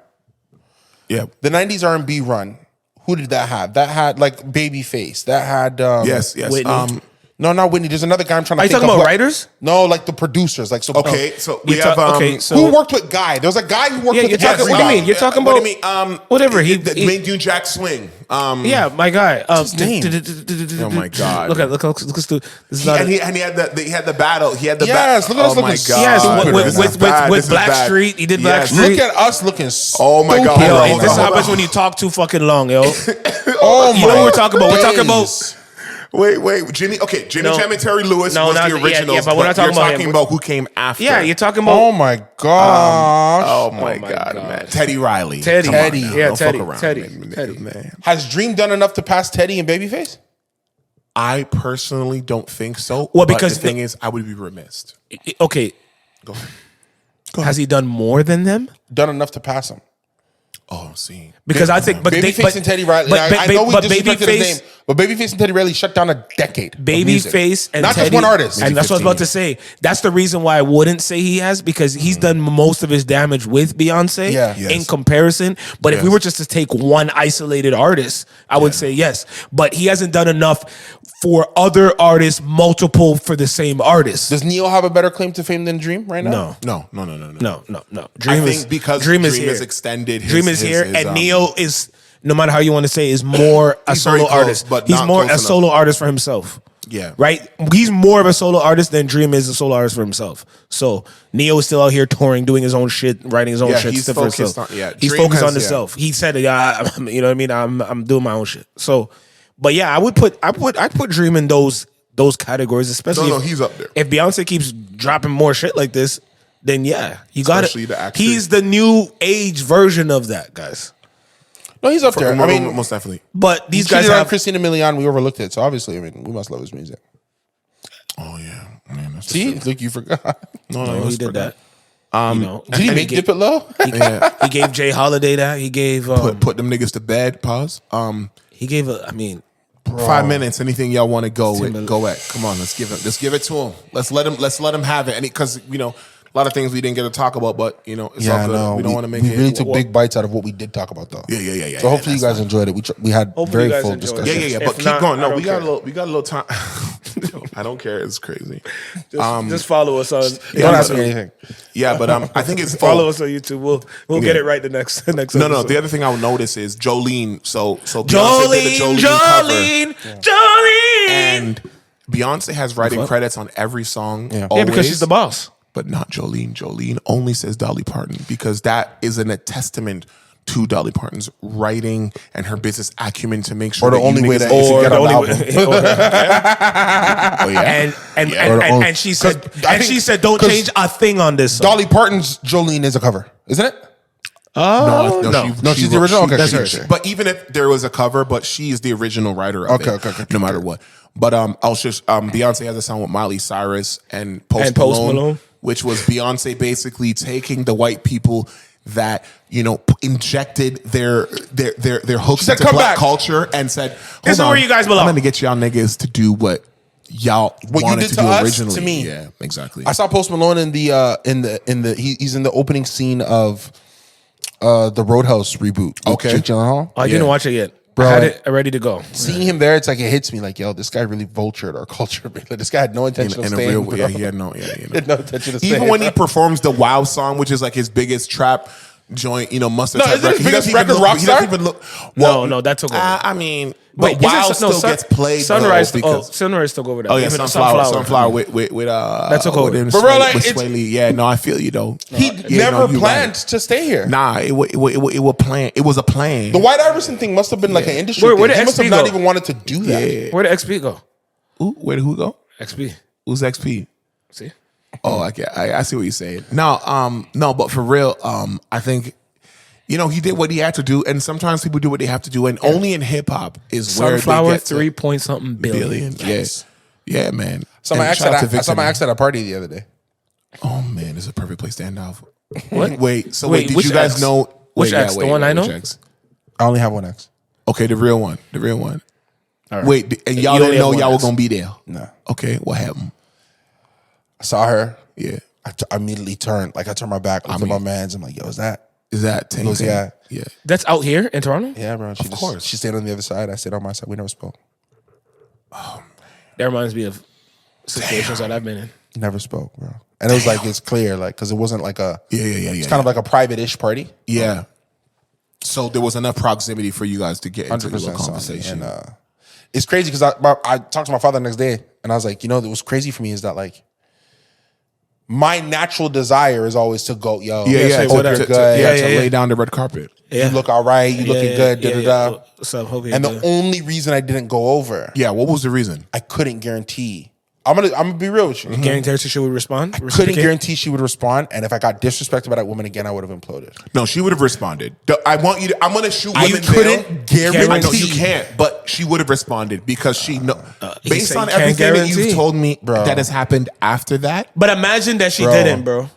Yeah. The 90s R&B run. Who did that have? That had like Babyface. That had Yes. Whitney. No, not Whitney. There's another guy I'm trying to Are you think talking of. about writers? No, like the producers. Like so. Okay, so we You have talk- okay, so- Who worked with Guy? There was a guy who worked Yeah, with you're the talking. What do you mean? You're talking What about do you mean? whatever. He made you Jack Swing. yeah, my guy. his name? Oh my God. Look at this. This is not. And he had the battle. He had the Yes, battle. look at us Oh my looking God. Yes, stupid. with This with is with, with This is Black bad. Street. He did Yes. Black Street. Look at us looking. Oh my God. stupid Yo, Hold right on, this is now. how hold much on. when you talk too fucking long, yo. Oh You know my what we're talking about? We're talking about. days. Wait, Jimmy. Okay, Jimmy No. Jam and Terry Lewis No, was not- the yeah, originals. yeah, but we're not you're talking about talking him. about who came after. Yeah, you're talking about. Oh my gosh. Oh my my God, God. man. Teddy Riley. Teddy. Come on Teddy. now. Yeah, Don't Teddy. fuck around, Teddy. man. Has Dream done enough to pass Teddy and Babyface? I personally don't think so. Well, but because the thing is, I would be remiss. Okay, Go ahead. has he done more than them? Done enough to pass him. Oh, see. Because I think, but Babyface and Teddy Riley. I know we disrespected his name, but Babyface and Teddy Riley shut down a decade. of music. Babyface and not Teddy, just one artist. and that's what I was about to say. That's the reason why I wouldn't say he has, because he's done most of his damage with Beyonce. Yeah. Yes. In comparison, but if we Yes. were just to take one isolated artist, I would say yes. But he hasn't done enough for other artists, multiple for the same artist. Does Neo have a better claim to fame than Dream right now? No. No. No. I think because Dream is Dream here. has extended his- Dream is his- here, his, and Neo is, no matter how you want to say, is more a He's very solo close, artist. but He's not more close a enough. solo artist for himself. Yeah. Right? He's more of a solo artist than Dream is a solo artist for himself. So Neo is still out here touring, doing his own shit, writing his own Yeah, shit he's still for focused himself. on- yeah, He's Dream focused has- on himself. He said, "Yeah, you know what I mean. I'm doing my own shit." So, but yeah, I'd put Dream in those categories, especially No, if, he's up there. If Beyonce keeps dropping more shit like this, then yeah, you got Especially the it. action. He's the new age version of that, guys. No, he's up there. I mean, most definitely. But these these guys guys on have Christina Milian. We overlooked it, so obviously, I mean, we must love his music. Oh yeah, man. That's See, look, you forgot. No, he did that. You know, Did he and make gave, Dip It Low? he gave Jay Holiday that. He gave put them niggas to bed. Pause. he gave a. I mean, 5 minutes. Anything y'all want to go with? Timberlake. Go at. Come on, let's give it to him. Let's let him have it. And because a lot of things we didn't get to talk about, but it's all good. We don't want to make we it. really took big bites out of what we did talk about, though. Yeah. So hopefully you guys enjoyed it. We had Hopefully you very guys full enjoyed it. discussion. Yeah. If But keep not, going. I No, don't we got care. a little time. I don't care. It's crazy. just follow us on. Don't ask me anything. Yeah, but I think it's Follow us on YouTube. We'll get it right the next No. episode. The other thing I would notice is Jolene. So Beyonce did a Jolene cover. Jolene. And Beyonce has writing credits on every song. Yeah. Yeah, because always, she's the boss. but not Jolene. Jolene only says Dolly Parton because that is a testament to Dolly Parton's writing and her business acumen to make sure. Or the that you only way niggas- that you should get on the album. Oh, yeah. And she said, she said, don't 'cause change a thing on this song. Dolly Parton's Jolene is a cover, isn't it? No, she's the original? Okay, that's she- her. she- But even if there was a cover, but she is the original writer of it. Okay. No matter what. But I'll just Beyonce has a song with Miley Cyrus and Post And Post Malone, Malone. which was Beyonce basically taking the white people that injected their hooks said, into "Come black back." culture and said, This is where you guys belong. I'm gonna get y'all niggas to do what y'all What you wanted did to to do us, originally." to me. Yeah, exactly. I saw Post Malone in the he's in the opening scene of the Roadhouse reboot. with Okay. Jake Gyllenhaal. I didn't watch it yet. Bro, I had it ready to go. Seeing him there, it's like it hits me like, yo, this guy really vultured our culture. Like, this guy had no intention of in a staying. real bro. yeah, he had no Had no intention of staying. even when he bro. performs the Wow song, which is like his biggest trap joint, mustard No, type isn't his he biggest doesn't even record look- he doesn't Rockstar? even look. No, that took over. I mean, Wait, but Wow isn't- no, still gets played. Sunrise. though, because Sunrise took over that. oh yeah, Even though Sunflower with That took over. with him, But bro, Sway- like, with it's- Sway Lee. Yeah, no, I feel you though. He Yeah, never no, you planned right. to stay here. Nah, it was planned. It was a plan. The White Iverson thing must have been like an industry Where thing. did He must have XP not go? even wanted to do that. Yeah. Where did XP go? Ooh, where did who go? XP. Who's XP? See? Oh, I see what you're saying. No, but for real, I think he did what he had to do, and sometimes people do what they have to do, and only in hip hop is where Sunflower, they get to 3-point-something billion. Yes, yeah, man. I saw my And ex shout out to at Victor, man. a party the other day. Oh man, it's a perfect place to end off. What? Wait, did which you guys ex? know? Which wait, ex? The one I know? which ex? I only have one ex. Okay, the real one. All right. Wait, and y'all You only didn't know have one y'all were ex. gonna be there? No. Okay, what happened? I saw her. Yeah, I immediately turned. Like I turned my back, looked at my mans. I'm like, yo, is that? is that Tank? Goes, yeah. yeah. That's out here in Toronto? Yeah, bro. She course. She stayed on the other side. I stayed on my side. We never spoke. That reminds me of situations that I've been in. Never spoke, bro. And it was like, it's clear, like, because it wasn't like a, Yeah. it's kind of like a private-ish party. Yeah. So there was enough proximity for you guys to get into a 100% little something. conversation. And it's crazy because I talked to my father the next day, and I was like, what was crazy for me is that, like, my natural desire is always to go, yo, yeah, say to, what up. to, good. to Yeah. lay down the red carpet. Yeah. you look all right, you looking good, da-da-da. What's up? Hope you're And the good. only reason I didn't go over, Yeah, what was the reason? I couldn't guarantee. I'm gonna be real with you. Guarantee she would respond? Couldn't guarantee she would respond, and if I got disrespected by that woman again, I would have imploded. No, she would have responded. I'm going to shoot I women couldn't bail. guarantee. I know you can't, but she would have responded because she know based said on you can't everything that guarantee. you've told me Bro. that has happened after that. But imagine that she Bro. didn't, bro.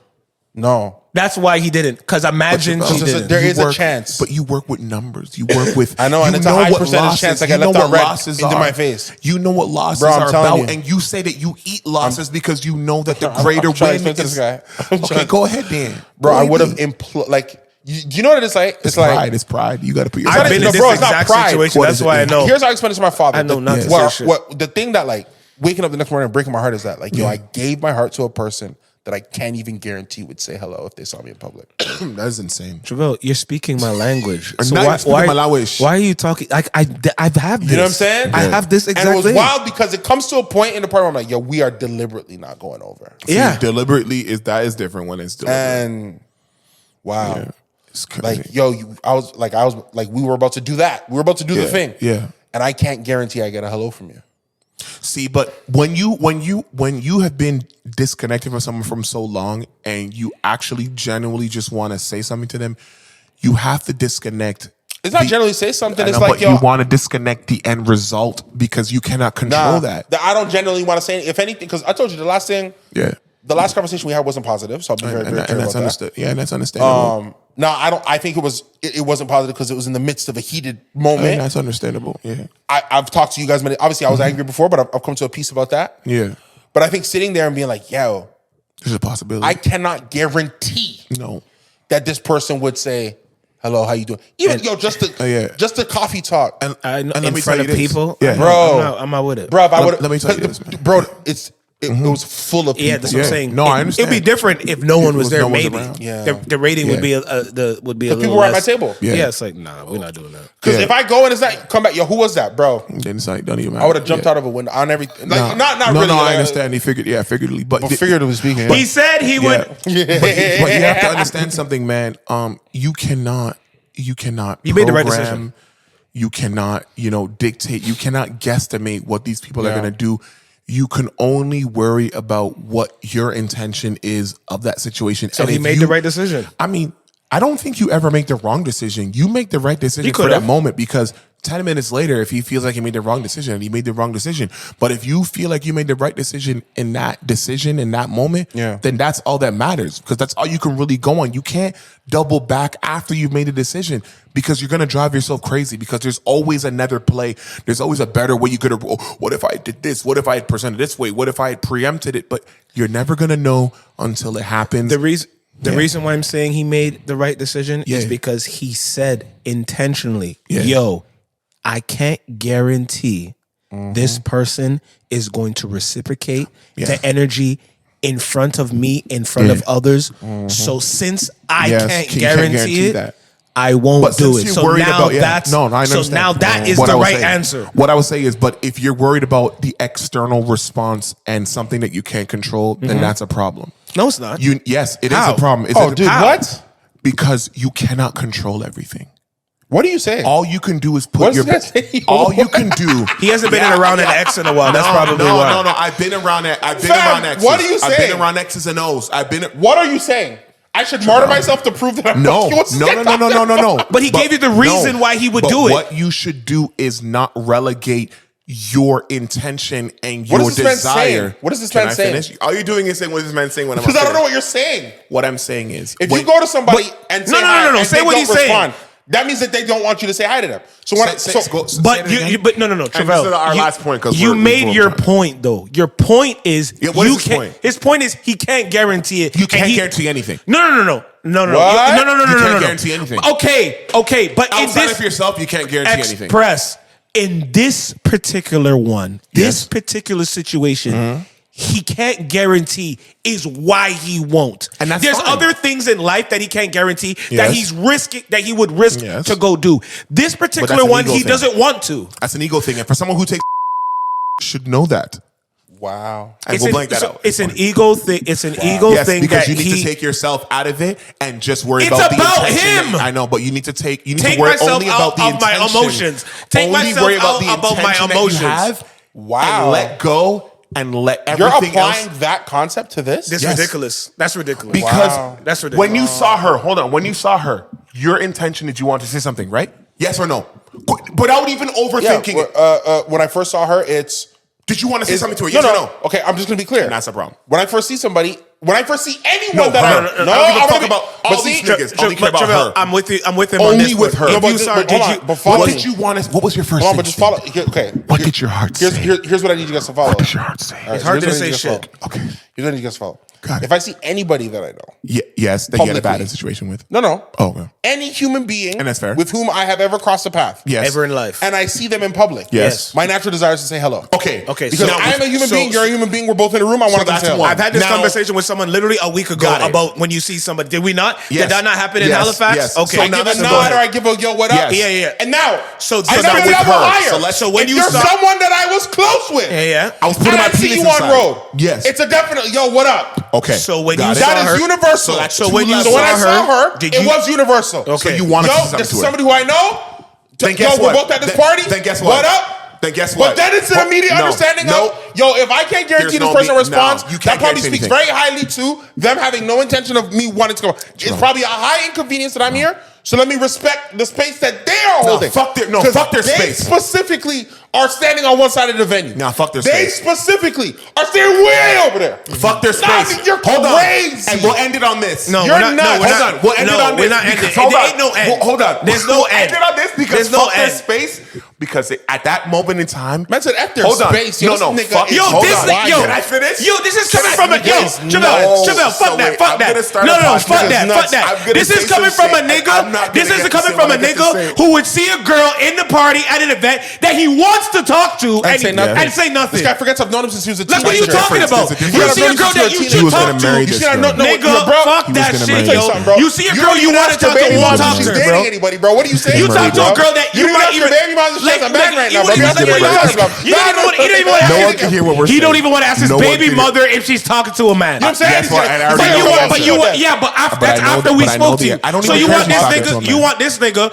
No, That's why he didn't. Because imagine But she you- didn't. there You is a chance. but you work with numbers. You work with. I know, and you it's a high what percentage losses- chance I you get know left what out red losses into are. my face. You know what losses Bro, I'm are telling about, you. and you say that you eat losses because you know that the I'm greater trying to win explain to is. this guy. I'm Okay, trying- go ahead, Dan. bro, Go I ahead, would have Dan. like. You know what it's like? It's like pride. It's pride. You got to put I've yourself. I've been no, in bro, this it's not exact pride. situation. What That's is it? why I know. Here's how I explain it to my father. I know not to what, say shit. what the thing that like waking up the next morning and breaking my heart is that like yo, I gave my heart to a person that I can't even guarantee would say hello if they saw me in public. That is insane. Trivelle, you're speaking my language. I'm not speaking my language. Why are you talking? I have this. You know what I'm saying? I have this And exact it was thing. wild because it comes to a point in the party where I'm like, yo, we are deliberately not going over. Yeah. See, deliberately is different when it's deliberate. And wow. Yeah. It's crazy. Like, yo, I was like, we were about to do that. We were about to do the thing. Yeah. And I can't guarantee I get a hello from you. See, but when you have been disconnected from someone from so long and you actually genuinely just want to say something to them, you have to disconnect. It's not generally say something. I It's know, like, but yo, you want to disconnect the end result because you cannot control that. I don't generally want to say if anything, because I told you the last conversation we had wasn't positive. So I'll be very, very clear and that's about understood. Yeah, and that's understandable. that. No, I think it wasn't positive because it was in the midst of a heated moment. And that's understandable. Yeah, I've talked to you guys many. Obviously, I was angry before, but I've come to a peace about that. yeah. But I think sitting there and being like, yo, There's a possibility. I cannot guarantee no. that this person would say, hello, how you doing? Even just the coffee talk. And, I know, and let in me front tell of you this. people, Yeah, Bro. I'm not with it. Bro, if I would let me tell you this, man. Bro, it was full of people. Yeah, that's what I'm saying. No, I understand. It'd be different if no one was If there. no one's Maybe around. Yeah. the rating would be a Because little people were at my less. table. Yeah. Yeah, it's like we're not doing that. Because Yeah. if I go and it's not, come back, yo, who was that, bro? Then it's like, don't even matter. I would have jumped out of a window on everything. Like, not no, really. No, I like, understand. He figuratively, but figuratively speaking. He said he would. but you have to understand something, man. You cannot. You made the right decision. You cannot, dictate. You cannot guesstimate what these people are Yeah. going to do. You can only worry about what your intention is of that situation. So And he if made the right decision. I mean, I don't think you ever make the wrong decision. You make the right decision for could've. that moment because 10 minutes later, if he feels like he made the wrong decision, and he made the wrong decision. But if you feel like you made the right decision in that moment, then that's all that matters, because that's all you can really go on. You can't double back after you've made a decision, because you're going to drive yourself crazy, because there's always another play. There's always a better way you could have, what if I did this? What if I had presented this way? What if I had preempted it? But you're never going to know until it happens. The reason why I'm saying he made the right decision is because he said intentionally, yo, I can't guarantee this person is going to reciprocate the energy in front of me, in front of others. So since I can't guarantee it, I won't do it. So now that is the right answer. What I would say is, but if you're worried about the external response and something that you can't control, then that's a problem. No, it's not. Yes, it is a problem. What? Because you cannot control everything. What are you saying? All you can do is put your. All you can do. He hasn't been around an X in a while. That's probably why. No. I've been around it. I've been around X's. What are you saying? I've been around X's and O's. What are you saying? I should martyr myself to prove that I'm No. But he gave you the reason why he would do it. What you should do is not relegate your intention and your desire. What is this man saying? Finish? All you're doing is saying what is this man saying when I'm Because I don't know what you're saying. What I'm saying is, if you go to somebody and say hi, no, and say they what don't he's saying. respond, that means that they don't want you to say hi to them. So what? But no, Trivelle. Our last point, because you made your point though. Your point is what is his point? His point is he can't guarantee it. You can't guarantee anything. No. You can't guarantee anything. Okay. But outside of yourself, you can't guarantee anything. In this particular one, this particular situation, he can't guarantee is why he won't. And there's fine. Other things in life that he can't guarantee that he's risking, that he would risk to go do. This particular one, he doesn't want to. That's an ego thing, and for someone who takes should know that. Wow. And we'll blank that out. It's an ego thing. It's an ego thing because that you need to take yourself out of it and just worry it's about the about intention. him. I know, but you need to take worry myself only about the intention. My emotions. Take only myself worry about out the about my intention emotions. That you have. Wow. And let go and let You're everything applying else. that concept to this? That's ridiculous. That's ridiculous. Because that's ridiculous. When you saw her, when you saw her, your intention is you want to say something, right? Yes or no? Without even overthinking it. When I first saw her, did you want to say something to her? Yes or no? Okay, I'm just going to be clear. And that's a problem. When I first see somebody, when I first see anyone that I don't give a fuck about all these niggas. Only care about her. I'm with you. I'm with him only on this. With her. What did you want to? What was your first? Hold on, but just follow. Okay. What did your heart say? Here's what I need you guys to follow. What does your heart say? His heart didn't say shit. Okay. Here's what I need you guys to follow. Got it. If I see anybody that I know, yes, that you had a bad situation with. No. Oh, no. Any human being, and that's fair, with whom I have ever crossed a path, ever in life, and I see them in public, my natural desire is to say hello. Okay. Because I am a human being, you're a human being, we're both in a room. I want to say hello. I've had this conversation with someone literally a week ago about when you see somebody. Did we not? Did that not happen in Halifax? Yes. Okay. So I give a nod or I give a yo, what up? Yeah. And now, so I now with her. So when you're someone that I was close with, I was putting my penis inside. on road. Yes. It's a definite yo, what up? Okay. So when you that is universal. So when I saw her, it was universal. Okay. So you wanted to say something this to is her. somebody who I know. Then guess what? We're both at this party. Then guess what? What up? Then guess what? But then it's an immediate understanding of, if I can't guarantee this person responds, that probably speaks very highly to them having no intention of me wanting to go. It's probably a high inconvenience that I'm here. So let me respect the space that they are holding. Fuck their space. They specifically are standing on one side of the venue. Fuck their space. They specifically are standing way over there. Fuck their space. You're crazy. And we'll end it on this. No, you're not. Hold on. We'll end it on this. There ain't no end. Hold on. There's no end. End it on this because fuck their space. Because at that moment in time, man said F their space. No, fuck. Can I finish? Yo, this is coming from a Trivelle, fuck that. No, fuck that. This is coming from a nigga. This is coming from a nigga who would see a girl in the party at an event that he wants to talk to and say nothing. This guy forgets I've known him since he was a teenager. Like, what are you talking about? You see a girl that you should talk to. Nigga, fuck that shit, yo. You see a girl you want to talk to, won't talk to her, bro. Anybody, bro? What are you saying? You talk to a girl that you might even baby mama's just a man right now, bro. He don't even want to ask his baby mother if she's talking to a man. You know what I'm saying? But that's after we spoke to you. So you want this nigga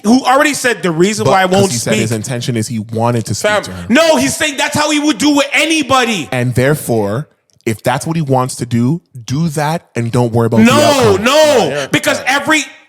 who already said the reason why I won't speak. He speak. said his intention is he wanted to speak to her. No, he's saying that's how he would do with anybody. And therefore, if that's what he wants to do that and don't worry about the outcome. No, because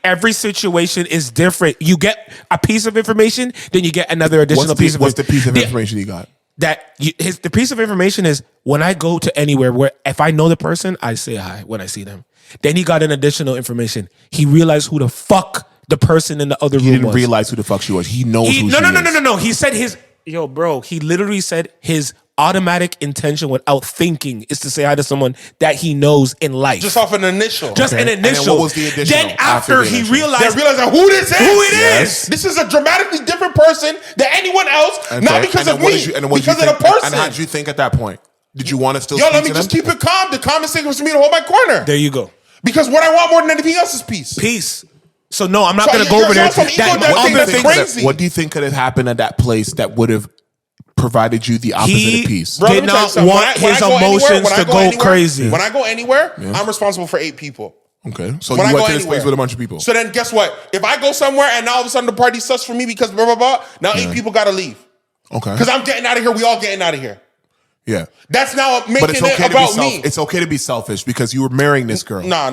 every situation is different. You get a piece of information, then you get another additional piece of What's the piece of information you got? The piece of information is when I go to anywhere where if I know the person, I say hi when I see them. Then he got an additional information. He realized who the fuck the person in the other room was. He didn't realize who the fuck she was. He knows who she is. No. He said he literally said his automatic intention without thinking is to say hi to someone that he knows in life. Just off an initial. Just an initial. And then what was the additional? Then after he realized who this is. Who it is. This is a dramatically different person than anyone else, not because of me, because of the person. And how did you think at that point? Did you want to still let me just keep it calm. The conversation was for me to hold my corner. There you go. Because what I want more than anything else is peace. Peace. So no, I'm not going to go over there. What do you think could have happened at that place that would have provided you the opposite of peace? He did not want his emotions to go crazy. When I go anywhere, I'm responsible for 8 people. Okay. So you went to this place with a bunch of people. So then guess what? If I go somewhere and now all of a sudden the party sucks for me because blah, blah, blah, now 8 people got to leave. Okay. Because I'm getting out of here. We all getting out of here. Yeah. That's now making it about me. It's okay to be selfish because you were marrying this girl. No.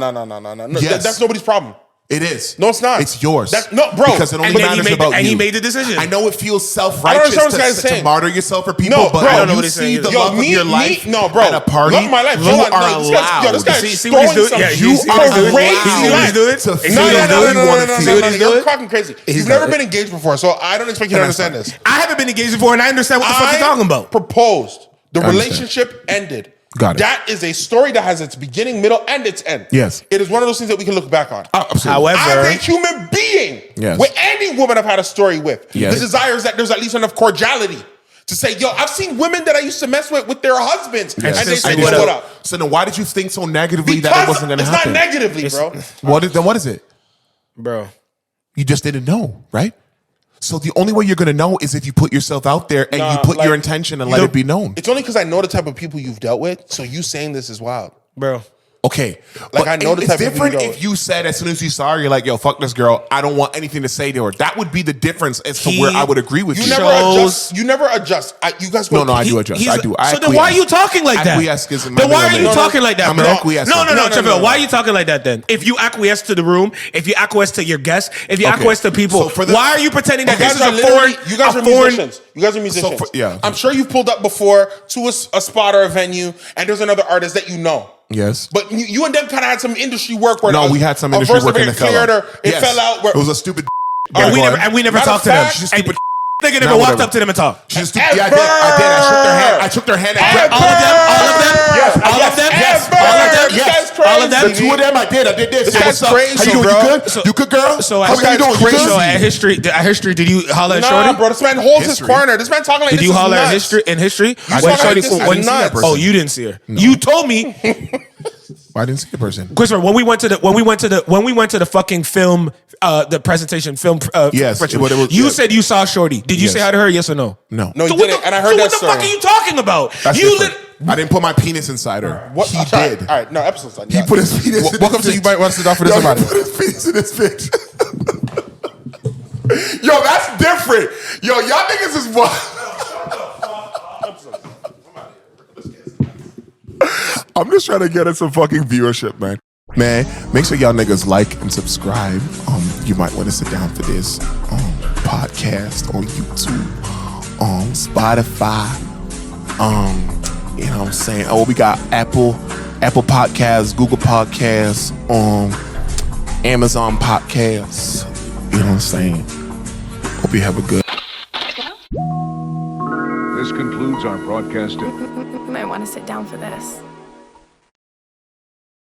Yes. That's nobody's problem. It is. No, it's not. It's yours. No, bro. Because it only matters about you. And he made the decision. I know it feels self-righteous to martyr yourself for people, but I don't know what you he's see saying. the love of your life at a party, love my life. you are allowed. This guy's see what he's doing? Yeah, you are crazy. See what he's doing? To feel No, you're fucking crazy. You've never been engaged before, so I don't expect you to understand this. I haven't been engaged before, and I understand what the fuck you're talking about. Proposed. The relationship ended. Got it. That is a story that has its beginning, middle, and its end. Yes. It is one of those things that we can look back on. Absolutely. As a human being, with any woman I've had a story with, the desire is that there's at least enough cordiality to say, yo, I've seen women that I used to mess with their husbands, and they say, what up? So then why did you think so negatively that it wasn't going to happen? It's not negatively, bro. What is it? Bro. You just didn't know, right? So the only way you're going to know is if you put yourself out there and you put your intention and let it be known. It's only because I know the type of people you've dealt with, so you saying this is wild. Bro. Okay. Like, I know the type of people it's different if you said as soon as you saw her, you're like, yo, fuck this girl. I don't want anything to say to her. That would be the difference as to where I would agree with you. You never adjust. You guys go. No, I do adjust. I do. So then why are you talking like that? Then why are you talking like that, bro? No, Trivelle. Why are you talking like that then? If you acquiesce to the room, if you acquiesce to your guests, if you acquiesce to people, why are you pretending that this is a foreign? You guys are musicians. You guys are musicians. Yeah. I'm sure you've pulled up before to a spot or a venue, and there's another artist that you know. Yes. But you and them kind of had some industry work where we had some industry work and it fell out. It fell out. It was a stupid and we never talked to them. Stupid nigga never walked up to them and talked. Yeah, I did. I shook their hand. All of them? Yes. All of them? The 2 of them, I did this. This guy's crazy, how you doing? bro. You good, girl? So how you doing? Crazy. So at history, did you holler at Shorty? Nah, bro, this man holds his corner. This man talking like this. Did you holler at in history? Oh, you didn't see her. You told me. I didn't see the person. Christopher, when we went to the fucking film, the presentation film. Yes, you said you saw Shorty. Did you say hi to her? Yes or no? No. No, you didn't. And I heard that story. What the fuck are you talking about? I didn't put my penis inside her. What? He did. All right, no, episode's done. He put his penis. Welcome to You Might Want to Sit Down for This. He put his penis in this bitch. Yo, that's different. Yo, y'all niggas is what? I'm just trying to get us some fucking viewership, man. Man, make sure y'all niggas like and subscribe. You might want to sit down for this podcast on YouTube, Spotify. You know what I'm saying? Oh, we got Apple Podcasts, Google Podcasts, Amazon Podcasts. You know what I'm saying? Hope you have a good. This concludes our broadcast. You might want to sit down for this.